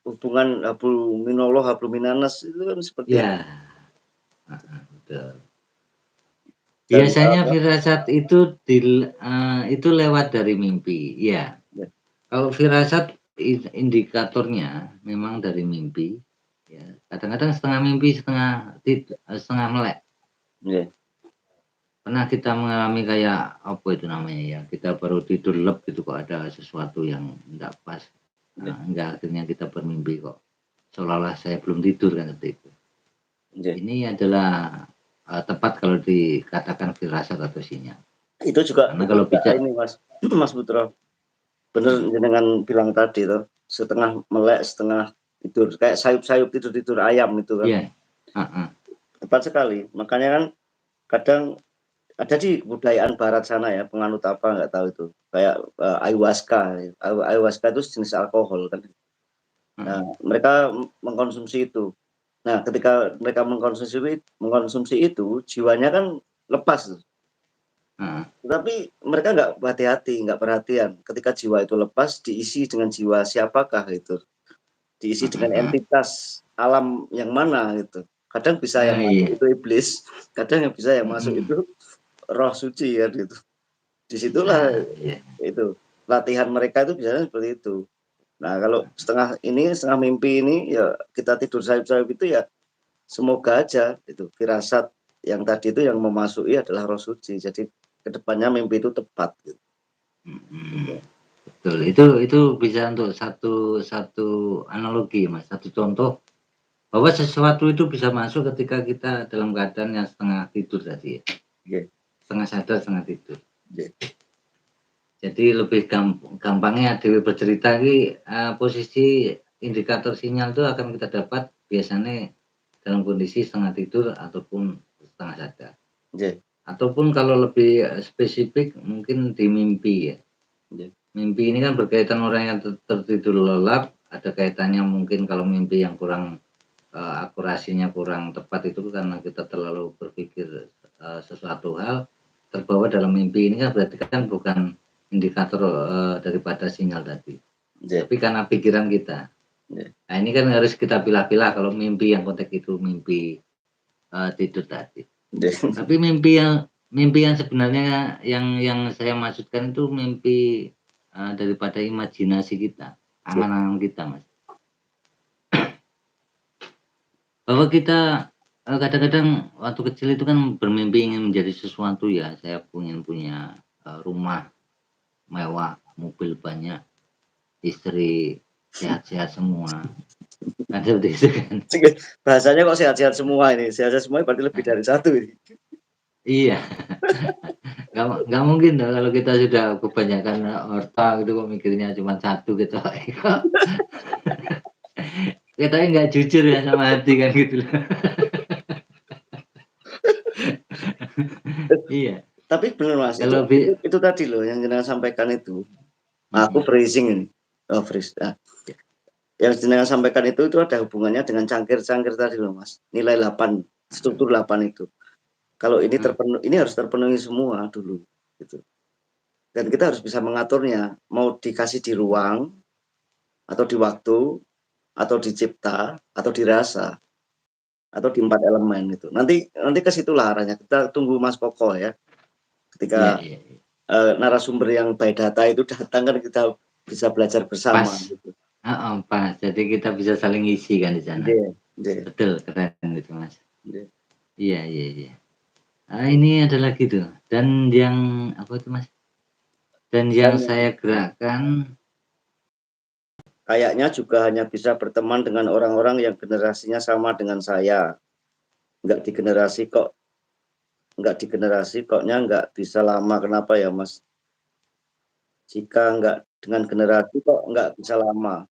hubungan hablum minallah hablum minannas itu kan seperti itu. Betul. Biasanya firasat itu itu lewat dari mimpi, ya. Kalau firasat indikatornya memang dari mimpi, ya. Kadang-kadang setengah mimpi, setengah melek. Pernah kita mengalami kayak apa itu namanya ya? Kita baru tidur lep gitu kok ada sesuatu yang enggak pas. Enggak, akhirnya kita bermimpi kok. Seolah-olah saya belum tidur kan seperti itu. Ini adalah tepat kalau dikatakan firasat atau sinyal. Itu juga karena kalau bicara ini Mas Putra, bener dengan bilang tadi tuh, setengah melek setengah tidur, kayak sayup-sayup tidur ayam itu kan. Iya. Heeh. tepat sekali. Makanya kan kadang ada di kebudayaan barat sana ya, penganut apa nggak tahu itu, kayak, ayahuasca. Ayahuasca itu jenis alkohol kan. Nah, Mhm. mereka mengkonsumsi itu. Nah, ketika mereka mengkonsumsi itu, jiwanya kan lepas tuh. Heeh. Tetapi mereka nggak hati-hati, nggak perhatian. Ketika jiwa itu lepas, diisi dengan jiwa siapakah itu, diisi Mhm dengan mhm. entitas alam yang mana gitu. Kadang bisa yang Ah, masuk iya. itu iblis, kadang yang bisa yang masuk Mhm. itu roh suci kan gitu. Disitulah Nah, iya. itu, latihan mereka itu biasanya seperti itu. Nah, kalau setengah mimpi ini, ya kita tidur sayup-sayup itu ya semoga aja itu firasat yang tadi itu yang memasuki adalah roh suci. Jadi kedepannya mimpi itu tepat gitu. Mhm. Betul, itu bisa untuk satu satu analogi ya, Mas, satu contoh bahwa sesuatu itu bisa masuk ketika kita dalam keadaan yang setengah tidur tadi ya, Nggih, setengah sadar, setengah tidur. nggih, Jadi lebih gampangnya dewe bercerita iki, posisi indikator sinyal itu akan kita dapat biasanya dalam kondisi setengah tidur ataupun setengah sadar. nggih, Ataupun kalau lebih, spesifik mungkin di mimpi ya. nggih, Mimpi ini kan berkaitan orang yang tertidur lelap, ada kaitannya mungkin kalau mimpi yang kurang, akurasinya kurang tepat itu karena kita terlalu berpikir, sesuatu hal, terbawa dalam mimpi ini kan berarti kan bukan indikator, daripada sinyal tadi, nggih, tapi karena pikiran kita. nggih, Nah ini kan harus kita pilah-pilah kalau mimpi yang konteks itu mimpi, tidur tadi. nggih. Tapi mimpi yang sebenarnya yang saya maksudkan itu mimpi, daripada imajinasi kita, angan-angan kita, Mas. Bahwa kita, kadang-kadang waktu kecil itu kan bermimpi ingin menjadi sesuatu ya, saya ingin punya, rumah mewah, mobil banyak, istri sehat-sehat semua, kan seperti itu kan. Bahasanya kok sehat-sehat semua ini, sehat-sehat semua berarti lebih dari satu ini. Iya, nggak mungkin dong kalau kita sudah kebanyakan harta gitu kok mikirnya cuma satu gitu, kok katanya nggak jujur ya sama hati kan gitu loh. Iya, Tapi benar Mas, itu kalau itu itu tadi loh yang jenengan sampaikan itu, aku mhm, freezing ini, oh freeze, yang jenengan sampaikan itu ada hubungannya dengan cangkir-cangkir tadi loh Mas, nilai 8, mhm, struktur 8 itu. Kalau mhm, ini harus terpenuhi semua dulu, gitu. Dan kita harus bisa mengaturnya, mau dikasih di ruang, atau di waktu, atau dicipta, atau dirasa, atau di 4 elemen itu. Nanti nanti ke situlah arahnya, kita tunggu Mas Koko ya, iya ketika, iya iya, narasumber yang by data itu datang kan kita bisa belajar bersama pas, gitu. heeh, pas, jadi kita bisa saling isi kan di sana. Nggih, nggih, Betul, keren itu Mas. nggih. Iya iya iya. Ini ada lagi tuh, dan yang apa tuh Mas, dan Dan yang saya gerakkan kayaknya juga hanya bisa berteman dengan orang-orang yang generasinya sama dengan saya, nggak di generasi kok koknya nggak bisa lama, kenapa ya Mas? Jika nggak dengan generasi kok nggak bisa lama.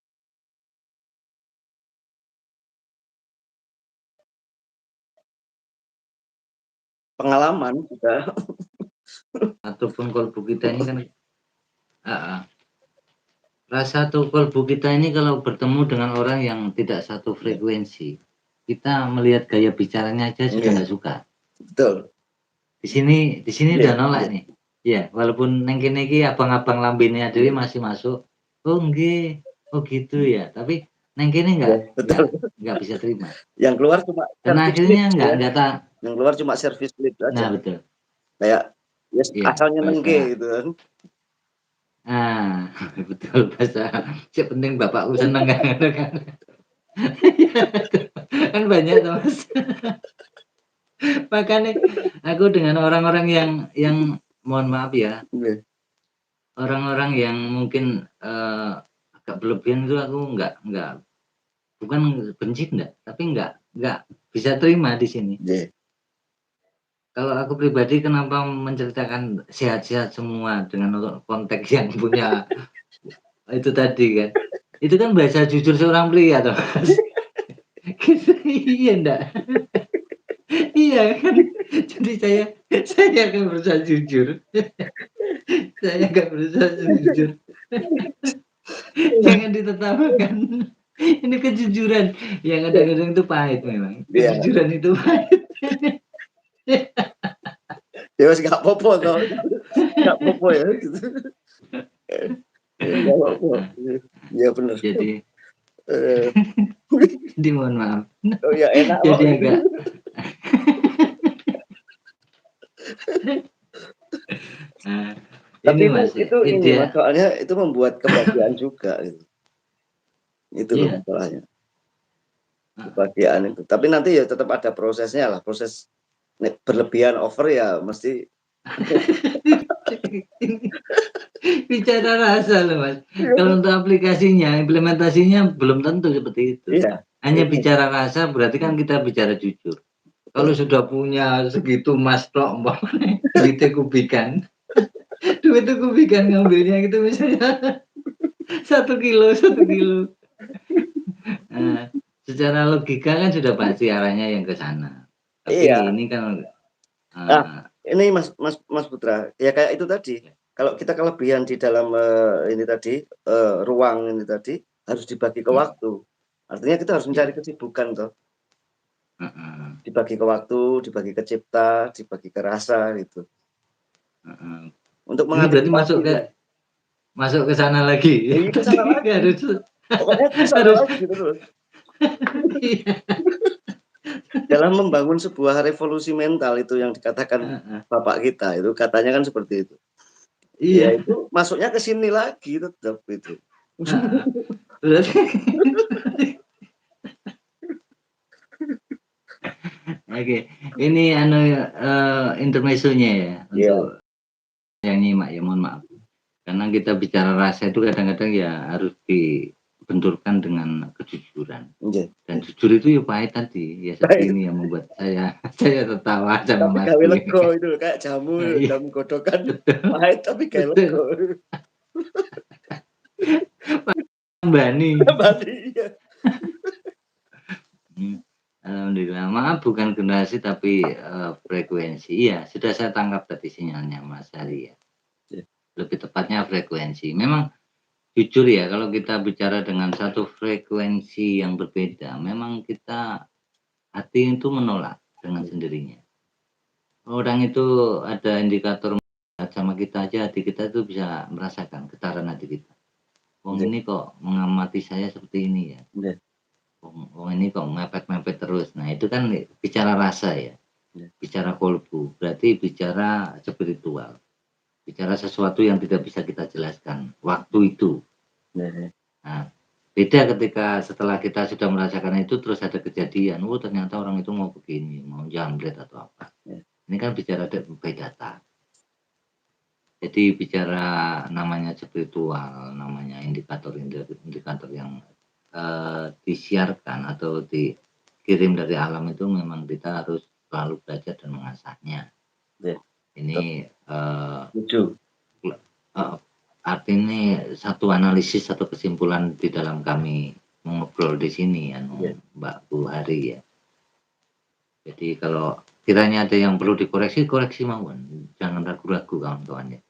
Pengalaman juga. ataupun kolbu kita ini kan heeh, rasa tuh kolbu kita ini kalau bertemu dengan orang yang tidak satu Iya, frekuensi, kita melihat gaya bicaranya aja sudah iya, nggak suka. betul. Di sini Iya, udah nolak iya, nih. Iya, walaupun neng kene iki abang-abang lambene dhewe iya, masih masuk, "Oh nggih, oh gitu ya." Tapi neng kene iya, nggak betul. nggak nggak bisa terima. Yang keluar cuma Dan service akhirnya lead ya, nggak tak yang keluar cuma service lead aja. nah betul, Kayak, yes iya asal bahasa nyenengke gitu kan. ah, betul bahasa, "Sing penting bapakku seneng," kan ngono kan. Iya tuh, kan banyak tuh Mas. Makanya aku dengan orang-orang yang mohon maaf ya, Iya, orang-orang yang mungkin, agak berlebihan itu aku nggak bukan benci enggak, tapi nggak bisa terima di sini. iya, Kalau aku pribadi kenapa menceritakan sehat-sehat semua dengan konteks yang punya itu tadi kan, itu kan bahasa jujur seorang pria toh Mas, gitu. Iya ndak? Iya kan? Jadi saya akan berusaha jujur. Saya nggak berusaha jujur. Jangan ditertawakan. Ini kejujuran yang kadang-kadang itu pahit memang. Iya, Kejujuran itu pahit. ya wis gak apa-apa toh, gak apa-apa ya gitu. Gak apa-apa. Heeh. Iya bener. Jadi Eee, jadi mohon maaf. oh ya enak kok Jadi gitu. agak eee, Tapi ini Mas, itu ini Mas, ide soalnya itu membuat kebahagiaan juga gitu. Itu loh iya, masalahnya, heeh. kebahagiaan itu. Tapi nanti ya tetap ada prosesnya lah, proses nek berlebihan over ya mesti Bicara rasa loh Mas. iya, Kalau untuk aplikasinya, implementasinya belum tentu seperti itu. iya, Hanya itu, bicara rasa berarti kan mmm, kita bicara jujur. Kalau betul. sudah punya segitu Mas tok umpamanya duitnya kubikan, duitnya kubikan ngambilnya gitu misalnya 1 kilo 1 kilo. Secara logika kan sudah pasti arahnya yang ke sana. Tapi Iya. ini kan, Ah, eee, ini Mas Mas Mas Putra, ya kayak itu tadi, ya, kalau kita kelebihan di dalam, ini tadi, ruang ini tadi, harus dibagi ke mhm, waktu. Artinya kita harus mencari iya, kesibukan toh, heeh, dibagi ke waktu, dibagi ke cipta, dibagi ke rasa gitu, heeh. untuk Ini berarti mengantisipasi itu. masuk ke sana lagi. Iya ke sana lagi, Harus pokoknya ke sana harus lagi terus. iya, Dalam membangun sebuah revolusi mental itu yang dikatakan heeh, bapak kita itu katanya kan seperti itu. Ya iya, itu masuknya ke sini lagi tetap itu. heeh. Berarti oke, ini anu, intermezzonya ya Iya, untuk yang nyimak ya, mohon maaf. Karena kita bicara rasa itu kadang-kadang ya harus dibenturkan dengan kejujuran. nggih. Dan jujur itu ya pahit tadi, ya seperti ini yang membuat saya saya tertawa sama Tapi gawe Masku ini. lego itu loh, kayak jamu Iya, jamu godhogan betul pahit tapi gawe lego. betul, Mbani. Berarti iya. Mmm, alhamdulillah. Maaf bukan generasi tapi, frekuensi. Iya, sudah saya tangkap tadi sinyalnya Mas Hari ya. Iya, Lebih tepatnya frekuensi. Memang jujur ya kalau kita bicara dengan satu frekuensi yang berbeda, memang kita hati itu menolak dengan iya, sendirinya. Orang itu ada indikator sama kita aja, hati kita itu bisa merasakan getaran hati kita. Wong iya, ini kok mengamati saya seperti ini ya, iya, wong ini kok mepet-mepet terus. Nah itu kan bicara rasa ya, iya, bicara kolbu, berarti bicara spiritual, bicara sesuatu yang tidak bisa kita jelaskan, waktu itu. iya, iya, Nah, beda ketika setelah kita sudah merasakan itu terus ada kejadian, oh ternyata orang itu mau begini, mau jambret atau apa. iya, Ini kan bicara by data. Jadi bicara namanya spiritual, namanya indikator yang, disiarkan atau dikirim dari alam itu memang kita harus selalu belajar dan mengasahnya. iya, Ini, betul, eee, setuju. le heeh, artinya satu analisis, satu kesimpulan di dalam kami mengobrol di sini anu, Iya, Mbak, Bu Hari ya. Jadi kalau kiranya ada yang perlu dikoreksi, koreksi mawon, jangan ragu-ragu kawan-kawan ya.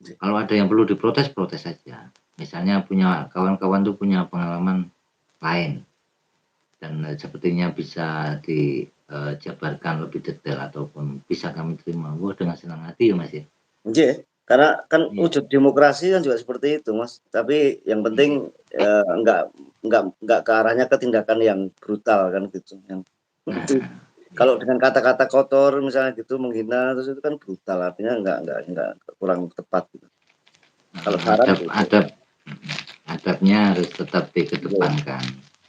iya, Kalau ada yang perlu diprotes, protes saja. Misalnya punya kawan-kawan tuh punya pengalaman lain dan, sepertinya bisa dijabarkan lebih detail ataupun bisa kami terima. Wah, dengan senang hati ya, Mas, ya. iya, karena kan Iya wujud demokrasi kan juga seperti itu, Mas. Tapi yang penting, iya. enggak ke arahnya ke tindakan yang brutal kan gitu, yang itu Nah, kalau iya. dengan kata-kata kotor misalnya gitu menghina terus itu kan brutal, artinya enggak kurang tepat gitu. Kalau saran Adab gitu, adab adabnya harus tetap iya, dikedepankan,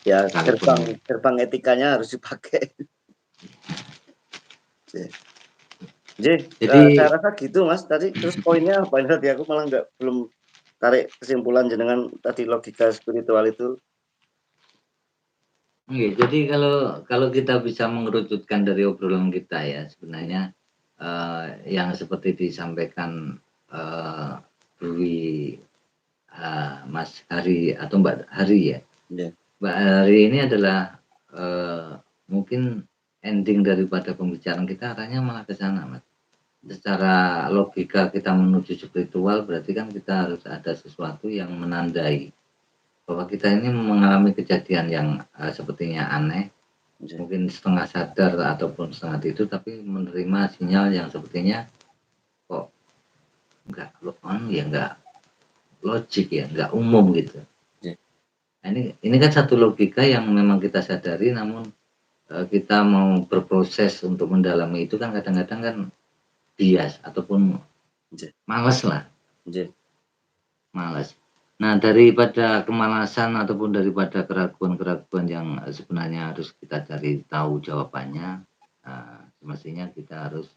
ya sekalipun gerbang gerbang etikanya harus dipakai. Iya. Jadi, saya jadi rasa gitu Mas tadi, terus poinnya apa ini tadi aku malah belum tarik kesimpulan jenengan tadi logika spiritual itu. oke, jadi kalau kalau kita bisa mengerucutkan dari obrolan kita ya, sebenarnya, yang seperti disampaikan, eee, Dwi, Mas Hari atau Mbak Hari ya. Iya, Mbak Hari ini adalah, eee, mungkin ending daripada pembicaraan kita arahnya malah ke sana, Mas. Secara logika kita menuju spiritual berarti kan kita harus ada sesuatu yang menandai bahwa kita ini mengalami kejadian yang sepertinya aneh, mungkin setengah sadar ataupun setengah tidur, tapi menerima sinyal yang sepertinya kok nggak logik ya, nggak umum gitu. Nah, ini kan satu logika yang memang kita sadari, namun kita mau berproses untuk mendalami itu kan kadang-kadang kan bias ataupun malas lah. Malas. Nah, daripada kemalasan ataupun daripada keraguan-keraguan yang sebenarnya harus kita cari tahu jawabannya, semestinya kita harus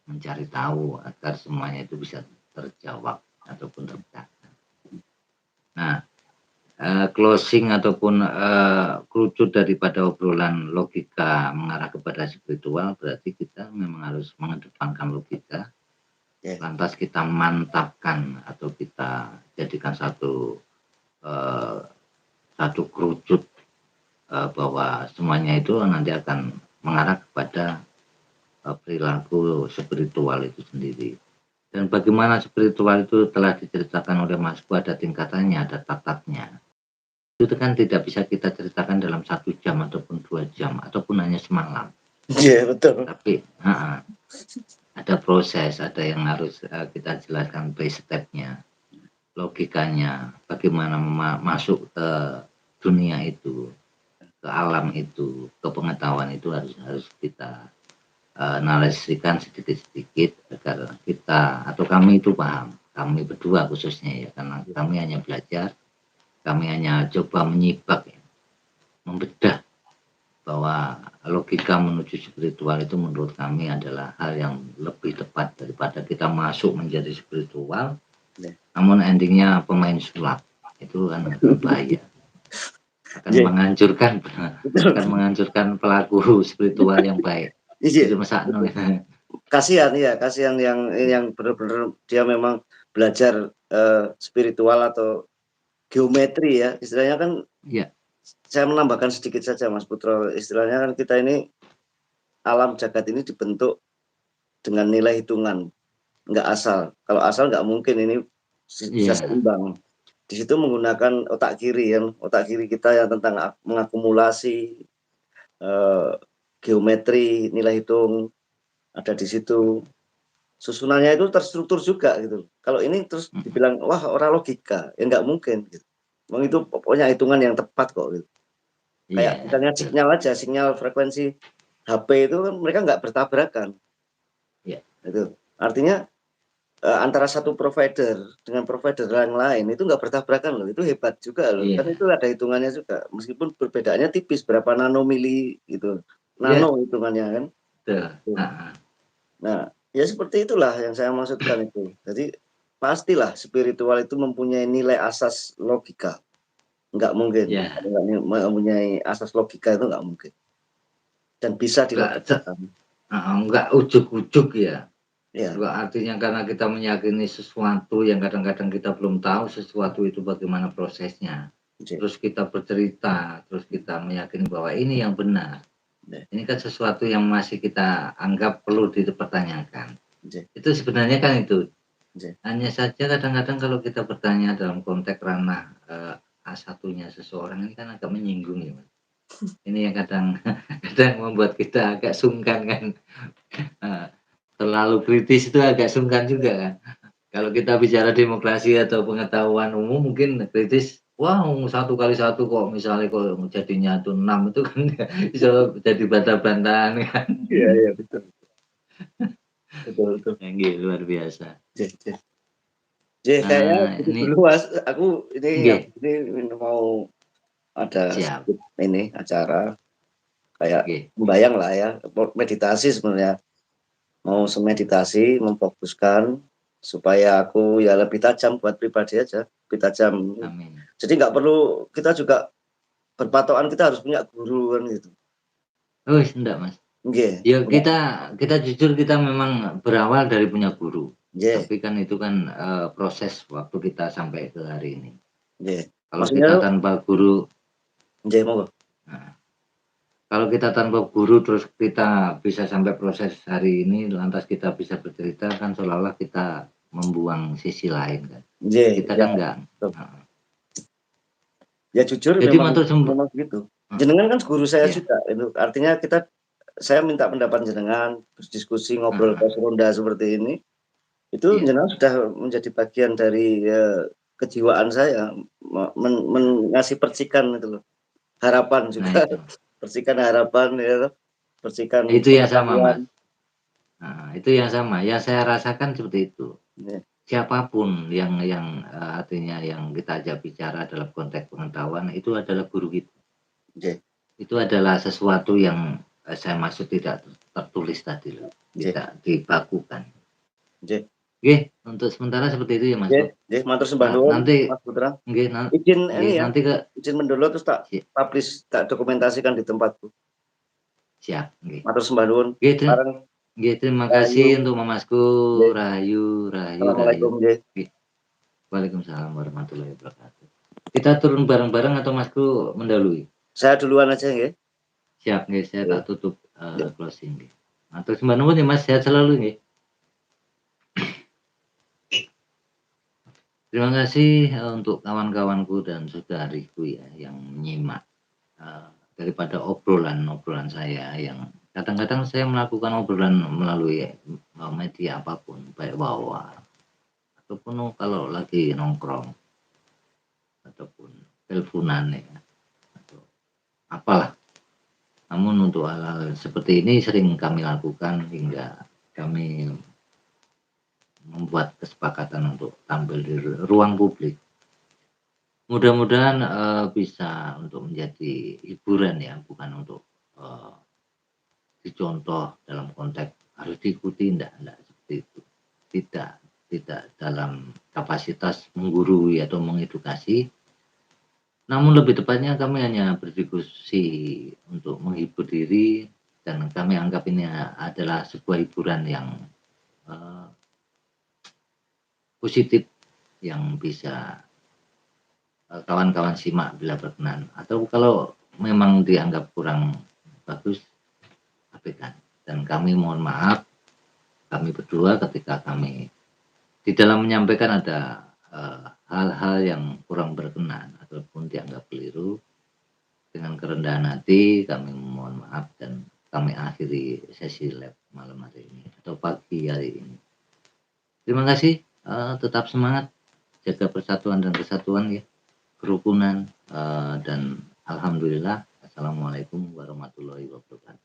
mencari tahu agar semuanya itu bisa terjawab ataupun terpecahkan. Nah, closing ataupun kerucut daripada obrolan logika mengarah kepada spiritual berarti kita memang harus mengedepankan logika. Lantas kita mantapkan atau kita jadikan satu kerucut bahwa semuanya itu nanti akan mengarah kepada perilaku spiritual itu sendiri. Dan bagaimana spiritual itu telah diceritakan oleh Mas Bu, ada tingkatannya, ada tatatnya. Itu kan tidak bisa kita ceritakan dalam 1 jam ataupun 2 jam ataupun hanya semalam. Iya, betul. Tapi ada proses, ada yang harus kita jelaskan by step-nya, logikanya, bagaimana masuk ke dunia itu, ke alam itu, ke pengetahuan itu harus kita narasikan sedikit-sedikit agar kita atau kami itu paham, kami berdua khususnya ya, karena kami hanya belajar, kami hanya coba menyibak ya, membedah bahwa logika menuju spiritual itu menurut kami adalah hal yang lebih tepat daripada kita masuk menjadi spiritual, namun endingnya pemain sulap, itu kan bahaya, akan menghancurkan pelaku spiritual yang baik. Itu Mas Akno. Kasihan yang benar-benar dia memang belajar spiritual atau geometri ya, istilahnya kan. Iya. Saya menambahkan sedikit saja Mas Putro, istilahnya kan kita ini alam jagat ini dibentuk dengan nilai hitungan, nggak asal. Kalau asal nggak mungkin ini bisa seimbang. Di situ menggunakan otak kiri yang otak kiri kita yang tentang mengakumulasi geometri, nilai hitung ada di situ. Susunannya itu terstruktur juga gitu. Kalau ini terus dibilang wah orang logika, ya nggak mungkin gitu. Memang itu pokoknya hitungan yang tepat kok gitu. Kayak misalnya sinyal aja, sinyal frekuensi HP itu kan mereka nggak bertabrakan. Itu artinya antara satu provider dengan provider yang lain itu nggak bertabrakan loh, itu hebat juga loh. Kan itu ada hitungannya juga, meskipun perbedaannya tipis berapa nanomili gitu, nano hitungannya kan. Nah, ya seperti itulah yang saya maksudkan itu. Jadi pastilah spiritual itu mempunyai nilai asas logika. Nggak mungkin, nggak mempunyai asas logika itu nggak mungkin. Dan bisa dilakukan. Nggak ujuk-ujuk ya. Nggak artinya karena kita meyakini sesuatu yang kadang-kadang kita belum tahu sesuatu itu bagaimana prosesnya. Terus kita bercerita, terus kita meyakini bahwa ini yang benar. Ini kan sesuatu yang masih kita anggap perlu dipertanyakan. Itu sebenarnya kan itu. Hanya saja kadang-kadang kalau kita bertanya dalam konteks ranah A1-nya seseorang ini kan agak menyinggung ya, Mas. Ini yang kadang membuat kita agak sungkan kan. Terlalu kritis itu agak sungkan juga kan. Kalau kita bicara demokrasi atau pengetahuan umum mungkin kritis, wah 1 kali 1 kok misalnya kok jadinya itu 6 itu kan bisa jadi bantah-bantahan kan. Iya betul. Betul. Luar biasa. Kayaknya ini dulu Mas, aku ini mau ada ini acara kayak membayang lah ya, meditasi sebenarnya. Mau semeditasi, memfokuskan supaya aku ya lebih tajam buat pribadi aja, lebih tajam. Amin. Jadi nggak perlu kita juga berpatokan kita harus punya guru kan gitu. Oh, enggak Mas. Ya kita jujur kita memang berawal dari punya guru. Tapi kan itu kan proses waktu kita sampai ke hari ini. Kalau kita tanpa guru, monggo. Nah, kalau kita tanpa guru terus kita bisa sampai proses hari ini, lantas kita bisa bercerita kan seolah-olah kita membuang sisi lain kan. Nggih, Kita ya, kan enggak. betul. Heeh. Ya jujur Jadi memang matur memang begitu. heeh, Jenengan kan guru saya iya, juga, itu artinya saya minta pendapat jenengan, terus diskusi ngobrol heeh, pos ronda seperti ini, itu iya. jenengan sudah menjadi bagian dari, kejiwaan saya, ngasih percikan itu loh, harapan Nah juga, itu. percikan harapan ya toh, percikan Itu yang sama, Mas. pengetahuan. Heeh, itu yang sama, yang saya rasakan seperti itu. Ya, Siapapun artinya yang kita ajak bicara dalam konteks pengetahuan itu adalah guru kita. nggih, Itu adalah sesuatu yang, saya maksud tidak tertulis tadi loh, nggih, tidak dibakukan. nggih, Oke, untuk sementara seperti itu ya, Mas, nggih, Bro. nggih, matur sembah nuwun Nanti Mas Putra. nggih Izin nggih ini ya, nanti ke izin mendownload terus tak si publish, tak dokumentasikan di tempatku. siap, nggih. Matur sembah nuwun, Nggih, bareng nggih terima kasih Rahayu, untuk Masku, nggih, rahayu rahayu rahayu. assalamualaikum, nggih. Nggih, waalaikumsalam warahmatullahi wabarakatuh. Kita turun bareng-bareng atau Masku mendahului? Saya duluan aja nggih. Siap nggih, saya tak Nggih, tutup, nggih. closing nggih. Matur sembah nuwun ya, Mas, sehat selalu nggih. Terima kasih, untuk kawan-kawanku dan saudariku ya yang menyimak, daripada obrolan-obrolan saya yang kadang-kadang saya melakukan obrolan melalui, media apapun, baik WhatsApp ataupun kalau lagi nongkrong ataupun teleponan ya atau apalah. Namun untuk hal-hal seperti ini sering kami lakukan hingga kami membuat kesepakatan untuk tampil di ruang publik. Mudah-mudahan, bisa untuk menjadi hiburan ya, bukan untuk, eee, dicontoh dalam konteks harus diikuti, enggak seperti itu. Tidak tidak dalam kapasitas menggurui atau mengedukasi, namun lebih tepatnya kami hanya berdiskusi untuk menghibur diri dan kami anggap ini adalah sebuah hiburan yang, eee, positif yang bisa, kawan-kawan simak bila berkenan atau kalau memang dianggap kurang bagus, abaikan. Dan kami mohon maaf, kami berdua ketika kami di dalam menyampaikan ada, hal-hal yang kurang berkenan ataupun dianggap keliru, dengan kerendahan hati kami mohon maaf dan kami akhiri sesi lab malam hari ini atau pagi hari ini. Terima kasih, tetap semangat, jaga persatuan dan kesatuan ya, kerukunan, dan alhamdulillah. Assalamualaikum warahmatullahi wabarakatuh.